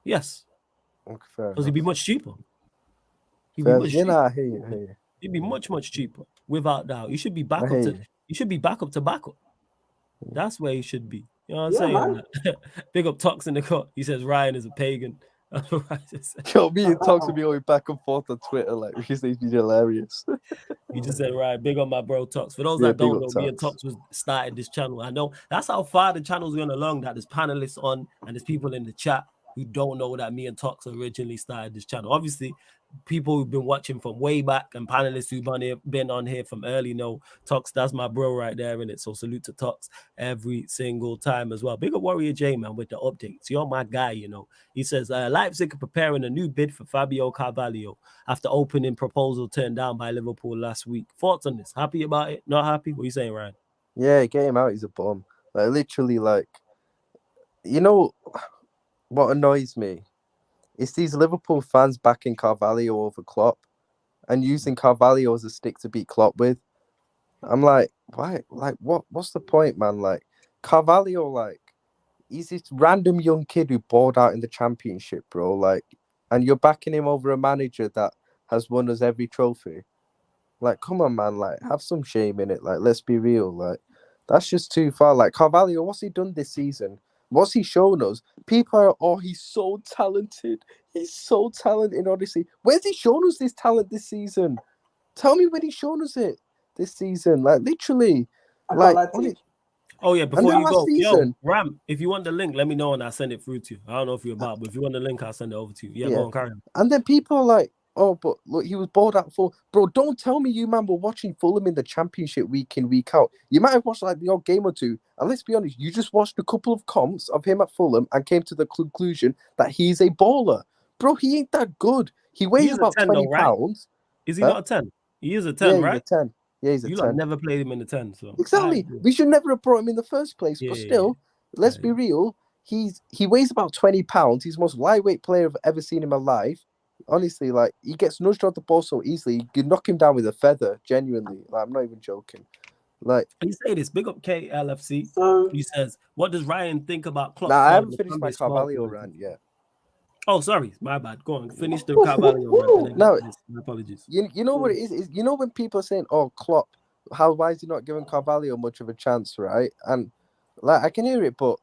Yes. Okay, because he'd be much cheaper. I hear you. He'd be much cheaper, witithout doubt. You should be back up to. You should be back up to backup. That's where he should be. You know what I'm saying? Big up Tox in the cut. He says Ryan is a pagan. Yo, me and Tox will be going back and forth on Twitter. Like, he's hilarious. You just said Ryan. Big on my bro Tox. For those that don't know, me and Tox was started this channel. I know that's how far the channel's going along. That there's panelists on and there's people in the chat who don't know that me and Tox originally started this channel. Obviously, people who've been watching from way back and panelists who've been on here from early know Tox. That's my bro right there, innit? So salute to Tox every single time as well. Big up Warrior J, man, with the updates. You're my guy, you know. He says Leipzig are preparing a new bid for Fabio Carvalho after opening proposal turned down by Liverpool last week. Thoughts on this? Happy about it? Not happy? What are you saying, Ryan? Yeah, get him out. He's a bum. Like, literally, like, you know what annoys me? It's these Liverpool fans backing Carvalho over Klopp and using Carvalho as a stick to beat Klopp with. I'm like, why? Like, what's the point, man? Like, Carvalho, like, he's this random young kid who balled out in the Championship, bro. Like, and you're backing him over a manager that has won us every trophy. Like, come on, man. Like, have some shame in it. Like, let's be real. Like, That's just too far. Like Carvalho, what's he done this season? What's he shown us? People are, oh, he's so talented. He's so talented, honestly. Where's he shown us this talent this season? Tell me when he's shown us it this season. Like, literally. I can't Like, lie to you. Oh yeah, and before then you last go, yo, season. Ram, if you want the link, let me know and I'll send it through to you. I don't know if you're about, but if you want the link, I'll send it over to you. Yeah, Yeah. go on, carry on. And then people are like, oh, but look, he was balled out for. Bro, don't tell me you, man, were watching Fulham in the Championship week in, week out. You might have watched like the odd game or two. And let's be honest, you just watched a couple of comps of him at Fulham and came to the conclusion that he's a baller. Bro, he ain't that good. He He weighs is a about 10 20 though, right? pounds. Is he Huh? not a 10? He is a 10, Yeah, he's right? a 10. Yeah, he's a You 10. lot never played him in the 10, so Exactly. We should never have brought him in the first place. Yeah, But yeah, still, let's be real. He weighs about 20 pounds. He's the most lightweight player I've ever seen in my life. Honestly, like, he gets nudged off the ball so easily. You can knock him down with a feather, genuinely. Like, I'm not even joking. Like, you say this, big up KLFC. So He says, what does Ryan think about Klopp? nah, I calling haven't the finished my Sunday sport Carvalho for rant yet. Oh, sorry, my bad. Go on, finish the Carvalho rant and then No, get to this. My apologies. You know what it is? You know when people are saying, oh, Klopp, why is he not giving Carvalho much of a chance, right? And, like, I can hear it, but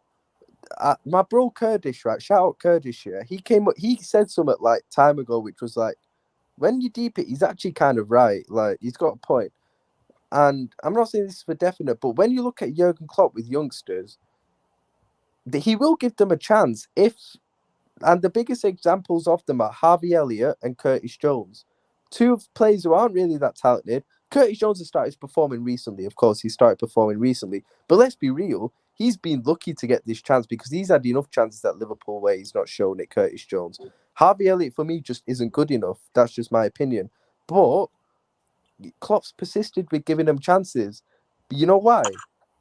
my bro Kurdish, right? Shout out Kurdish here. He said something like time ago, which was like, when you deep it, he's actually kind of right. Like, he's got a point. And I'm not saying this is for definite, but when you look at Jurgen Klopp with youngsters, he will give them a chance and the biggest examples of them are Harvey Elliott and Curtis Jones. Two players who aren't really that talented. Curtis Jones has started performing recently. Of course, he started performing recently. But let's be real, he's been lucky to get this chance because he's had enough chances at Liverpool where he's not shown it, Curtis Jones. Harvey Elliott, for me, just isn't good enough. That's just my opinion. But Klopp's persisted with giving them chances. But you know why?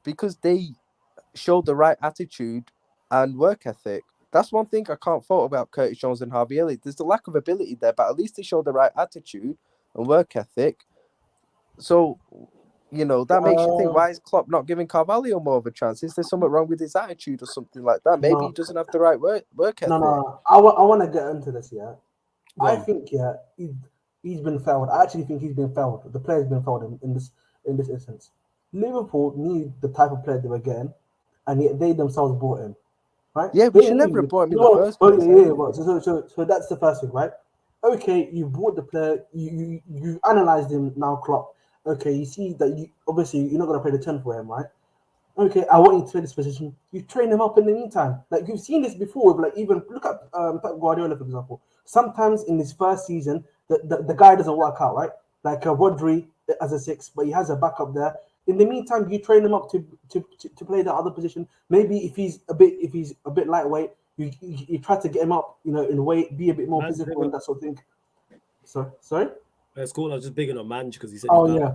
Because they showed the right attitude and work ethic. That's one thing I can't fault about Curtis Jones and Harvey Elliott. There's a lack of ability there, but at least they showed the right attitude and work ethic. So, that makes you think, why is Klopp not giving Carvalho more of a chance? Is there something wrong with his attitude or something like that? Maybe he doesn't have the right work ethic. No. I want to get into this, yeah. Go I on. think, yeah, he's been failed. I actually think he's been failed. The player's been failed in this instance. Liverpool need the type of player they were getting, and yet they themselves bought him. Right? Yeah, we should never have brought him in the first place. So that's the first thing, right? Okay, you bought the player, you analyzed him now, Klopp. Okay, you see that obviously you're not gonna play the 10 for him, right? Okay, I want you to play this position. You train him up in the meantime. Like you've seen this before with even look at Pep Guardiola, for example. Sometimes in his first season, the guy doesn't work out, right? Like Rodri as a 6, but he has a backup there. In the meantime, you train him up to play the other position. Maybe if he's a bit lightweight, you try to get him up, in weight, be a bit more physical and that sort of thing. Sorry. That's cool. I was just bigging on Manj because he said, Oh yeah.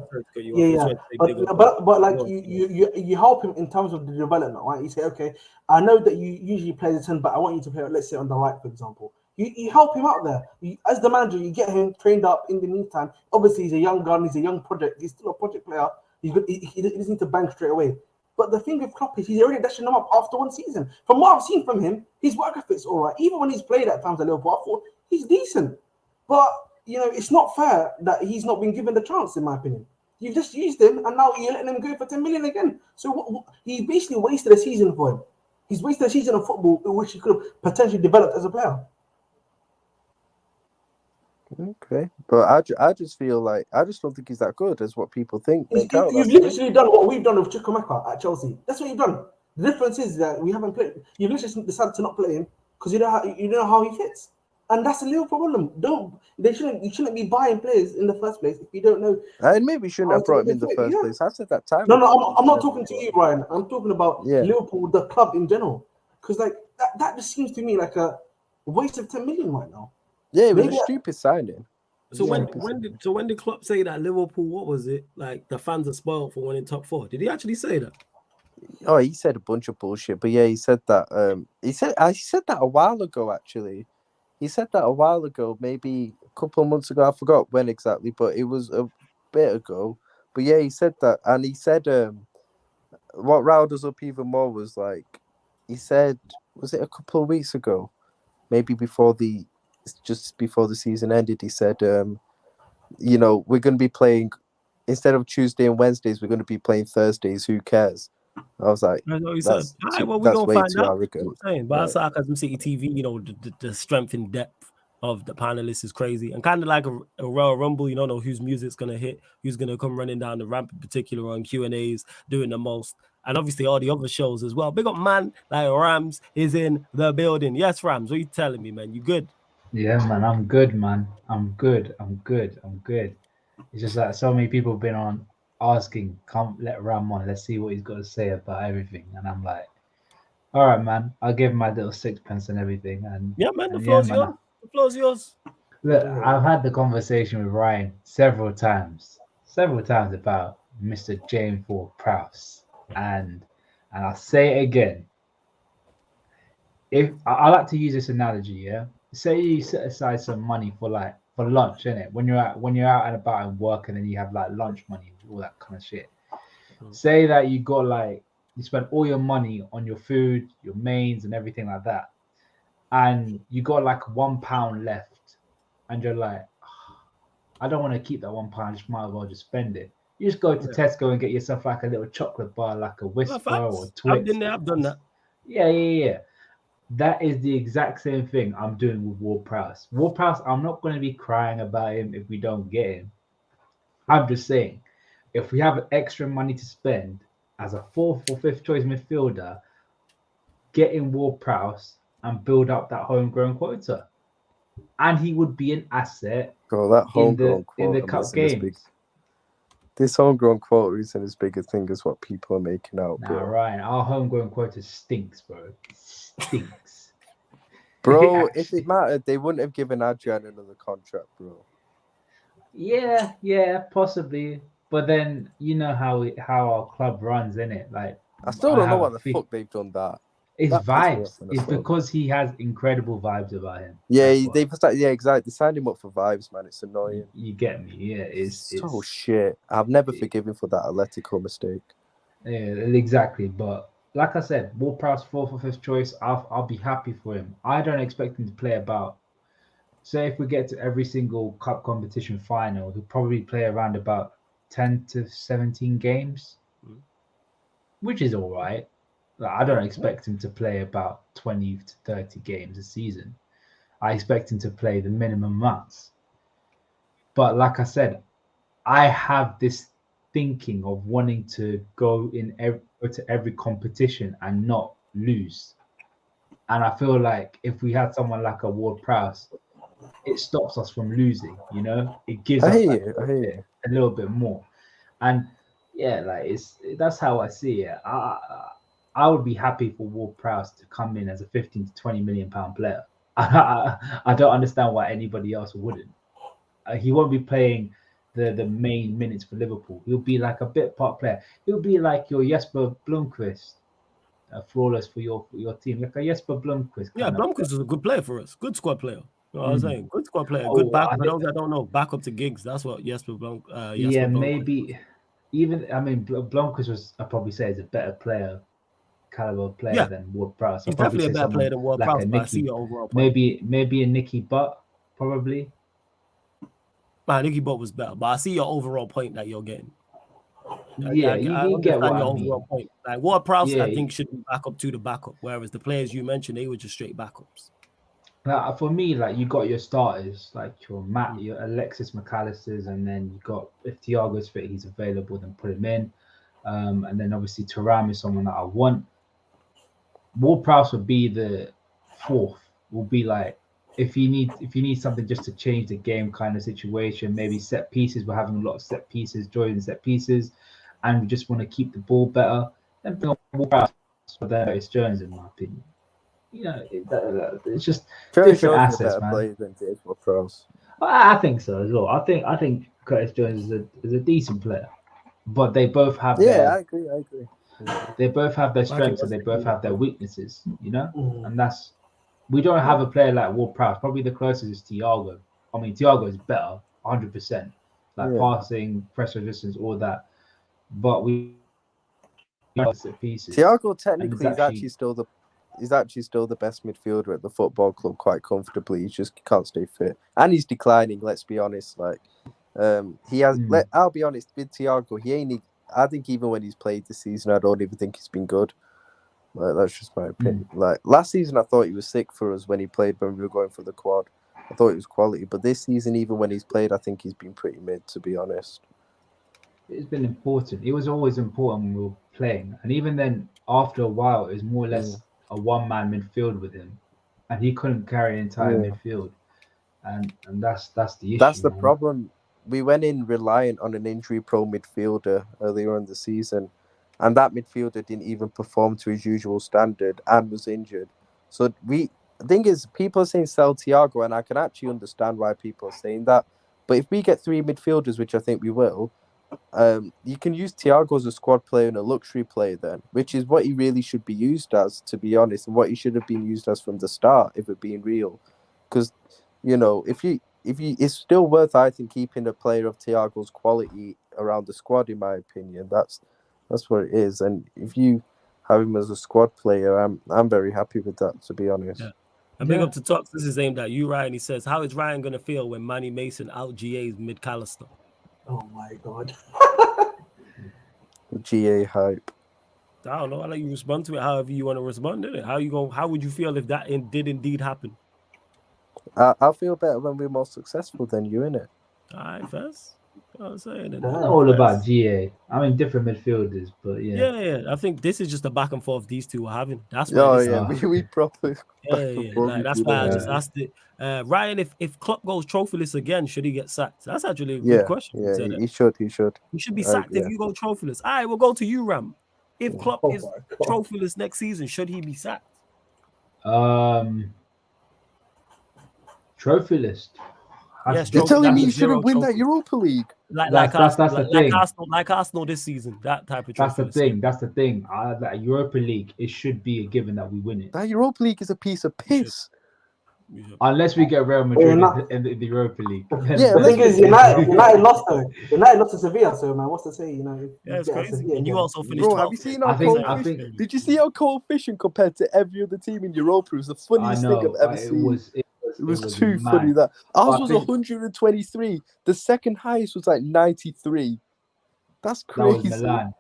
But like you help him in terms of the development, right? You say, okay, I know that you usually play the 10, but I want you to play, let's say, on the right, for example. You help him out there. As the manager, you get him trained up in the meantime. Obviously, he's a young gun, he's a young project, he's still a project player. He doesn't need to bang straight away. But the thing with Klopp is he's already dashing him up after one season. From what I've seen from him, his work ethic's all right. Even when he's played at times at Liverpool, I thought he's decent. But it's not fair that he's not been given the chance, in my opinion. You've just used him, and now you're letting him go for 10 million again. So he basically wasted a season for him. He's wasted a season of football, which he could have potentially developed as a player. Okay, but I just feel like I just don't think he's that good as what people think. You've literally done what we've done with Chukwuemeka at Chelsea. That's what you've done. The difference is that we haven't played. You've literally decided to not play him because you know how he fits. And that's a little problem. You shouldn't be buying players in the first place if you don't know. And maybe we shouldn't have brought him in the first place. I said that time. No, I'm not talking to you, Ryan. I'm talking about Yeah. Liverpool, the club in general. Because like that just seems to me like a waste of 10 million right now. Yeah, it was a stupid signing. So when did Klopp say that Liverpool, what was it? Like the fans are spoiled for winning top 4. Did he actually say that? Oh, he said a bunch of bullshit, but yeah, he said that. He said that a while ago. Actually, he said that a while ago, maybe a couple of months ago. I forgot when exactly, but it was a bit ago. But yeah, he said that, and he said what riled us up even more was like he said, was it a couple of weeks ago, maybe just before the season ended? He said, we're going to be playing instead of Tuesday and Wednesdays, we're going to be playing Thursdays. Who cares? I was like, That's what he said. All right, well, we're that's going to way find too out. arrogant. I'm saying, but Sarcasm City TV, you know, the strength and depth of the panelists is crazy. And kind of like a Royal Rumble, you don't know whose music's going to hit, who's going to come running down the ramp in particular on Q&As, doing the most. And obviously all the other shows as well. Big up, man, like Rams is in the building. Yes, Rams, what are you telling me, man? You good? Yeah, man, I'm good, man. I'm good. It's just that so many people have been on asking, come let Ram on, let's see what he's got to say about everything. And I'm like, all right, man, I'll give him my little sixpence and everything. And yeah, man, the and floor's yeah, yours. man, The floor's yours. look, I've had the conversation with Ryan several times about Mr. James Ward-Prowse. And I'll say it again. If I like to use this analogy, yeah. Say you set aside some money for lunch, innit? When you're out and about and work, and then you have like lunch money, all that kind of shit. Say that you got like you spend all your money on your food, your mains, and everything like that, and you got like £1 left, and you're like, I don't want to keep that £1. I just might as well just spend it. You just go to Tesco and get yourself like a little chocolate bar, like a Whisper or Twix. I've done that. Yeah. That is the exact same thing I'm doing with Ward-Prowse. Ward-Prowse, I'm not going to be crying about him if we don't get him. I'm just saying, if we have extra money to spend as a fourth or fifth choice midfielder, get in Ward-Prowse and build up that homegrown quota. And he would be an asset that homegrown in the cup games. This homegrown quota isn't as big a thing as what people are making out, bro. Nah, Ryan, our homegrown quota stinks, bro. Stinks. Bro, if it mattered, they wouldn't have given Adrian another contract, bro. Yeah, possibly. But then you know how our club runs, innit? Like I still don't know what the fuck they've done that. It's that vibes. It's because he has incredible vibes about him. Yeah, exactly. They signed him up for vibes, man. It's annoying. You get me? Yeah, it's so shit. I've never forgiven for that Atletico mistake. Yeah, exactly. But like I said, Ward-Prowse fourth or fifth choice. I'll be happy for him. I don't expect him to play about. Say if we get to every single cup competition final, he'll probably play around about 10 to 17 games, which is all right. Like, I don't expect him to play about 20 to 30 games a season. I expect him to play the minimum amounts. But like I said, I have this thinking of wanting to go to every competition and not lose. And I feel like if we had someone like a Ward-Prowse, it stops us from losing, you know? It gives us a little bit more. And yeah, like that's how I see it. I would be happy for Ward-Prowse to come in as a 15 to 20 million pound player. I don't understand why anybody else wouldn't. He won't be playing the main minutes for Liverpool. He'll be like a bit part player. He'll be like your Jesper Blomqvist, flawless for your team, like a Jesper Blomqvist. Yeah, Blomqvist is a good player for us. Good squad player. You know what I'm saying? Good squad player. Good backup. For those that don't know, backup to Giggs. That's what Jesper Blomqvist. Yeah, maybe even. I mean, Blomqvist was. I probably say is a better player, caliber player than Ward-Prowse. He's definitely a better player than Ward-Prowse. Like but I see your overall point. Maybe a Nicky Butt, probably. Nicky Butt was better, but I see your overall point that you're getting. Yeah, you get what I mean. Point. Like Ward-Prowse, I think should be backup to the backup, whereas the players you mentioned, they were just straight backups. Now, for me, like you got your starters, like your Alexis McAllisters, and then you got if Thiago's fit, he's available, then put him in, and then obviously Thuram is someone that I want. Ward-Prowse would be the fourth. Will be like if you need something just to change the game kind of situation, maybe set pieces. We're having a lot of set pieces, joining set pieces, and we just want to keep the ball better. Then bring on Ward-Prowse for Curtis Jones, in my opinion. You know, it's just different assets, man. I think so as well. I think Curtis Jones is a decent player, but they both have. I agree. They both have their strengths and they both have their weaknesses. You know, and that's we don't have a player like Ward-Prowse. Probably the closest is Thiago. I mean, Thiago is better, 100%. Like passing, press resistance, all that. But we pieces. Thiago technically is actually still the best midfielder at the football club quite comfortably. He just can't stay fit. And he's declining, let's be honest. Like He has. Mm. I'll be honest with Thiago. I think even when he's played this season, I don't even think he's been good. Like, that's just my opinion. Like last season, I thought he was sick for us when he played when we were going for the quad. I thought it was quality, but this season, even when he's played, I think he's been pretty mid, to be honest. It's been important. It was always important when we were playing, and even then, after a while, it was more or less a one-man midfield with him, and he couldn't carry an entire midfield, and that's the issue. That's the problem. We went in reliant on an injury-prone midfielder earlier in the season, and that midfielder didn't even perform to his usual standard and was injured. So the thing is, people are saying sell Thiago, and I can actually understand why people are saying that. But if we get 3 midfielders, which I think we will, you can use Thiago as a squad player and a luxury player then, which is what he really should be used as, to be honest, and what he should have been used as from the start, if we're being real. Because, it's still worth, I think, keeping a player of Thiago's quality around the squad, in my opinion. That's what it is. And if you have him as a squad player, I'm very happy with that, to be honest. Yeah. And big up to Talks. This is aimed at you, Ryan. He says, how is Ryan going to feel when Manny Mason out GA's mid-Callister? Oh my god. GA hype. I don't know. I'll let you respond to it however you want to respond to it. How would you feel if that did indeed happen? I'll feel better when we're more successful than you, innit? All right, first. I'm saying it's all about GA. I mean, different midfielders, but yeah. I think this is just a back and forth these two are having. That's why. We properly. Like, that's why I just asked it. Ryan, if Klopp goes trophyless again, should he get sacked? That's actually a good question. Yeah, he should. He should. He should be sacked if you go trophyless. All right, we'll go to you, Ram. If Klopp is trophyless next season, should he be sacked? Trophyless. Yes, you're telling me you shouldn't win that Europa League? That's the thing. Like Arsenal this season, that type of That's the thing. That's the thing. That Europa League, it should be a given that we win it. That Europa League is a piece of piss. Unless we get Real Madrid in the Europa League. Yeah, the thing is, United lost though. United lost to Sevilla, so man, what's to say? It's crazy. And you also finished. Bro, have you seen our coefficient? Did you see our coefficient compared to every other team in Europa? It was the funniest thing I've ever seen. It was too funny that ours was 123. The second highest was like 93. That's crazy. That was Milan.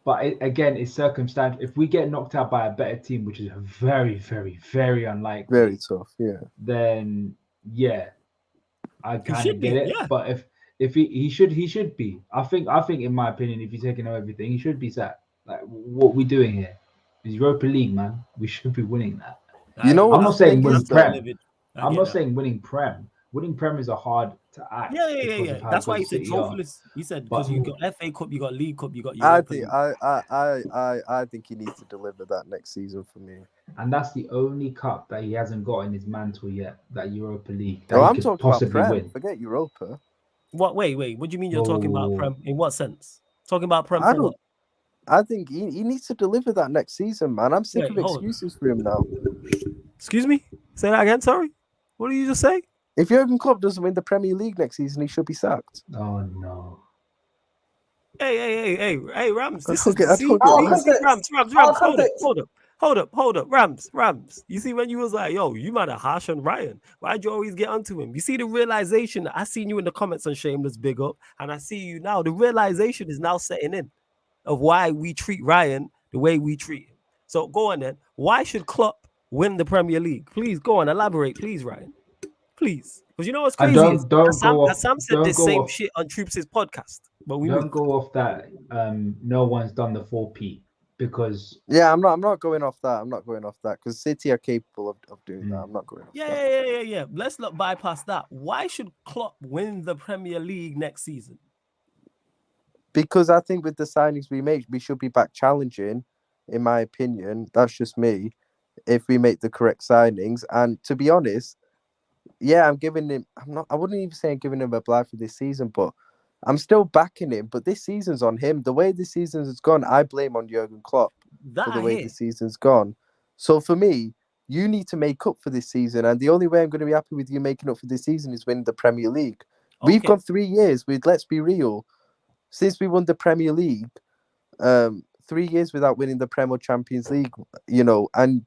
But again, it's circumstantial. If we get knocked out by a better team, which is very, very, very unlikely, very tough, then I kind of get it. Yeah. But if he should be. I think in my opinion, if he's taking over everything, he should be sacked. Like, what are we doing here? It's Europa League, man. We should be winning that. I'm not saying winning Prem. I'm not saying winning Prem. Winning Prem is a hard to act. Yeah. That's why he said trophyless. He said because you got FA Cup, you got League Cup, you got Europa League. I think he needs to deliver that next season for me. And that's the only cup that he hasn't got in his mantle yet. That Europa League. No, I'm talking about Prem. Win. Forget Europa. What? Wait. What do you mean you're talking about Prem? In what sense? Talking about Prem for what? I think he needs to deliver that next season, man. I'm sick of excuses for him now. Excuse me? Say that again, sorry? What did you just say? If Jurgen Klopp doesn't win the Premier League next season, he should be sacked. Oh, no. Hey, Rams. Rams. Hold up. Rams. You see, when you was like, yo, you might have harsh on Ryan. Why'd you always get onto him? You see the realization. I seen you in the comments on Shameless Big Up, and I see you now. The realization is now setting in of why we treat Ryan the way we treat him. So go on then. Why should Klopp win the Premier League? Please go on, elaborate, please, Ryan. Please, because you know what's crazy? Sam said the same shit on Troops' podcast, but we don't go off that. No one's done the 4P because I'm not going off that. I'm not going off that because City are capable of doing that. I'm not going off that. Yeah. Let's not bypass that. Why should Klopp win the Premier League next season? Because I think with the signings we make, we should be back challenging. In my opinion, that's just me. If we make the correct signings, and to be honest. I'm giving him. I wouldn't even say I'm giving him a blind for this season, but I'm still backing him. But this season's on him. The way this season has gone, I blame on Jurgen Klopp for the way the season's gone. So for me, you need to make up for this season, and the only way I'm going to be happy with you making up for this season is winning the Premier League. Okay. We've gone 3 years with. Let's be real, since we won the Premier League, 3 years without winning the Premier Champions League. And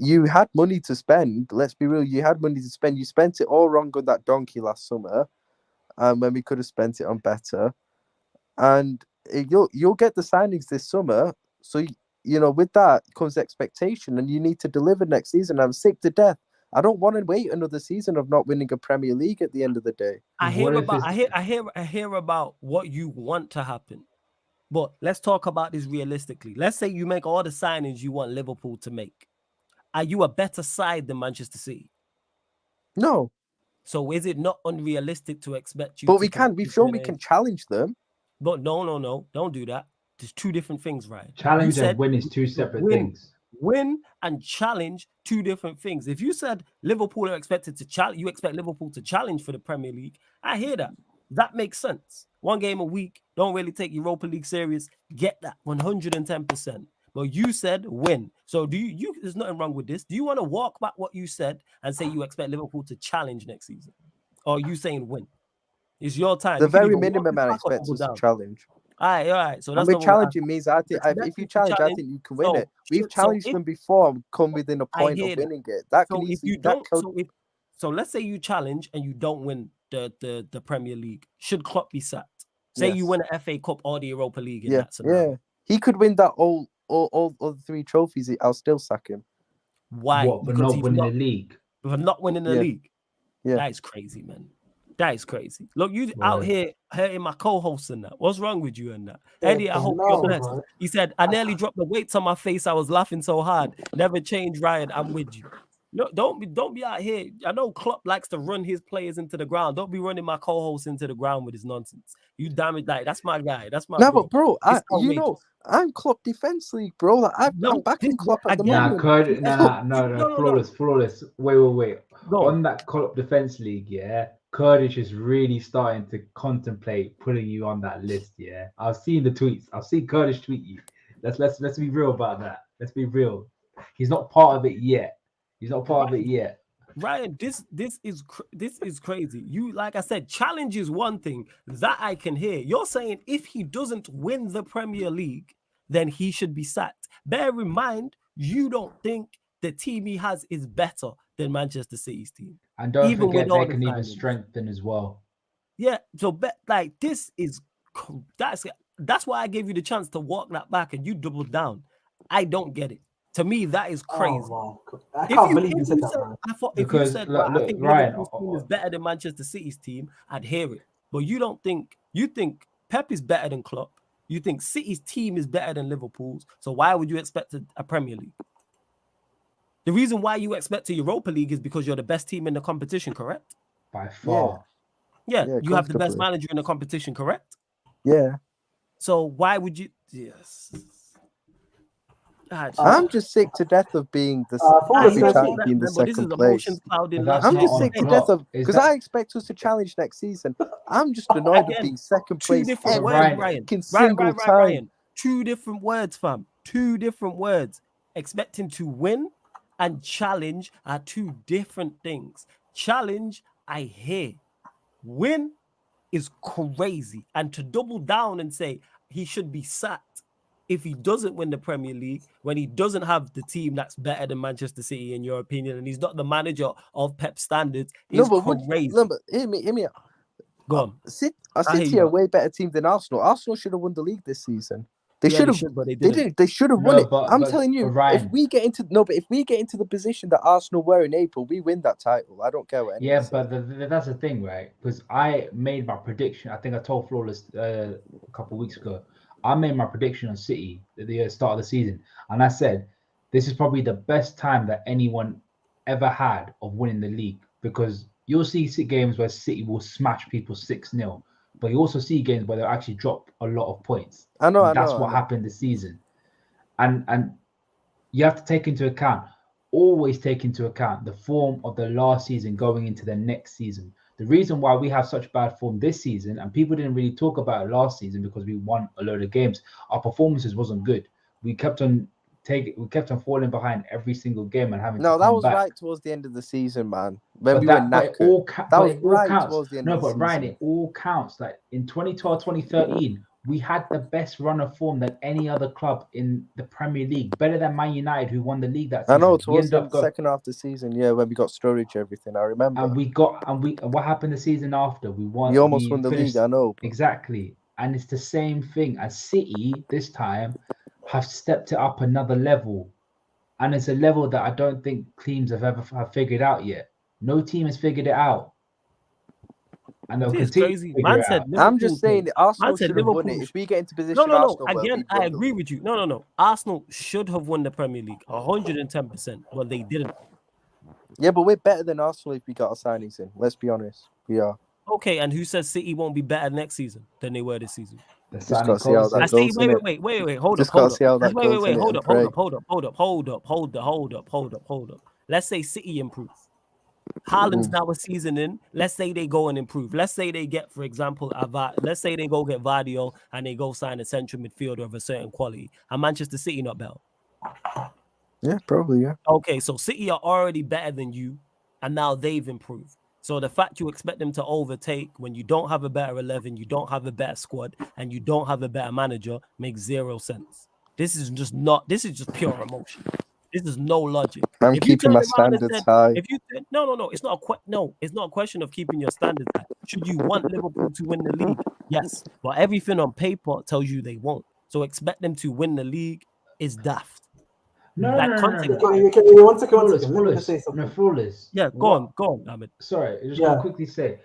you had money to spend. Let's be real. You had money to spend. You spent it all wrong on that donkey last summer. when we could have spent it on better. And you'll get the signings this summer. So, with that comes expectation, and you need to deliver next season. I'm sick to death. I don't want to wait another season of not winning a Premier League at the end of the day. I hear about what you want to happen. But let's talk about this realistically. Let's say you make all the signings you want Liverpool to make. Are you a better side than Manchester City? No. So is it not unrealistic to expect you? But we've shown we can challenge them. But no. Don't do that. There's two different things, right? Challenge and win is two separate things. Win and challenge, two different things. If you said Liverpool are expected to challenge, you expect Liverpool to challenge for the Premier League. I hear that. That makes sense. One game a week, don't really take Europa League serious. Get that 110%. But you said win. So there's nothing wrong with this. Do you want to walk back what you said and say you expect Liverpool to challenge next season? Or are you saying win? It's your time. The very minimum I expect us to challenge. All right. So that's challenging means if you challenge, I think you can win it. We've challenged them before and come within a point of winning it. That can easily. So let's say you challenge and you don't win the Premier League. Should Klopp be sacked? Say you win an FA Cup or the Europa League in that scenario. Yeah. He could win that all the 3 trophies. I'll still sack him. Why? For not winning the league. For not winning the league. Yeah. That is crazy, man. That is crazy. Look, you out here hurting my co-hosts and that. What's wrong with you and that? Eddie, I hope you're blessed. Bro. He said, I nearly dropped the weights on my face. I was laughing so hard. Never change, Ryan. I'm with you. No, don't be out here. I know Klopp likes to run his players into the ground. Don't be running my co-host into the ground with his nonsense. You damn it, that's my guy. That's my but bro, I'm Klopp Defense League, bro. I'm backing Klopp at the moment. Flawless. Wait. On that Klopp Defense League, Kurdish is really starting to contemplate putting you on that list. I've seen the tweets. I've seen Kurdish tweet you. Let's be real about that. Let's be real. He's not part of it yet. Ryan, this is crazy. You, like I said, challenge is one thing that I can hear. You're saying if he doesn't win the Premier League, then he should be sacked. Bear in mind, you don't think the team he has is better than Manchester City's team. And don't forget they can even strengthen as well. Yeah, so that's why I gave you the chance to walk that back and you doubled down. I don't get it. To me, that is crazy. Oh, I can't believe you said that, man. If you said, I think Liverpool's team is better than Manchester City's team, I'd hear it. But you think Pep is better than Klopp. You think City's team is better than Liverpool's. So why would you expect a Premier League? The reason why you expect a Europa League is because you're the best team in the competition, correct? By far. Yeah, you have the best manager in the competition, correct? Yeah. So why would you? Yes. I'm just sick to death of being the second place. I'm just sick to death of because I expect us to challenge next season. I'm just annoyed of being second place every single time. Ryan. 2 different words, fam. 2 different words. Expecting to win and challenge are 2 different things. Challenge, I hear. Win is crazy. And to double down and say he should be sacked if he doesn't win the Premier League, when he doesn't have the team that's better than Manchester City, in your opinion, and he's not the manager of Pep standards, is crazy. Hear me out. Go on. City are a way better team than Arsenal. Arsenal should have won the league this season. They should have, but they didn't. They should have won it. I'm telling you, Ryan, if we get into the position that Arsenal were in April, we win that title. I don't care what anyone says. But that's the thing, right? Because I made my prediction. I think I told Flawless a couple of weeks ago. I made my prediction on City at the start of the season, and I said this is probably the best time that anyone ever had of winning the league, because you'll see games where City will smash people 6-0, but you also see games where they'll actually drop a lot of points. That's what happened this season, and you have to always take into account the form of the last season going into the next season. The reason why we have such bad form this season, and people didn't really talk about it last season because we won a load of games, our performances wasn't good. We kept on falling behind every single game and having. No, that was right towards the end of the season, man. When we were knackered. That was right towards the end of the season. No, but Ryan, it all counts. Like in 2012, 2013, we had the best run of form than any other club in the Premier League, better than Man United, who won the league that I season. know We towards ended the up second half of the season, yeah, when we got Sturridge, everything. I remember. and what happened the season after? We won. We almost won the finished, league. I know. But exactly, and it's the same thing as City this time have stepped it up another level, and it's a level that I don't think teams have figured out yet. No team has figured it out, and they'll See, it's continue to crazy. figure Man it said out. Liverpool. I'm just saying, Man Arsenal said should have won it. Liverpool. If we get into No, position, no, no. Arsenal will. Again, We'd I won the agree league. with you. No, no, no. Arsenal should have won the Premier League 110%, but they didn't. Yeah, but we're better than Arsenal if we got our signings in. Let's be honest. We are. Okay, and who says City won't be better next season than they were this season? The Just signing gotta see how costs. that I see. goes, innit? Wait. Hold Just up, hold gotta up. see how that Wait, goes, innit, hold and up, pray. hold up. Let's say City improve. Haaland's now a season in. Let's say they go and improve. Let's say they get, for example, let's say they go get Vardio and they go sign a central midfielder of a certain quality. And Manchester City not better. Yeah, probably, yeah. Okay, so City are already better than you, and now they've improved. So the fact you expect them to overtake when you don't have a better 11, you don't have a better squad, and you don't have a better manager makes zero sense. This is just pure emotion. This is no logic. I'm If you keeping turned my around and standards said, high. it's not it's not a question of keeping your standards high. Should you want Liverpool to win the league? Yes, but everything on paper tells you they won't. So expect them to win the league is daft. No. One second. Let me just say something. Flawless. Yeah, go on, Ahmed. Sorry, I just gonna quickly say,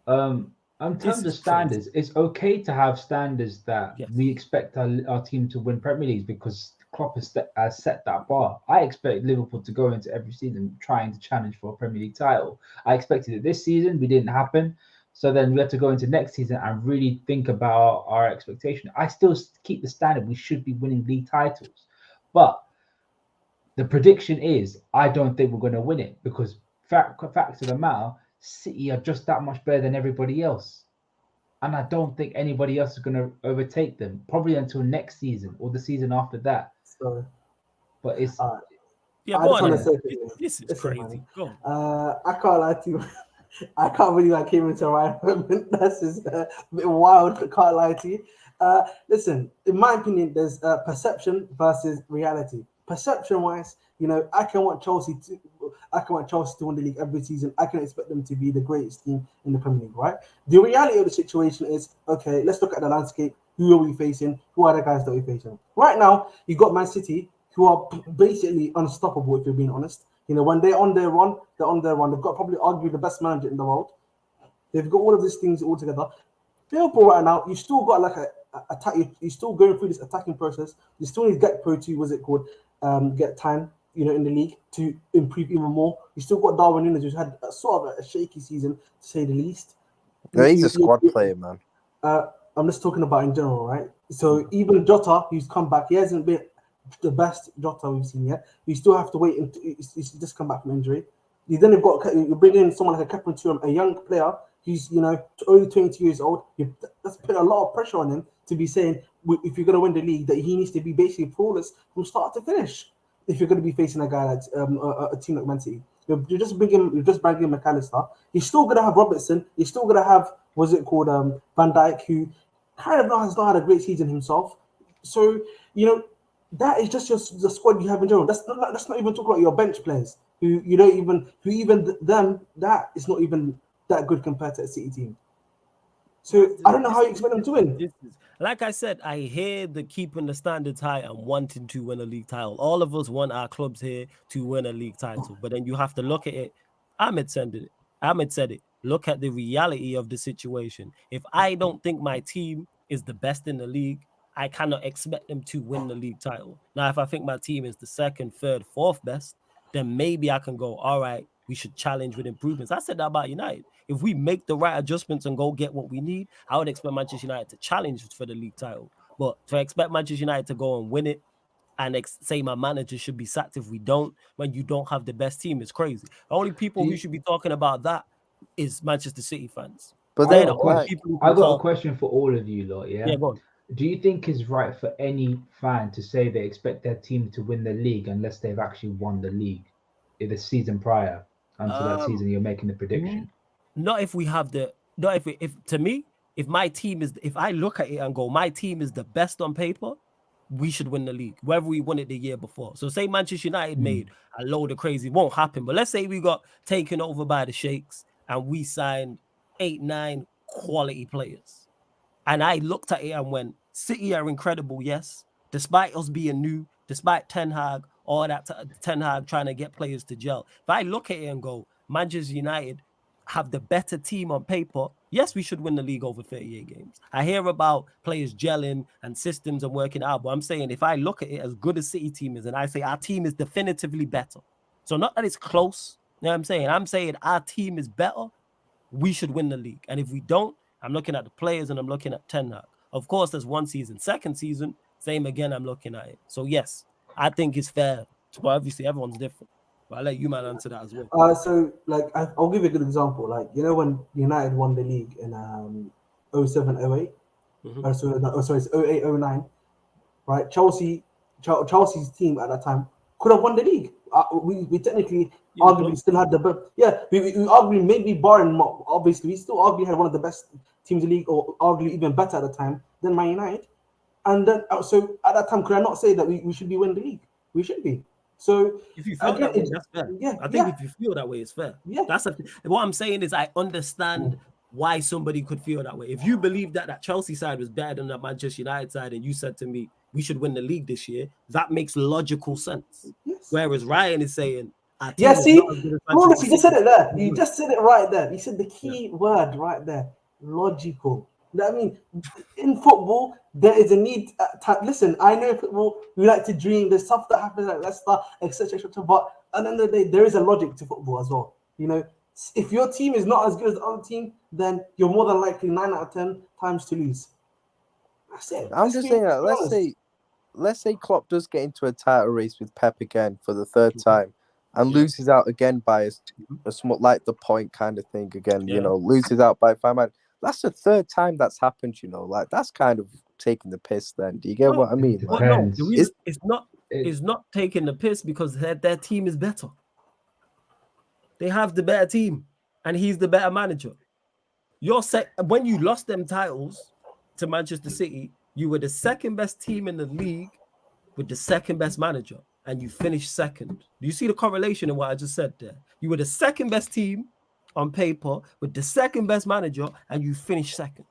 in terms of standards, it's okay to have standards that we expect our team to win Premier League because Klopp has set that bar. I expect Liverpool to go into every season trying to challenge for a Premier League title. I expected it this season, we didn't happen. So then we have to go into next season and really think about our expectation. I still keep the standard. We should be winning league titles. But the prediction is I don't think we're going to win it because fact of the matter, City are just that much better than everybody else. And I don't think anybody else is going to overtake them, probably until next season or the season after that. So, but it's... Yeah, I just want to say this is crazy. Go on. I can't lie to you. I can't believe I came into a right moment. That's just a bit wild. I can't lie to you. Listen, in my opinion, there's perception versus reality. Perception-wise, I can want Chelsea to win the league every season. I can expect them to be the greatest team in the Premier League, right? The reality of the situation is, okay, let's look at the landscape. Who are we facing? Who are the guys that we're facing? Right now, you got Man City, who are basically unstoppable, if you're being honest. When they're on their run, they're on their run. They've got probably arguably the best manager in the world. They've got all of these things all together. Liverpool right now, you still got like a attack. You're still going through this attacking process. You still need Gakpo to get time, in the league to improve even more. You still got Darwin Núñez, who's had sort of a shaky season, to say the least. No, he's a squad player, man. I'm just talking about in general, right? So even Jota, who's come back, he hasn't been the best Jota we've seen yet. You still have to wait until he's just come back from injury. You bring in someone like a Kepler Turam, a young player who's only 22 years old. That's put a lot of pressure on him to be saying, if you're going to win the league, that he needs to be basically flawless from start to finish. If you're going to be facing a guy like a team like Man City, you're just bringing McAllister. You're still going to have Robertson. You're still going to have Van Dijk, who kind of has not had a great season himself. So that is just the squad you have in general. That's not even talking about your bench players who that is not even that good compared to a City team. So I don't know how you expect them to win. Like I said, I hear the keeping the standards high and wanting to win a league title. All of us want our clubs here to win a league title, but then you have to look at it. Ahmed said it. Look at the reality of the situation. If I don't think my team is the best in the league, I cannot expect them to win the league title. Now, if I think my team is the second, third, fourth best, then maybe I can go, all right, we should challenge with improvements. I said that about United. If we make the right adjustments and go get what we need, I would expect Manchester United to challenge for the league title. But to expect Manchester United to go and win it and say my manager should be sacked if we don't, when you don't have the best team, is crazy. The only people who should be talking about that is Manchester City fans. But I got a question for all of you lot, yeah? Yeah, go on. Do you think it's right for any fan to say they expect their team to win the league unless they've actually won the league in the season prior until that season you're making the prediction? Not if we have if to me, if I look at it and go, my team is the best on paper, we should win the league, whether we won it the year before. So say Manchester United made a load of crazy, won't happen. But let's say we got taken over by the Sheikhs and we signed 8-9 quality players. And I looked at it and went, City are incredible, yes. Despite us being new, despite Ten Hag, all that Ten Hag trying to get players to gel. If I look at it and go, Manchester United have the better team on paper, yes, we should win the league over 38 games. I hear about players gelling and systems and working out, but I'm saying if I look at it as good as City team is, and I say our team is definitively better. So not that it's close, you know what I'm saying? I'm saying our team is better, we should win the league. And if we don't, I'm looking at the players and I'm looking at Ten Hag. Of course, there's one season. Second season, same again, I'm looking at it. So yes, I think it's fair. But obviously, everyone's different. But I'll let you man answer that as well. So like I'll give you a good example. Like, you know, when United won the league in 07-08, it's 08-09, right? Chelsea's team at that time could have won the league. We technically arguably still had the best. Yeah, we arguably, maybe barring, obviously we still arguably had one of the best teams in the league, or arguably even better at the time than Man United. And then so at that time, could I not say that we should be winning the league? We should be. So if you feel that way, that's fair. Yeah, I think if you feel that way, it's fair. Yeah. What I'm saying is I understand why somebody could feel that way. If you believe that Chelsea side was better than that Manchester United side, and you said to me, we should win the league this year, that makes logical sense. Yes. Whereas Ryan is saying, see, Lawrence, you just said it there. You just said it right there. You said the key word right there, logical. I mean, in football, there is a need. Listen, I know in football, we like to dream. There's stuff that happens at Leicester, etc., etc. But at the end of the day, there is a logic to football as well. You know, if your team is not as good as the other team, then you're more than likely 9 out of 10 times to lose. That's it. I'm just saying that. Let's say Klopp does get into a title race with Pep again for the third time, and loses out again by a somewhat like the point kind of thing again. You know, loses out by 5 man. That's the third time that's happened, you know. Like, that's kind of taking the piss then. Do you get what I mean? Like, no, it's not taking the piss because their team is better. They have the better team, and he's the better manager. When you lost them titles to Manchester City, you were the second best team in the league with the second best manager, and you finished second. Do you see the correlation in what I just said there? You were the second best team on paper with the second best manager, and you finished second.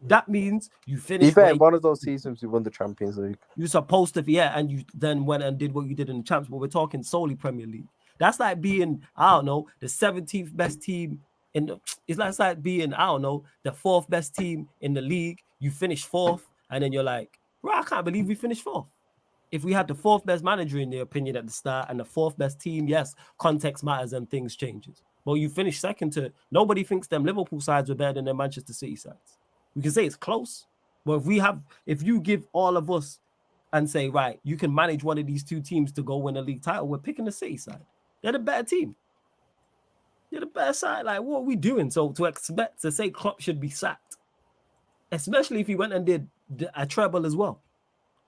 That means you finished. Even one of those seasons, you won the Champions League. You're supposed to, and you then went and did what you did in the Champs. But we're talking solely Premier League. That's like being, I don't know, the 17th best team in the. It's like being, I don't know, the 4th best team in the league. You finish 4th, and then you're like, bro, I can't believe we finished 4th. If we had the 4th best manager in their opinion at the start and the 4th best team, yes, context matters and things changes. Well, you finished second to nobody thinks them Liverpool sides were better than their Manchester City sides. We can say it's close, but if you give all of us and say, right, you can manage one of these two teams to go win a league title, we're picking the City side. They're the better team. They're the better side. Like, what are we doing? So to expect to say Klopp should be sacked, especially if he went and did a treble as well.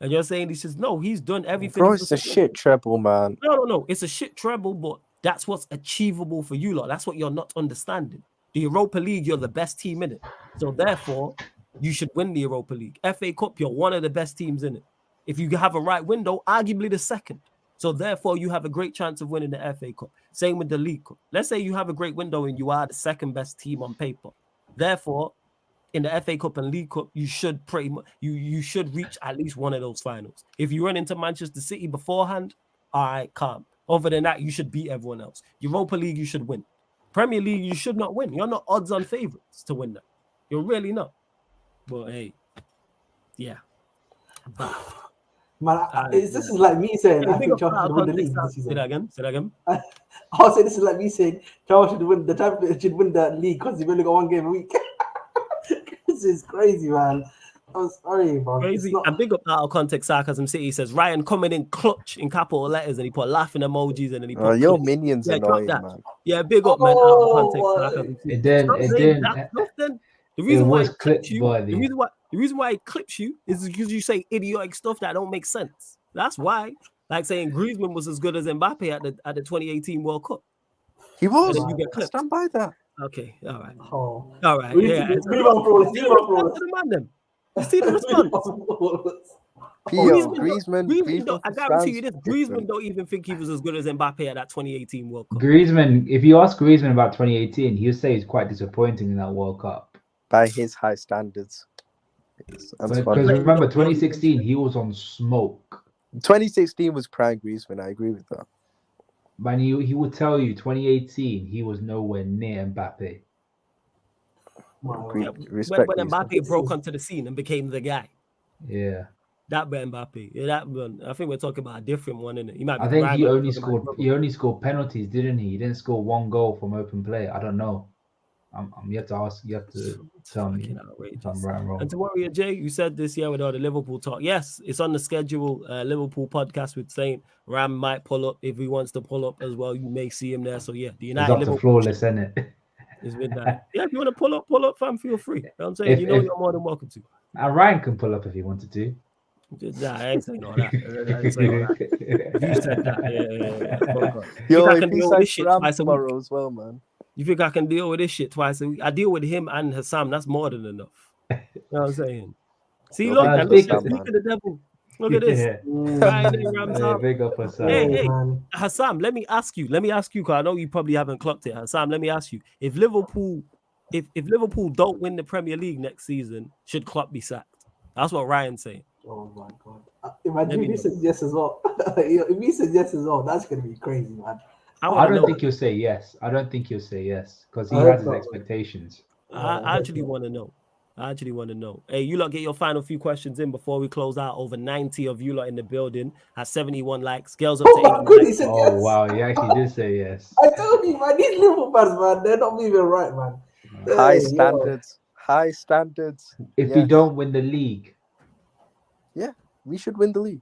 And you're saying he's done everything. Bro, it's a shit treble, man. No. It's a shit treble, but that's what's achievable for you lot. That's what you're not understanding. The Europa League, you're the best team in it. So therefore, you should win the Europa League. FA Cup, you're one of the best teams in it. If you have a right window, arguably the second. So therefore, you have a great chance of winning the FA Cup. Same with the League Cup. Let's say you have a great window and you are the second best team on paper. Therefore, in the FA Cup and League Cup, you should you should reach at least one of those finals. If you run into Manchester City beforehand, all right, calm. Other than that, you should beat everyone else. Europa League, you should win. Premier League, you should not win. You're not odds-on favorites to win that. You're really not. But hey, yeah. Man, this is like me saying I think Chelsea should win the league this season. Say that again. I'll say this is like me saying Chelsea should win the league because you've only got one game a week. This is crazy, man. I'm sorry, man. Crazy. And big up out of context, Sarcasm City says Ryan coming in clutch in capital letters, and he put laughing emojis, and then he put your minions annoying, man. Yeah, big up, man. Out of context, Sarcasm City. The reason why it clips you is because you say idiotic stuff that don't make sense. That's why. Like saying Griezmann was as good as Mbappe at the 2018 World Cup. He was. You get clipped. Stand by that. Okay, all right. Oh. All right, We need yeah. to move on, flawless. Move on, flawless. To the man, then. You see the response? P.O. Griezmann don't, I for guarantee you France. this. Griezmann don't even think he was as good as Mbappe at that 2018 World Cup. Griezmann, if you ask Griezmann about 2018, he'll say he's quite disappointing in that World Cup. By his high standards. Because remember, 2016, he was on smoke. 2016 was prime Griezmann. I agree with that. Man, he would tell you 2018, he was nowhere near Mbappe. Wow. Yeah, Respect when Griezmann. Mbappe broke onto the scene and became the guy. Yeah. That Mbappe. Yeah, that one. I think we're talking about a different one, innit? He might be I think right, he but we're only talking about scored. the He only scored penalties, didn't he? He didn't score one goal from open play. I don't know. I'm yet to ask. You have to tell me if I'm right or wrong. And to Warrior Jay, you said this year with all the Liverpool talk. Yes, it's on the schedule. Liverpool podcast with Saint Ram might pull up if he wants to pull up as well. You may see him there. So yeah, the It's United up to Liverpool flawless, isn't it? is with that. Yeah, if you want to pull up, fam, feel free. You know what I'm saying? You're more than welcome to. And Ryan can pull up if he wanted to. Nah, I ain't saying all that. I ain't saying all that. You said that. Yeah. Fuck off. Yo, I if can he deal with this signs shit Ram twice a week. tomorrow as well, man. You think I can deal with this shit twice a week? I deal with him and Hassam. That's more than enough. You know what I'm saying? See, Yo, look, big and up look, Hassam, speak man. of the devil. Look at this. Yeah. Friday Rams Yeah, out. big up Hassam. Hey, man. Hassam, let me ask you, because I know you probably haven't clocked it. Hassam, let me ask you. If Liverpool don't win the Premier League next season, should Klopp be sacked? That's what Ryan's saying. Oh my god! Imagine if he said yes as well. If he said yes as well, that's gonna be crazy, man. I don't think he'll say yes. I don't think he'll say yes because he has his expectations. I actually want to know. Hey, you lot get your final few questions in before we close out. Over 90 of you lot in the building at 71 likes. Girls up to 80 God, he likes. said Oh yes. wow, he actually did say yes. I told you, man. These Liverpool fans, man, they're not moving right, man. High Hey, standards. High standards. If we don't win the league, We should win the league.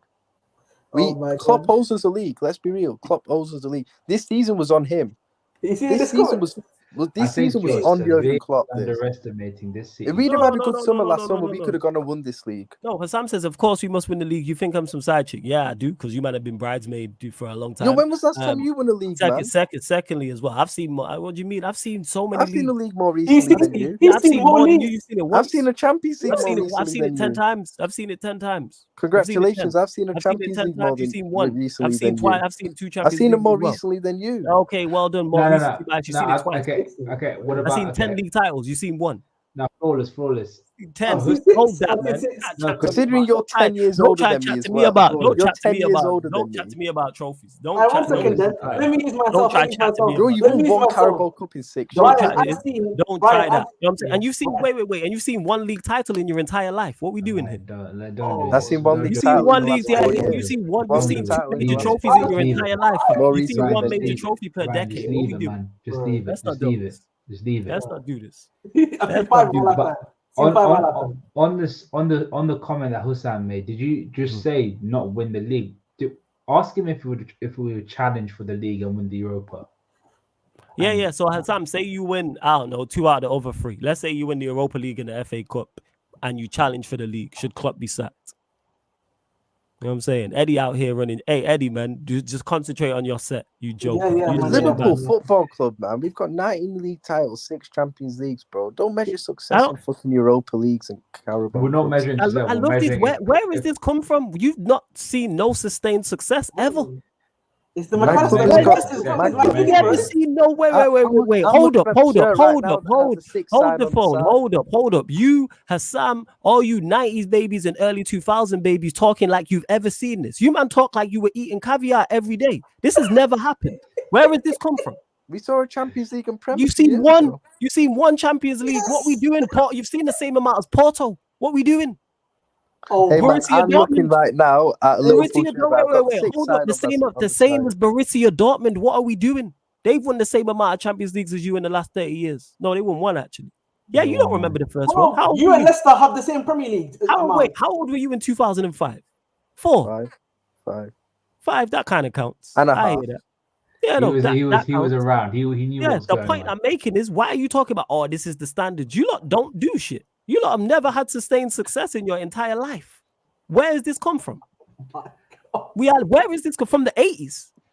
Oh my Klopp God. owes us a league. Let's be real. Klopp owes us a league. This season was on him. You see This season comment? was I this think season was you're on Jurgen severely Klopp. This. underestimating this season. If we'd have No, had a no, good no, summer no, last no, summer, no, we no. could have gone and won this league. No, Hassam says, of course we must win the league. You think I'm some side chick? Yeah, I do, because you might have been bridesmaid for a long time. Yo, when was last time you won a league, man? Secondly, as well. I've seen more. What do you mean? I've seen so many I've seen the leagues. league more recently than you. I've seen more than you. You've seen it once. I've seen a Champions League I've more seen it. recently I've seen than it 10 you. times. I've seen it 10 times. Congratulations! I've seen a I've seen it Champions 10 League more times. than You've seen one. recently I've seen than twice. you. I've seen 2 I've Champions seen League it more as well. recently than you. Okay, well done. More recently, you've seen it twice. Okay. What I've about seen 10 league titles. You've seen 1. Now, flawless. 10. Oh, Hold that, man. No, Considering you're 10 years Don't older try than to me chat as to me well. about. Don't You're chat to 10 me years about. older Don't than chat me. to me about trophies. Don't One chat. second, then. Let me use myself. Don't try Let me use chat to me myself. Bro, about. you've Let me won use one myself. Carabao Cup in 6 Don't years. try Ryan, this. I've seen. Don't try Ryan, that. I've You know what I'm saying? And you've seen Ryan. wait, and you've seen 1 league title in your entire life. What we doing here? Don't Oh. do I've this. seen 1 Don't league You've do seen title in 1 the league. last 4 You've years. seen one. One You've league seen 2 title in the major last trophies 4 in your years. entire life. More You've seen recently 1 than major you. trophy per Ryan, decade. just What leave we it, doing? man. Just leave it. Let's not Just do leave it. this. Just leave it. Let's not do this. I've seen Let's 5 not do man that. last time. Seen 5 man last time. On the comment that Hussam made, did you just say not win the league? Ask him if we would challenge for the league and win the Europa. Yeah. So Hassam, say you win, I don't know, 2 out of the other 3. Let's say you win the Europa League and the FA Cup and you challenge for the league. Should Klopp be sacked? You know what I'm saying? Eddie out here running. Hey, Eddie, man, just concentrate on your set. You joke. Yeah, You man, just Liverpool bad. Football Club, man. We've got 19 league titles, 6 Champions Leagues, bro. Don't measure I success don't- on fucking Europa Leagues and Carabao We're not Cups. measuring success. I We're love this. measuring Where is this come from? You've not seen no sustained success ever. It's the My mechanics of club the has got- Yes, it's my got- club- it's You got- never seen no. Wait. I'm Hold looking up. at the shirt right now that has the 6 Hold sign the on phone. side. Hold up. You, Hassam, all you 90s babies and early 2000 babies talking like you've ever seen this. You man talk like you were eating caviar every day. This has never happened. Where has this come from? We saw a Champions League and Premier. You've seen one Champions League. What we doing? You've seen the same amount as Porto. What we doing? Oh, Hey, man, Borussia I'm looking Dortmund. right now at a Liverpool shirt. I've got Wait. 6 Hold up. sign The same as Borussia Dortmund. What are we doing? They've won the same amount of Champions Leagues as you in the last 30 years. No, they won 1 actually. Yeah, you don't remember the first one. How old you were and Leicester have the same Premier League. How old were you in 2005? 4, 5. 5. That kind of counts. And a I half. hear that. Yeah, no, he was counts. around. He knew. Yeah, what was the going point on. I'm making is, why are you talking about? Oh, this is the standard. You lot don't do shit. You lot have never had sustained success in your entire life. Where has this come from? Where is this from? The 80s?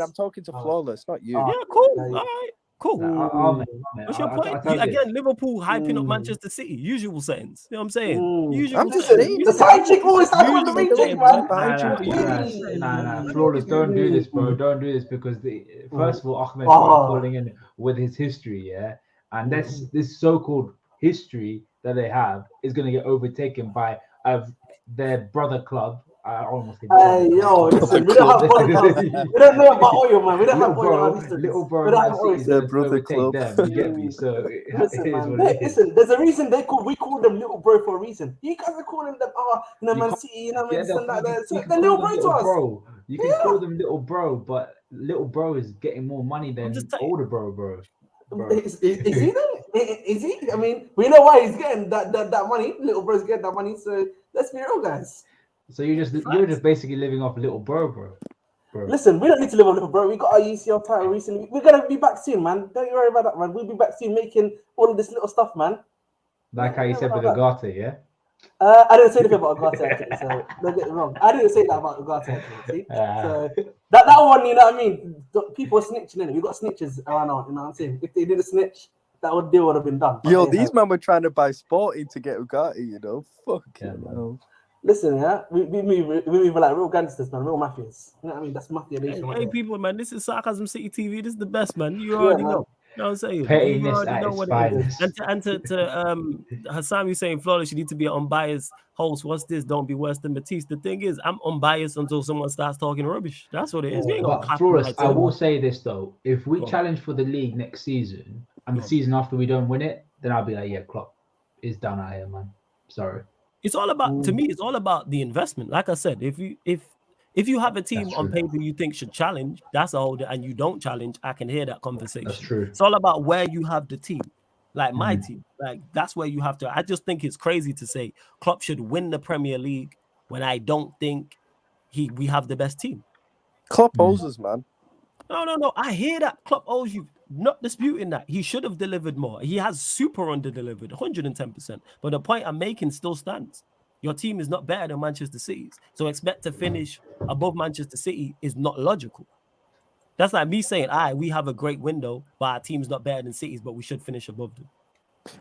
I'm talking to Flawless, not you. Yeah, cool. Yeah, All yeah. right, cool. What's your point? I tell you this. Again, Liverpool hyping up Manchester City. Usual settings. You know what I'm saying? Usual I'm just settings. saying. The side chick always has on the main chick, man. Behind you. Nah. Flawless, don't do this, bro. Don't do this because first of all, Ahmed Oh. calling in with his history, yeah, and this so-called history that they have is going to get overtaken by their brother club I almost said Hey, brother. yo, listen, we don't have podcast. We don't know about oil, man. We don't have oil on history. Little bro, We don't Man have oil. City's Their gonna brother overtake club. them. You get me? So it Listen, is man. what it is. Listen, there's a reason we call them little bro for a reason. You guys are calling them, You Man can't- City, you know, Yeah, this and that. So you can they're call little them bro to little us. bro. You can Yeah. call them little bro, but little bro is getting more money than just saying. older bro. Is he then? Is he? I mean, we know why he's getting that money. Little bro's getting that money. So let's be real, guys. So you're just basically living off little bro. Listen, we don't need to live on little bro. We got our UCL title recently. We're gonna be back soon, man. Don't you worry about that, man. We'll be back soon making all of this little stuff, man. Like how you said with about UGARTE, yeah? I didn't say anything about UGARTE actually, so don't get me wrong. I didn't say that about UGARTE actually. See? So that one, you know what I mean? People are snitching in it. We got snitches around now, you know what I'm saying? If they didn't snitch, that deal would have been done. Yo, these men were trying to buy Sporting to get UGARTE, you know? Fucking Yeah, hell. Listen, yeah, we move like real gangsters, man, real mafias. You know what I mean? That's mafia nation. Hey, right there. people, man, this is Sarcasm City TV. This is the best, man. You already man. know. You know what I'm saying? Pettiness You already at know its what it is. finest. And to Hassan, you saying, Flawless, you need to be an unbiased host. What's this? Don't be worse than Matisse. The thing is, I'm unbiased until someone starts talking rubbish. That's what it is. You ain't gonna But clap Flores, right I to will them. say this though: if we Go on. challenge for the league next season and Go the on. season after we don't win it, then I'll be like, yeah, Klopp is down out here, man. Sorry. It's all about, to me, it's all about the investment. Like I said, if you have a team That's on true. paper you think should challenge, that's a whole, and you don't challenge, I can hear that conversation. That's true. It's all about where you have the team. Like my team, like that's where you have to. I just think it's crazy to say Klopp should win the Premier League when I don't think we have the best team. Klopp owes us, man. No. I hear that Klopp owes you. Not disputing that. He should have delivered more. He has super under-delivered, 110%. But the point I'm making still stands. Your team is not better than Manchester City's. So expect to finish above Manchester City is not logical. That's like me saying, we have a great window, but our team's not better than City's, but we should finish above them.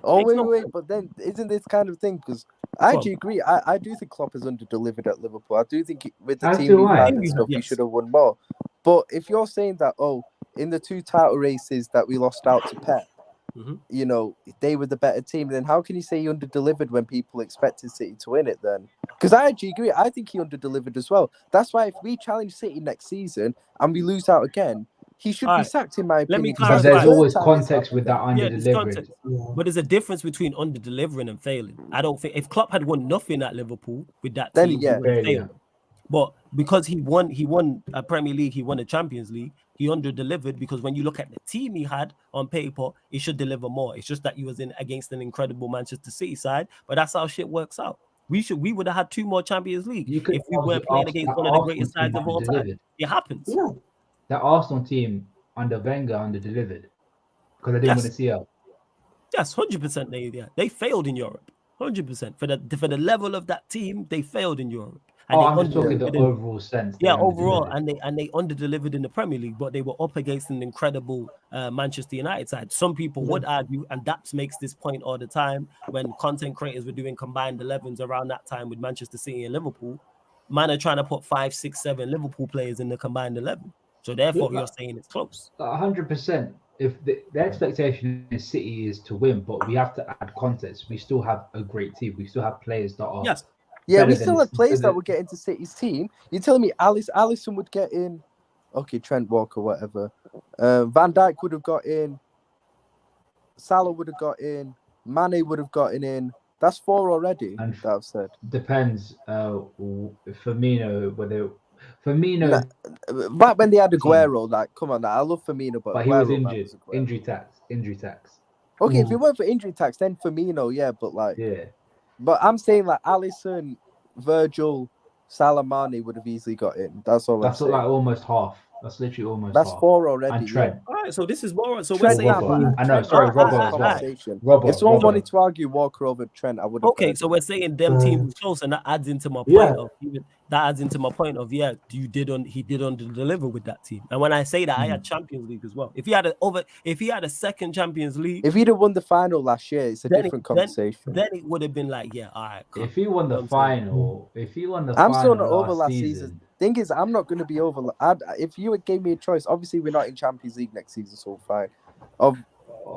Oh, Makes no wait, sense. but then isn't this kind of thing? Because I actually agree. I do think Klopp has under-delivered at Liverpool. I do think with the As team do we've I. had and stuff, he Yes. should have won more. But if you're saying that, in the 2 title races that we lost out to Pep, you know, they were the better team, then how can you say he under-delivered when people expected City to win it then? Because I actually agree. I think he under-delivered as well. That's why if we challenge City next season and we lose out again, he should be sacked, in my Let me opinion. 'cause clarify. that's the There's third always time it's context happened with that then. Yeah, there's under-delivered. context. But there's a difference between under-delivering and failing. I don't think if Klopp had won nothing at Liverpool with that Then, team, yeah. he would have Failure. failed. But because he won a Premier League, he won a Champions League, he under-delivered because when you look at the team he had on paper, he should deliver more. It's just that he was in against an incredible Manchester City side, but that's how shit works out. We would have had 2 more Champions League You could if we argue weren't playing Arsenal- against that one of the Arsenal greatest team sides of all time. under-delivered. It happens. Yeah. That Arsenal team under Wenger under-delivered because they didn't win the CL. Yes, 100% they failed in Europe. 100%. For the level of that team, they failed in Europe. And I'm just talking the under-delivered in- overall sense. Yeah, they overall, under-delivered. and they under-delivered in the Premier League, but they were up against an incredible Manchester United side. Some people would argue, and Daps makes this point all the time, when content creators were doing combined 11s around that time with Manchester City and Liverpool, man are trying to put 5, 6, 7 Liverpool players in the combined 11. So therefore, you're saying it's close. 100%. If the expectation in City is to win, but we have to add context. We still have a great team. We still have players that are Yes. Yeah, better we still than- had players that than- would get into City's team. You're telling me Alisson would get in? Okay, Trent Walker, whatever. Van Dijk would have got in. Salah would have got in. Mane would have gotten in. That's 4 already. And that I've said. Depends. Firmino, whether Firmino, Back when they had Aguero, like, come on, I love Firmino, but he was Aguero, man, injured. was Aguero. Injury tax. Okay, if it weren't for injury tax, then Firmino, yeah, but like, Yeah. but I'm saying like Alisson, Virgil, Salah, Mane would have easily got in. That's all That's I'm saying. like almost half. That's literally almost That's half. 4 already. And Trent. All right, so this is more. So Trent, we're saying, Robbo. I know, Trent, sorry, that's Robbo a as well. conversation. Robbo, If someone Robbo. wanted to argue Walker over Trent, I would have. okay, so we're saying them teams was close, and that adds into my point Yeah. of he did under deliver with that team. And when I say that, I had Champions League as well. If he had a second Champions League, If he'd have won the final last year, it's a Then different it- conversation. then it would have been like, yeah, all right. If he won the I'm saying. final, I'm still not over last season. Thing is, I'm not going to be over. If you gave me a choice, obviously we're not in Champions League next season, so fine.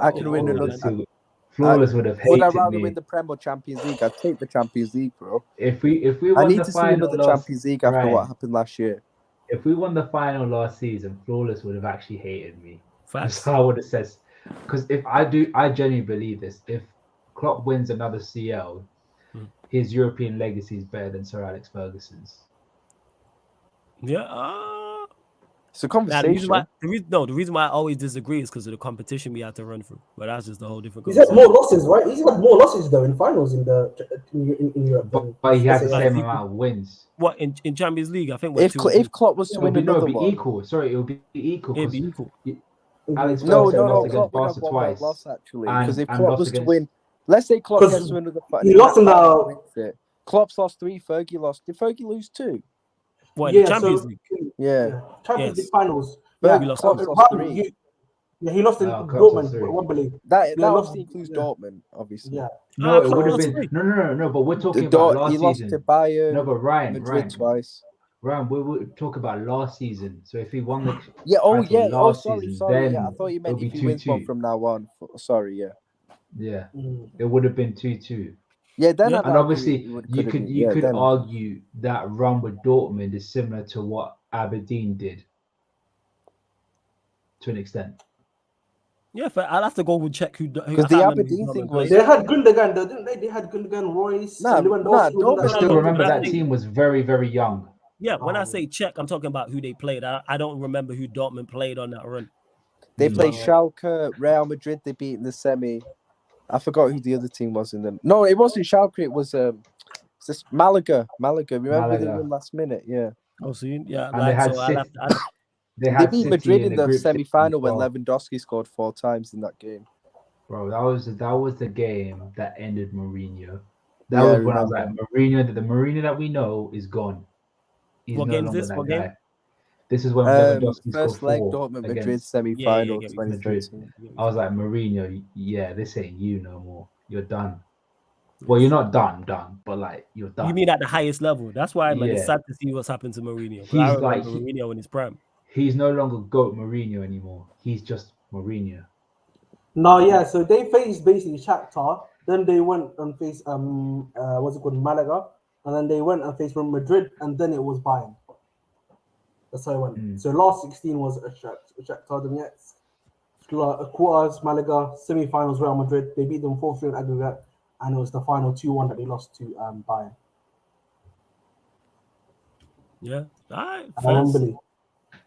I can win another. Flawless would have Would I hated rather me. win the Prem or Champions League? I'd take the Champions League, bro. If we I won need the to see final another last, Champions League after Ryan, what happened last year. if we won the final last season, Flawless would have actually hated me. Facts. That's how I would have said. Because if I genuinely believe this. If Klopp wins another CL, his European legacy is better than Sir Alex Ferguson's. Yeah. It's a Now, conversation. the reason why I always disagree is because of the competition we had to run through. But that's just a whole different He's had conversation. more losses, right? He's had more losses though in finals in Europe. But he has the SAS. same amount of wins. What in Champions League? I think If Klopp was to win It'll another be one, equal. Sorry, it'll be equal. It'd be equal. Alex no, Ferguson lost Klopp against would have Barca one more twice. loss actually. And- Because if and Klopp lost was to against- win, let's say Klopp 'Cause gets to win another fight. he lost in the- Klopp's lost 3, Fergie lost. Did Fergie lose 2? What in the Champions so, League? Yeah. Champions Yes. League finals. Fergie Yeah, lost Klopp's three. lost 3. he lost in Klopp's lost Dortmund, 3. Wembley. That Yeah, obviously lost- includes yeah. Dortmund, obviously. Yeah. No, it Klopp would have lost been three. no. But we're talking about last He lost season. to Bayern, No, but Ryan, Madrid twice. we would talk about last season. So if he won the Yeah. title last Sorry. season, Yeah, then I thought you meant it'll if be he wins one 2-2. from now on. Sorry. Yeah. Yeah, it would have been 2-2. Yeah. Then Yeah. I'd And argue obviously, it would- you could've could been- yeah, then- argue that run with Dortmund is similar to what Aberdeen did to an extent. Yeah, I'll have to go and check who. Because the Aberdeen thing was- They had Gundogan though, didn't they? They had Gundogan, Royce, Nah, and Lewandowski. Dortmund But still, no, remember but I that think- team was very, very young. Yeah, when I Oh. say check, I'm talking about who they played. I don't remember who Dortmund played on that run. They played No. Schalke, Real Madrid. They beat in the semi. I forgot who the other team was in them. No, it wasn't Schalke. It was this Malaga. Remember they Malaga. won last minute? Yeah. Oh, so yeah, And they had so City. They They had beat City Madrid in in the group stage semi-final as when well. Lewandowski scored 4 times in that game. Bro, that was the game that ended Mourinho. That Yeah, I was when I was like, remember. Mourinho, the Mourinho that we know is gone. He's What no game is longer this? that What guy. game? This is when Lewandowski First scored leg 4 Dortmund Madrid against. semi-final yeah, 2013. I was like, Mourinho, yeah, this ain't you no more. You're done. Well, you're not done, but like you're done. You mean at the highest level? That's why, man. It's Yeah. sad to see what's happened to Mourinho. He's I remember like- Mourinho in his prime. He's no longer GOAT Mourinho anymore. He's just Mourinho. No, yeah. So they faced basically Shakhtar. Then they went and faced what's it called, Malaga, and then they went and faced Real Madrid, and then it was Bayern. That's how it went. So last 16 was Shakhtar Donetsk, quarters Malaga, semi-finals Real Madrid. They beat them 4-3 in aggregate, and it was the final 2-1 that they lost to Bayern. Yeah. All right. And First, Wembley.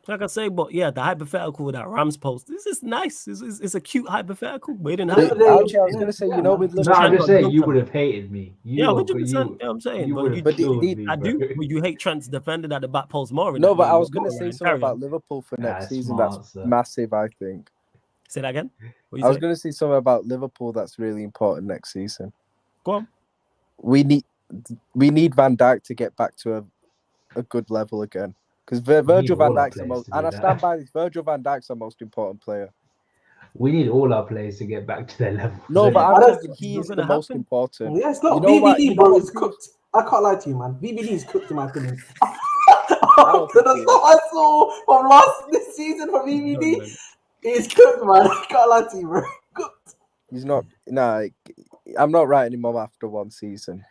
like I say, but yeah, the hypothetical with that Rams post. This is nice. It's a cute hypothetical. We didn't have They- Actually, I was going to say, you know, with No, Liverpool, I'm just saying Trent you got would have hated me. Yeah, 100%. Yeah, I'm saying, you but would you, have killed he- me. I do. bro. But you hate Trent's defending at the back post more. in no, that but game, I was going to go say around, something carry about on. Liverpool for Yeah, next season. smart, That's sir. massive, I think. Say that again. What you I was say? going to say something about Liverpool that's really important next season. Go on. We need Van Dijk to get back to a good level again. Because Virgil all van our Dijk's the players most, to do and I that. stand by this. Virgil van Dijk's the most important player. We need all our players to get back to their level. No, but I I'm don't saying he it's is not the gonna most happen. important. Yeah, it's not You know what- VVD, you know bro. what It's proves- cooked. I can't lie to you, man. VVD is cooked in my opinion. was The thinking- stuff I saw from this season from VVD is cooked, man. I can't lie to you, bro. Cooked. He's not. Nah, I'm not writing him off after one season.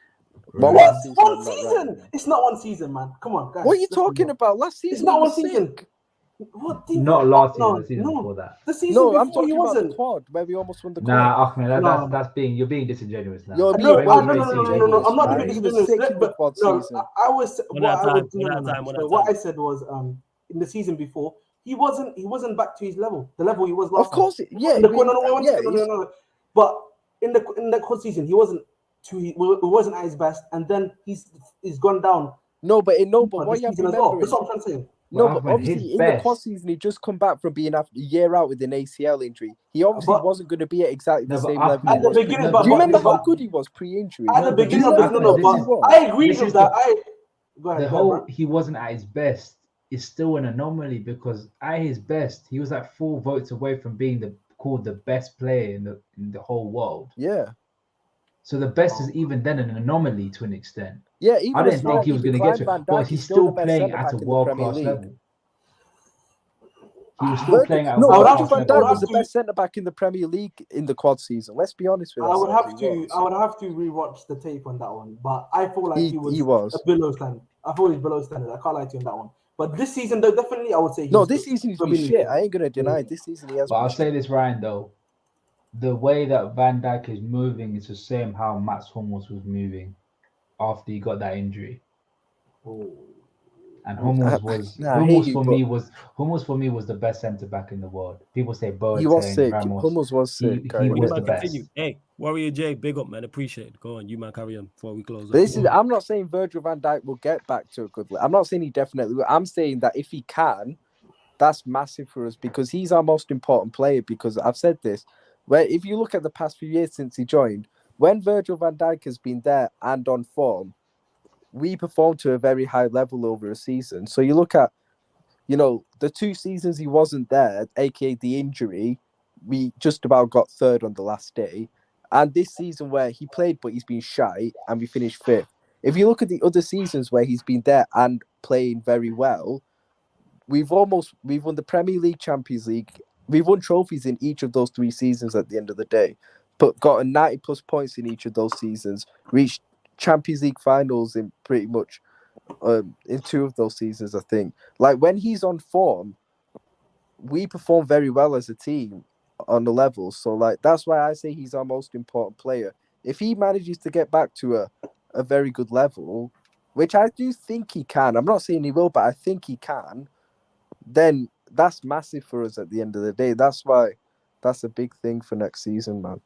But What? last season, One I'm not season? writing him. It's not one season, man. Come on, guys. What are you let's talking move on. about? Last season, It's not he one was season. sick. What team? Not last season, No, the season no. before that. The season No, before I'm he talking about the wasn't. quad where we almost won the quad. Nah, Ahmed, No. you're being disingenuous now. You're No, being no, very no, no, no. I'm not man. being He was disingenuous. sick in the But quad no, season. I was One what at a I time, would one at a no. time, one at So a what time. I said was in the season before he wasn't back to his level, the level he was last. Of course, yeah. In the, we- no. But in the quad season, he wasn't at his best, and then he's gone down. No, but this what you have to season as well. remember That's is, what I'm trying to say. no, Well, but Ahmed, obviously his in the quad best- season, he just come back from being after a year out with an ACL injury. He obviously But- wasn't going to be at exactly the No, but same Ahmed- level. At he the was beginning, pre- but- Do you remember but- how good he was pre-injury? At the but beginning this of is- this, no, this but is- I agree this with is that. the- Go ahead. The go whole ahead, he wasn't at his best is still an anomaly because at his best he was like 4 votes away from being called the best player in the whole world. Yeah, So the best is even then an anomaly to an extent. yeah. Even I didn't as think well, he was going to declined get to Van it, but Dijk, he's the still best playing centre-back at a in the Premier world-class League. level. He was still playing at a No, I would world Virgil have class van to- I would Dijk was have the to- best centre back in the Premier League in the quad season. Let's be honest with I would ourselves. have to rewatch the tape on that one, but I feel like he was was. a below standard. I thought he was below standard. I can't lie to you on that one. But this season, though, definitely, I would say No, this season he's could been be shit. leader. I ain't gonna deny it. This season he has But been I'll shit. say this, Ryan, though. The way that Van Dijk is moving is the same how Mats Hummels was moving after he got that injury. Oh. And Hummels for me was the best centre back in the world. People say He was Boateng, sick. Ramos. Hummels was sick. He was man, the best. continue. Hey, Warrior J, big up, man. Appreciate it. Go on, you man, carry on before we close. But this is, I'm not saying Virgil van Dijk will get back to a good level. I'm not saying he definitely will. I'm saying that if he can, that's massive for us because he's our most important player. Because I've said this, where if you look at the past few years since he joined, when Virgil van Dijk has been there and on form, we perform to a very high level over a season. So you look at, the 2 seasons he wasn't there, aka the injury, we just about got third on the last day. And this season where he played but he's been shy and we finished 5th. If you look at the other seasons where he's been there and playing very well, we've won the Premier League, Champions League. We've won trophies in each of those 3 seasons at the end of the day, but gotten 90 plus points in each of those seasons, reached Champions League finals in pretty much in 2 of those seasons, I think. Like when he's on form, we perform very well as a team on the level. So like that's why I say he's our most important player. If he manages to get back to a very good level, which I do think he can, I'm not saying he will, but I think he can, then that's massive for us at the end of the day. That's why that's a big thing for next season, man.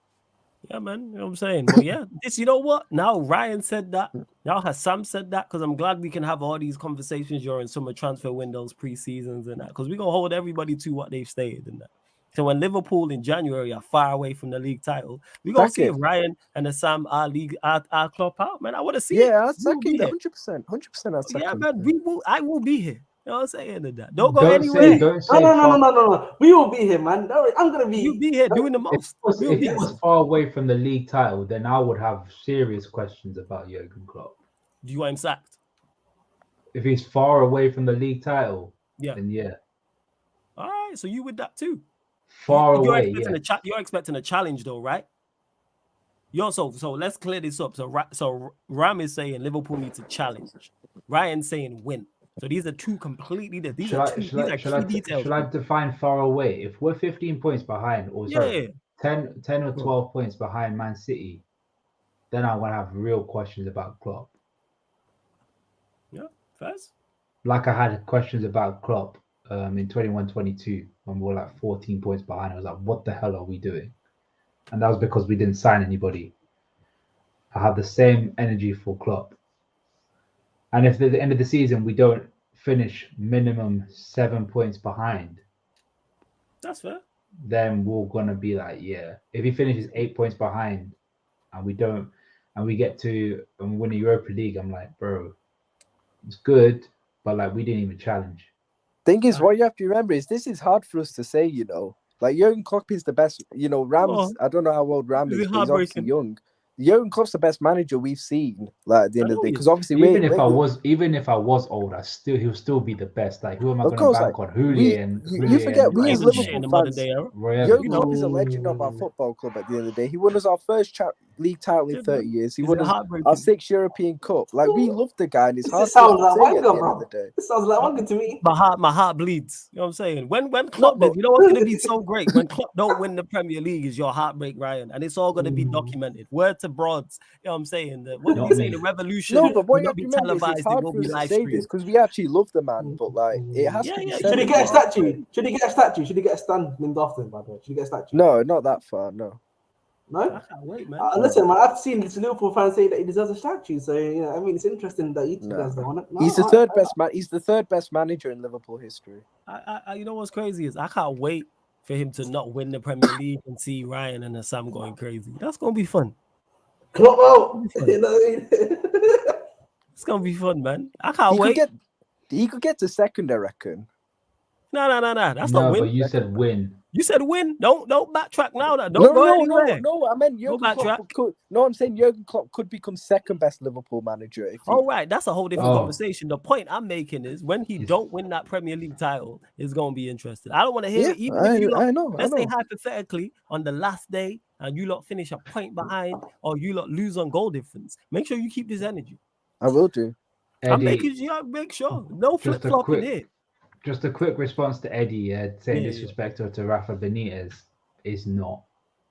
Yeah, man. You know what I'm saying? But yeah, you know what? Now Ryan said that. Now Hassam said that because I'm glad we can have all these conversations during summer transfer windows, pre-seasons and that. Because we're going to hold everybody to what they've stated and that. So when Liverpool in January are far away from the league title, we're going to see if Ryan and Hassam are club out, man. I want to see it. Yeah, I'd second 100%. 100% I'd second. Yeah, man. I will be here. You know what I'm saying? That. Don't go anywhere. No. We will be here, man. I'm going to be. You'll be here doing the most. If it was far away from the league title, then I would have serious questions about Jurgen Klopp. Do you want him sacked? If he's far away from the league title, then yeah. All right, so you with that too? Away, you're expecting a challenge though, right? So let's clear this up. So Ram is saying Liverpool needs a challenge. Ryan's saying win. So these are 2 completely different. These are key details. Should I define far away? If we're 15 points behind, or 10 or 12 points behind Man City, then I want to have real questions about Klopp. Yeah, first. Like I had questions about Klopp in 21-22 when we were like 14 points behind. I was like, what the hell are we doing? And that was because we didn't sign anybody. I have the same energy for Klopp. And if at the end of the season we don't finish minimum 7 points behind, that's fair. Then we're gonna be like, yeah. If he finishes 8 points behind, and we don't, and we get to and win the Europa League, I'm like, bro, it's good, but like we didn't even challenge. Thing is, what you have to remember is this is hard for us to say. Like Jurgen Klopp is the best. Rams. I don't know how old Ram is, but he's obviously young. Jurgen Klopp's the best manager we've seen. Like at the end of the day, because obviously, even if I was old, he'll still be the best. Like who am I going to bank on? Julian. You forget we as Liverpool fans. Jurgen Klopp is a legend legend of our football club. At the end of the day, he won us our first league title in 30 years. He won us our 6th European Cup. Like we love the guy, and it's hard to say at the end of the day. This sounds like Wanga to me. My heart bleeds. You know what I'm saying? When Klopp, you know what's going to be so great? When Klopp don't win the Premier League, is your heartbreak, Ryan, and it's all going to be documented. Word to broads. You know what I'm saying? What do you say? The revolution. No, but what you have be to remember is it's hard for us to say this because we actually love the man, but like it has to be said. Should he get a statue? Should he get a statue? Should he get a stand named after him? By the way, should he get a statue? No, not that far. No. I can't wait, man. Listen, man, I've seen this Liverpool fans say that he deserves a statue. So I mean, it's interesting that he does that. He's the third best man. He's the 3rd best manager in Liverpool history. You know what's crazy is I can't wait for him to not win the Premier League and see Ryan and Sam going crazy. That's gonna be fun. Klopp out. It's gonna be fun, man. I can't wait. He could get to 2nd, I reckon. No. That's No, not win. but you said win. You said win. Don't backtrack now. Don't No, go no, anywhere. no. I meant Go Jurgen Klopp backtrack. could. No, I'm saying Jurgen Klopp could become second best Liverpool manager if he. All right, that's a whole different Oh. conversation. The point I'm making is when he Yes. don't win that Premier League title, it's gonna be interesting. I don't want to hear Yeah, it. Even if you lot, I know. let's say hypothetically on the last day and you lot finish a point behind or you lot lose on goal difference, make sure you keep this energy. I will do. I'm Eddie, making sure. Make sure no flip just a flopping quick, here. just a quick response to Eddie saying Yeah. disrespectful to Rafa Benitez is not.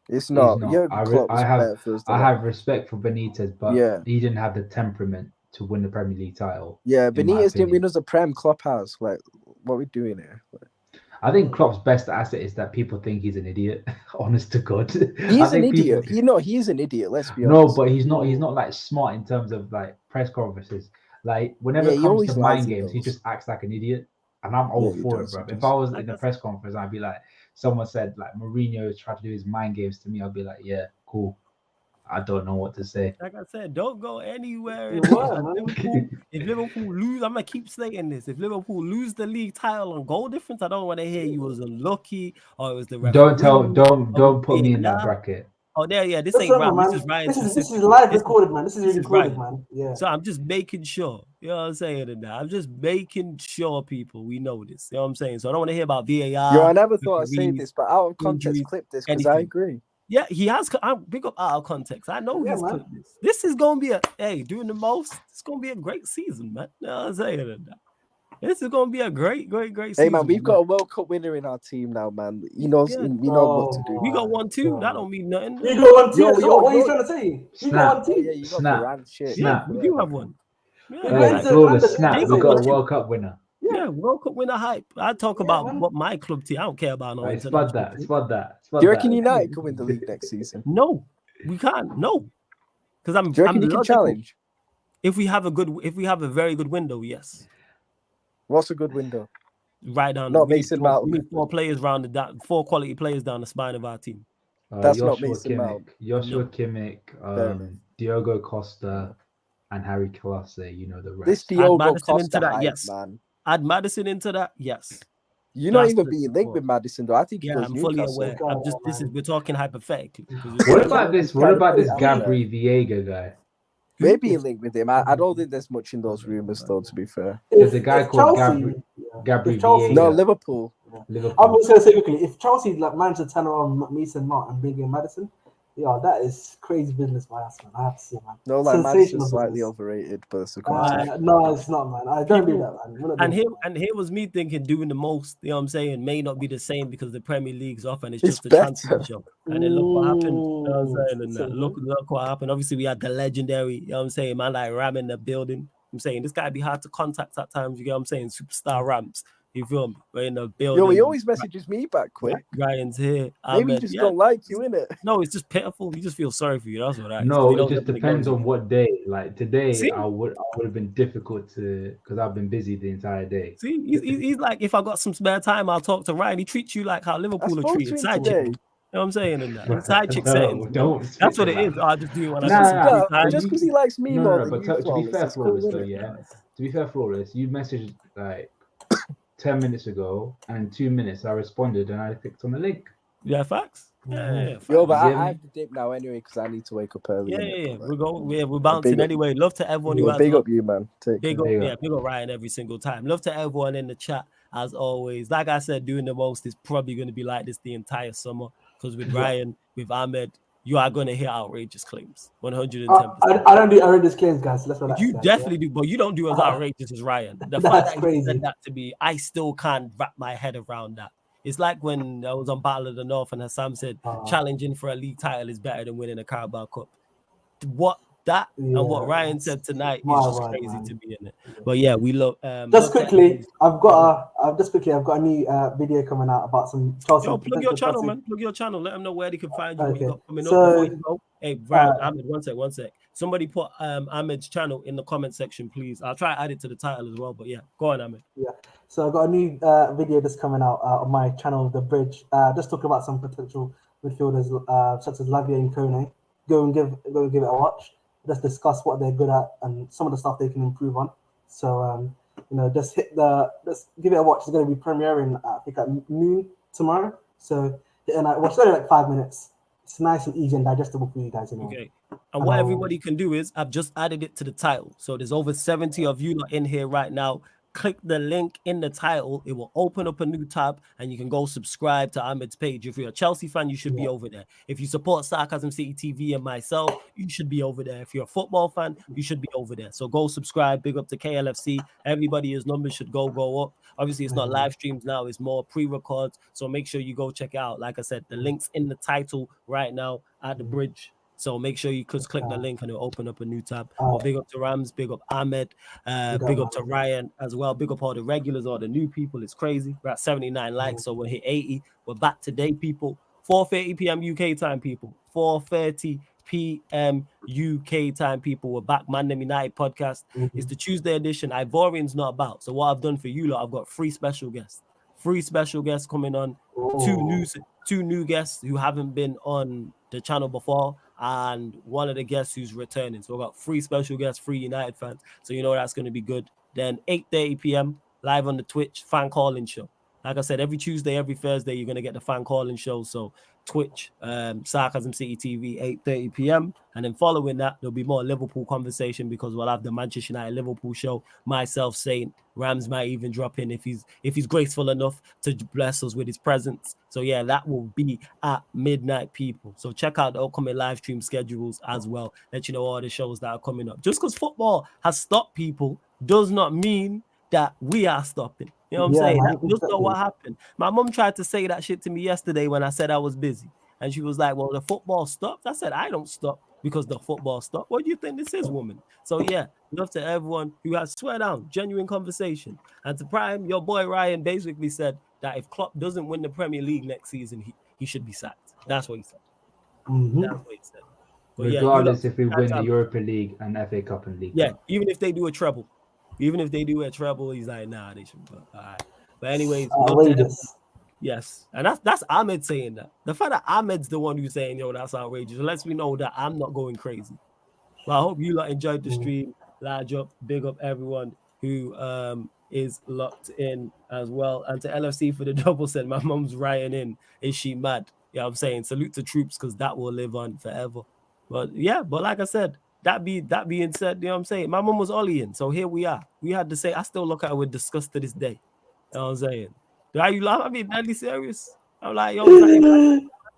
It's He's not. not. Jurgen Klopp I is have better for us than I that. have respect for Benitez, but Yeah. he didn't have the temperament to win the Premier League title. Yeah, in my Benitez didn't opinion. win us a Prem. Klopp has. Like, what are we doing here? I think Klopp's best asset is that people think he's an idiot. Honest to God, He's an idiot. He's an idiot. Let's be No, honest. but he's not. He's not like smart in terms of like press conferences. Like whenever Yeah, it he comes always to lies mind in games, he those. just acts like an idiot, and I'm all Yeah, he for does, it, bro. he If does. I was Like in the I press conference, I'd be like, someone said like Mourinho tried to do his mind games to me, I'd be like, yeah, cool. I don't know what to say. Like I said, don't go anywhere. In Why, this. man? If Liverpool lose, I'm gonna keep saying this. If Liverpool lose the league title on goal difference, I don't want to hear you was unlucky or it was the referee. Don't put me in that bracket. Oh, there, yeah. This Just ain't remember, Ryan. man. This is Ryan. This is specifically. live This is- recorded, man. This is this is recorded, Ryan. man. Yeah. So I'm just making sure. You know what I'm saying? And I'm just making sure people we know this. You know what I'm saying? So I don't want to hear about VAR. Yo, I never thought I'd say referees, this, but out of context, injuries, clip this because I anything. agree. Yeah, he has. I'm big up out of context. I know Yeah, he's man. clipped this. This is gonna be doing the most. It's gonna be a great season, man. You know what I'm saying? This is gonna be a great season. Hey man, we've got a World Cup winner in our team now, man. He knows. Yeah. We know what to do. We got 1-2. God. That don't mean nothing. You got 1-2. Yo, What are you yo. trying to say? You Snap. got 1-2. Oh yeah, you got Snap. Varane. Shit. Yeah, Snap. we do have one. Yeah, Hey, Hey, Gwen's flawless the snap. They We got got a one. World Cup winner. Yeah, World Cup winner hype. I talk about man. what my club team. I don't care about no Right, international. spud that. team. Spud that. Do you reckon United can win the league next season? No, we can't. No, because Do you reckon you can logical. challenge? If we have a very good window, yes. What's a good window? Right down. Not we need Mason four- Mount. We need 4 players rounded down, 4 quality players down the spine of our team. That's not Joshua Mason Mount. Joshua No. Kimmich, Fair enough. Diogo Costa, and Harry Clase. You know the rest. This Diogo Madison into Costa that, hype, yes. man. Add Madison into that, yes. You're not That's even the being linked support. with Madison, though. I think he Yeah, goes I'm fully Newcastle. aware. I'm just we're talking hypothetically. What about this? What about this Yeah. Gabri Viega guy? Maybe a link with him. I don't think there's much in those rumors, though. To be fair, There's a guy if called Chelsea, Gabri if Chelsea- Viega. no Liverpool. Liverpool. I'm just gonna say quickly, if Chelsea like manage to turn around Mason Mount and bring in Madison, yeah, that is crazy business by us, man. I have to say, man. No, like Sensational Madison's slightly business. overrated, but it's a conversation. No, it's not, man. I don't do People- that, man. We're not And doing here, that, man. and here was me thinking doing the most, you know what I'm saying, may not be the same because the Premier League's off and it's It's just a better. transfer show. And then look what happened. You know what I'm saying? And So, look what happened. Obviously, we had the legendary, you know what I'm saying, man like Ram in the building. I'm saying this guy be hard to contact at times, you get what I'm saying? Superstar Rams. You feel me? We're in the building. Yo, he always messages me back quick. Ryan's here. Maybe he Ahmed, just yeah. don't like you, innit? No, it's just pitiful. He just feels sorry for you. That's what I. No, it just depends on what day. Like today, See? I would have been difficult to because I've been busy the entire day. See, he's like, if I got some spare time, I'll talk to Ryan. He treats you like how I Liverpool are spoke to treated. him Side today. chick. You know what I'm saying? In that side chick No, settings. don't That's speak what it about is. that. I'll just do it when I Nah, got some nah, free nah. time. Just because he likes me more than but you, to be Flawless, fair, it's cool, Flawless, isn't though, it? yeah. To be fair, Flawless, you messaged like 10 minutes ago, and in 2 minutes I responded and I clicked on the link. Yeah, facts. Yeah, facts. Yo, but You get I me? have to dip now anyway because I need to wake up early. Yeah, innit? yeah. But, We're bouncing big up- anyway. Love to everyone who yeah, has big love. up you, man. Take Big care. up, Big yeah, up. big up Ryan every single time. Love to everyone in the chat as always. Like I said, doing the most is probably going to be like this the entire summer because with Ryan, with Ahmed, you are going to hear outrageous claims. 110%. I don't do outrageous claims, guys. Let's relax. You guys, definitely do, but you don't do as outrageous as Ryan. The That's fact that he crazy. said that to me, I still can't wrap my head around that. It's like when I was on Battle of the North and Hassam said challenging for a league title is better than winning a Carabao Cup. What that and what Ryan said tonight is just crazy man. to me, innit? But yeah, we love. Just quickly, I've got a new video coming out about some Chelsea. Yo, plug your potential channel, Chelsea- man. Plug your channel. Let them know where they can find you. What you Okay. got coming So, up before you go. Hey, Brian, Ahmed, one sec. Somebody put Ahmed's channel in the comment section, please. I'll try to add it to the title as well. But yeah, go on, Ahmed. So I got a new video that's coming out on my channel, The Bridge. Just talking about some potential midfielders such as Lavia and Kone. Go and give it a watch. Just discuss what they're good at and some of the stuff they can improve on. So just give it a watch. It's going to be premiering I think at noon tomorrow. So and I watched it in like 5 minutes. It's nice and easy and digestible for you guys. Okay. And what everybody can do is I've just added it to the title. So there's over 70 of you in here right now. Click the link in the title. It will open up a new tab and you can go subscribe to Ahmed's page. If you're a Chelsea fan, you should be over there. If you support Sarcasm City TV and myself, you should be over there. If you're a football fan, you should be over there. So go subscribe. Big up to KLFC. Everybody, his numbers should go up. Obviously, it's not live streams now. It's more pre-records. So make sure you go check it out. Like I said, the link's in the title right now at the bridge. So make sure you click the link and it'll open up a new tab. Well, big up to Rams, big up Ahmed, big up to Ryan as well. Big up all the regulars, all the new people. It's crazy. We're at 79 likes, so we'll hit 80. We're back today, people. 4:30 p.m. UK time, people. 4:30 p.m. UK time, people. We're back. Mandem United podcast. It's the Tuesday edition. Ivorian's not about. So what I've done for you lot, I've got 3 special guests. 3 special guests coming on. 2 new guests who haven't been on the channel before, and one of the guests who's returning. So we've got 3 special guests, 3 United fans. So you know that's going to be good. Then 8:30 p.m. live on the Twitch fan calling show. Like I said, every Tuesday, every Thursday, you're going to get the fan calling show. So Twitch, Sarcasm City TV, 8:30 p.m. And then following that, there'll be more Liverpool conversation because we'll have the Manchester United Liverpool show. Myself, Saint, Rams might even drop in if he's graceful enough to bless us with his presence. So yeah, that will be at midnight, people. So check out the upcoming live stream schedules as well. Let you know all the shows that are coming up. Just because football has stopped people does not mean that we are stopping. You know what I'm saying? That's just not what happened. My mom tried to say that shit to me yesterday when I said I was busy. And she was like, well, the football stopped. I said, I don't stop because the football stopped. What do you think this is, woman? So yeah, love to everyone who has swear down, genuine conversation. And to Prime, your boy Ryan basically said that if Klopp doesn't win the Premier League next season, he should be sacked. That's what he said. That's what he said. But regardless if we win the Europa League and FA Cup and League. Yeah, even if they do a treble. Even if they do a treble, he's like, nah, they should. All right. But anyways, yes. And that's Ahmed saying that. The fact that Ahmed's the one who's saying, yo, that's outrageous, lets me know that I'm not going crazy. Well, I hope you lot enjoyed the stream. Large up, big up everyone who is locked in as well. And to LFC for the double said, my mom's writing in, is she mad? Yeah, I'm saying salute to troops because that will live on forever. But yeah, but like I said, that being said, you know what I'm saying? My mom was Ollieing, so here we are. We had to say, I still look at her with disgust to this day. You know what I'm saying? Are you laughing? I mean, deadly serious. I'm like, yo,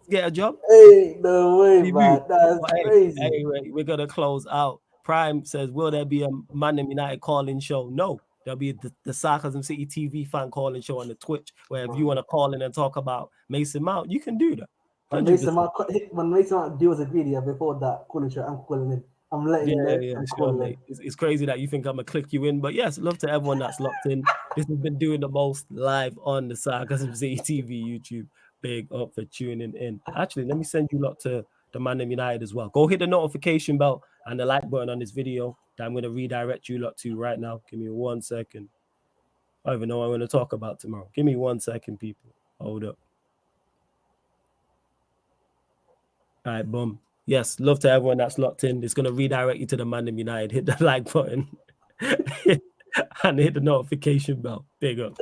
get a job. Hey, no way, man. That's crazy. Anyway, we're gonna close out. Prime says, will there be a Mandem United call-in show? No. There'll be the Sarcasm City TV fan calling show on the Twitch, where if you want to call in and talk about Mason Mount, you can do that. When Mason Mount deals with video before that calling show, I'm calling in. I'm letting you know. It's crazy that you think I'm gonna click you in, but yes, love to everyone that's locked in. This has been doing the most live on the Sarcasm City TV YouTube. Big up for tuning in. Actually, let me send you lot to the Mandem United as well. Go hit the notification bell and the like button on this video that I'm gonna redirect you lot to right now. Give me 1 second. I don't even know what I'm gonna talk about tomorrow. Give me 1 second, people. Hold up. All right, boom. Yes, love to everyone that's locked in. It's going to redirect you to the Mandem United. Hit the like button and hit the notification bell. Big up.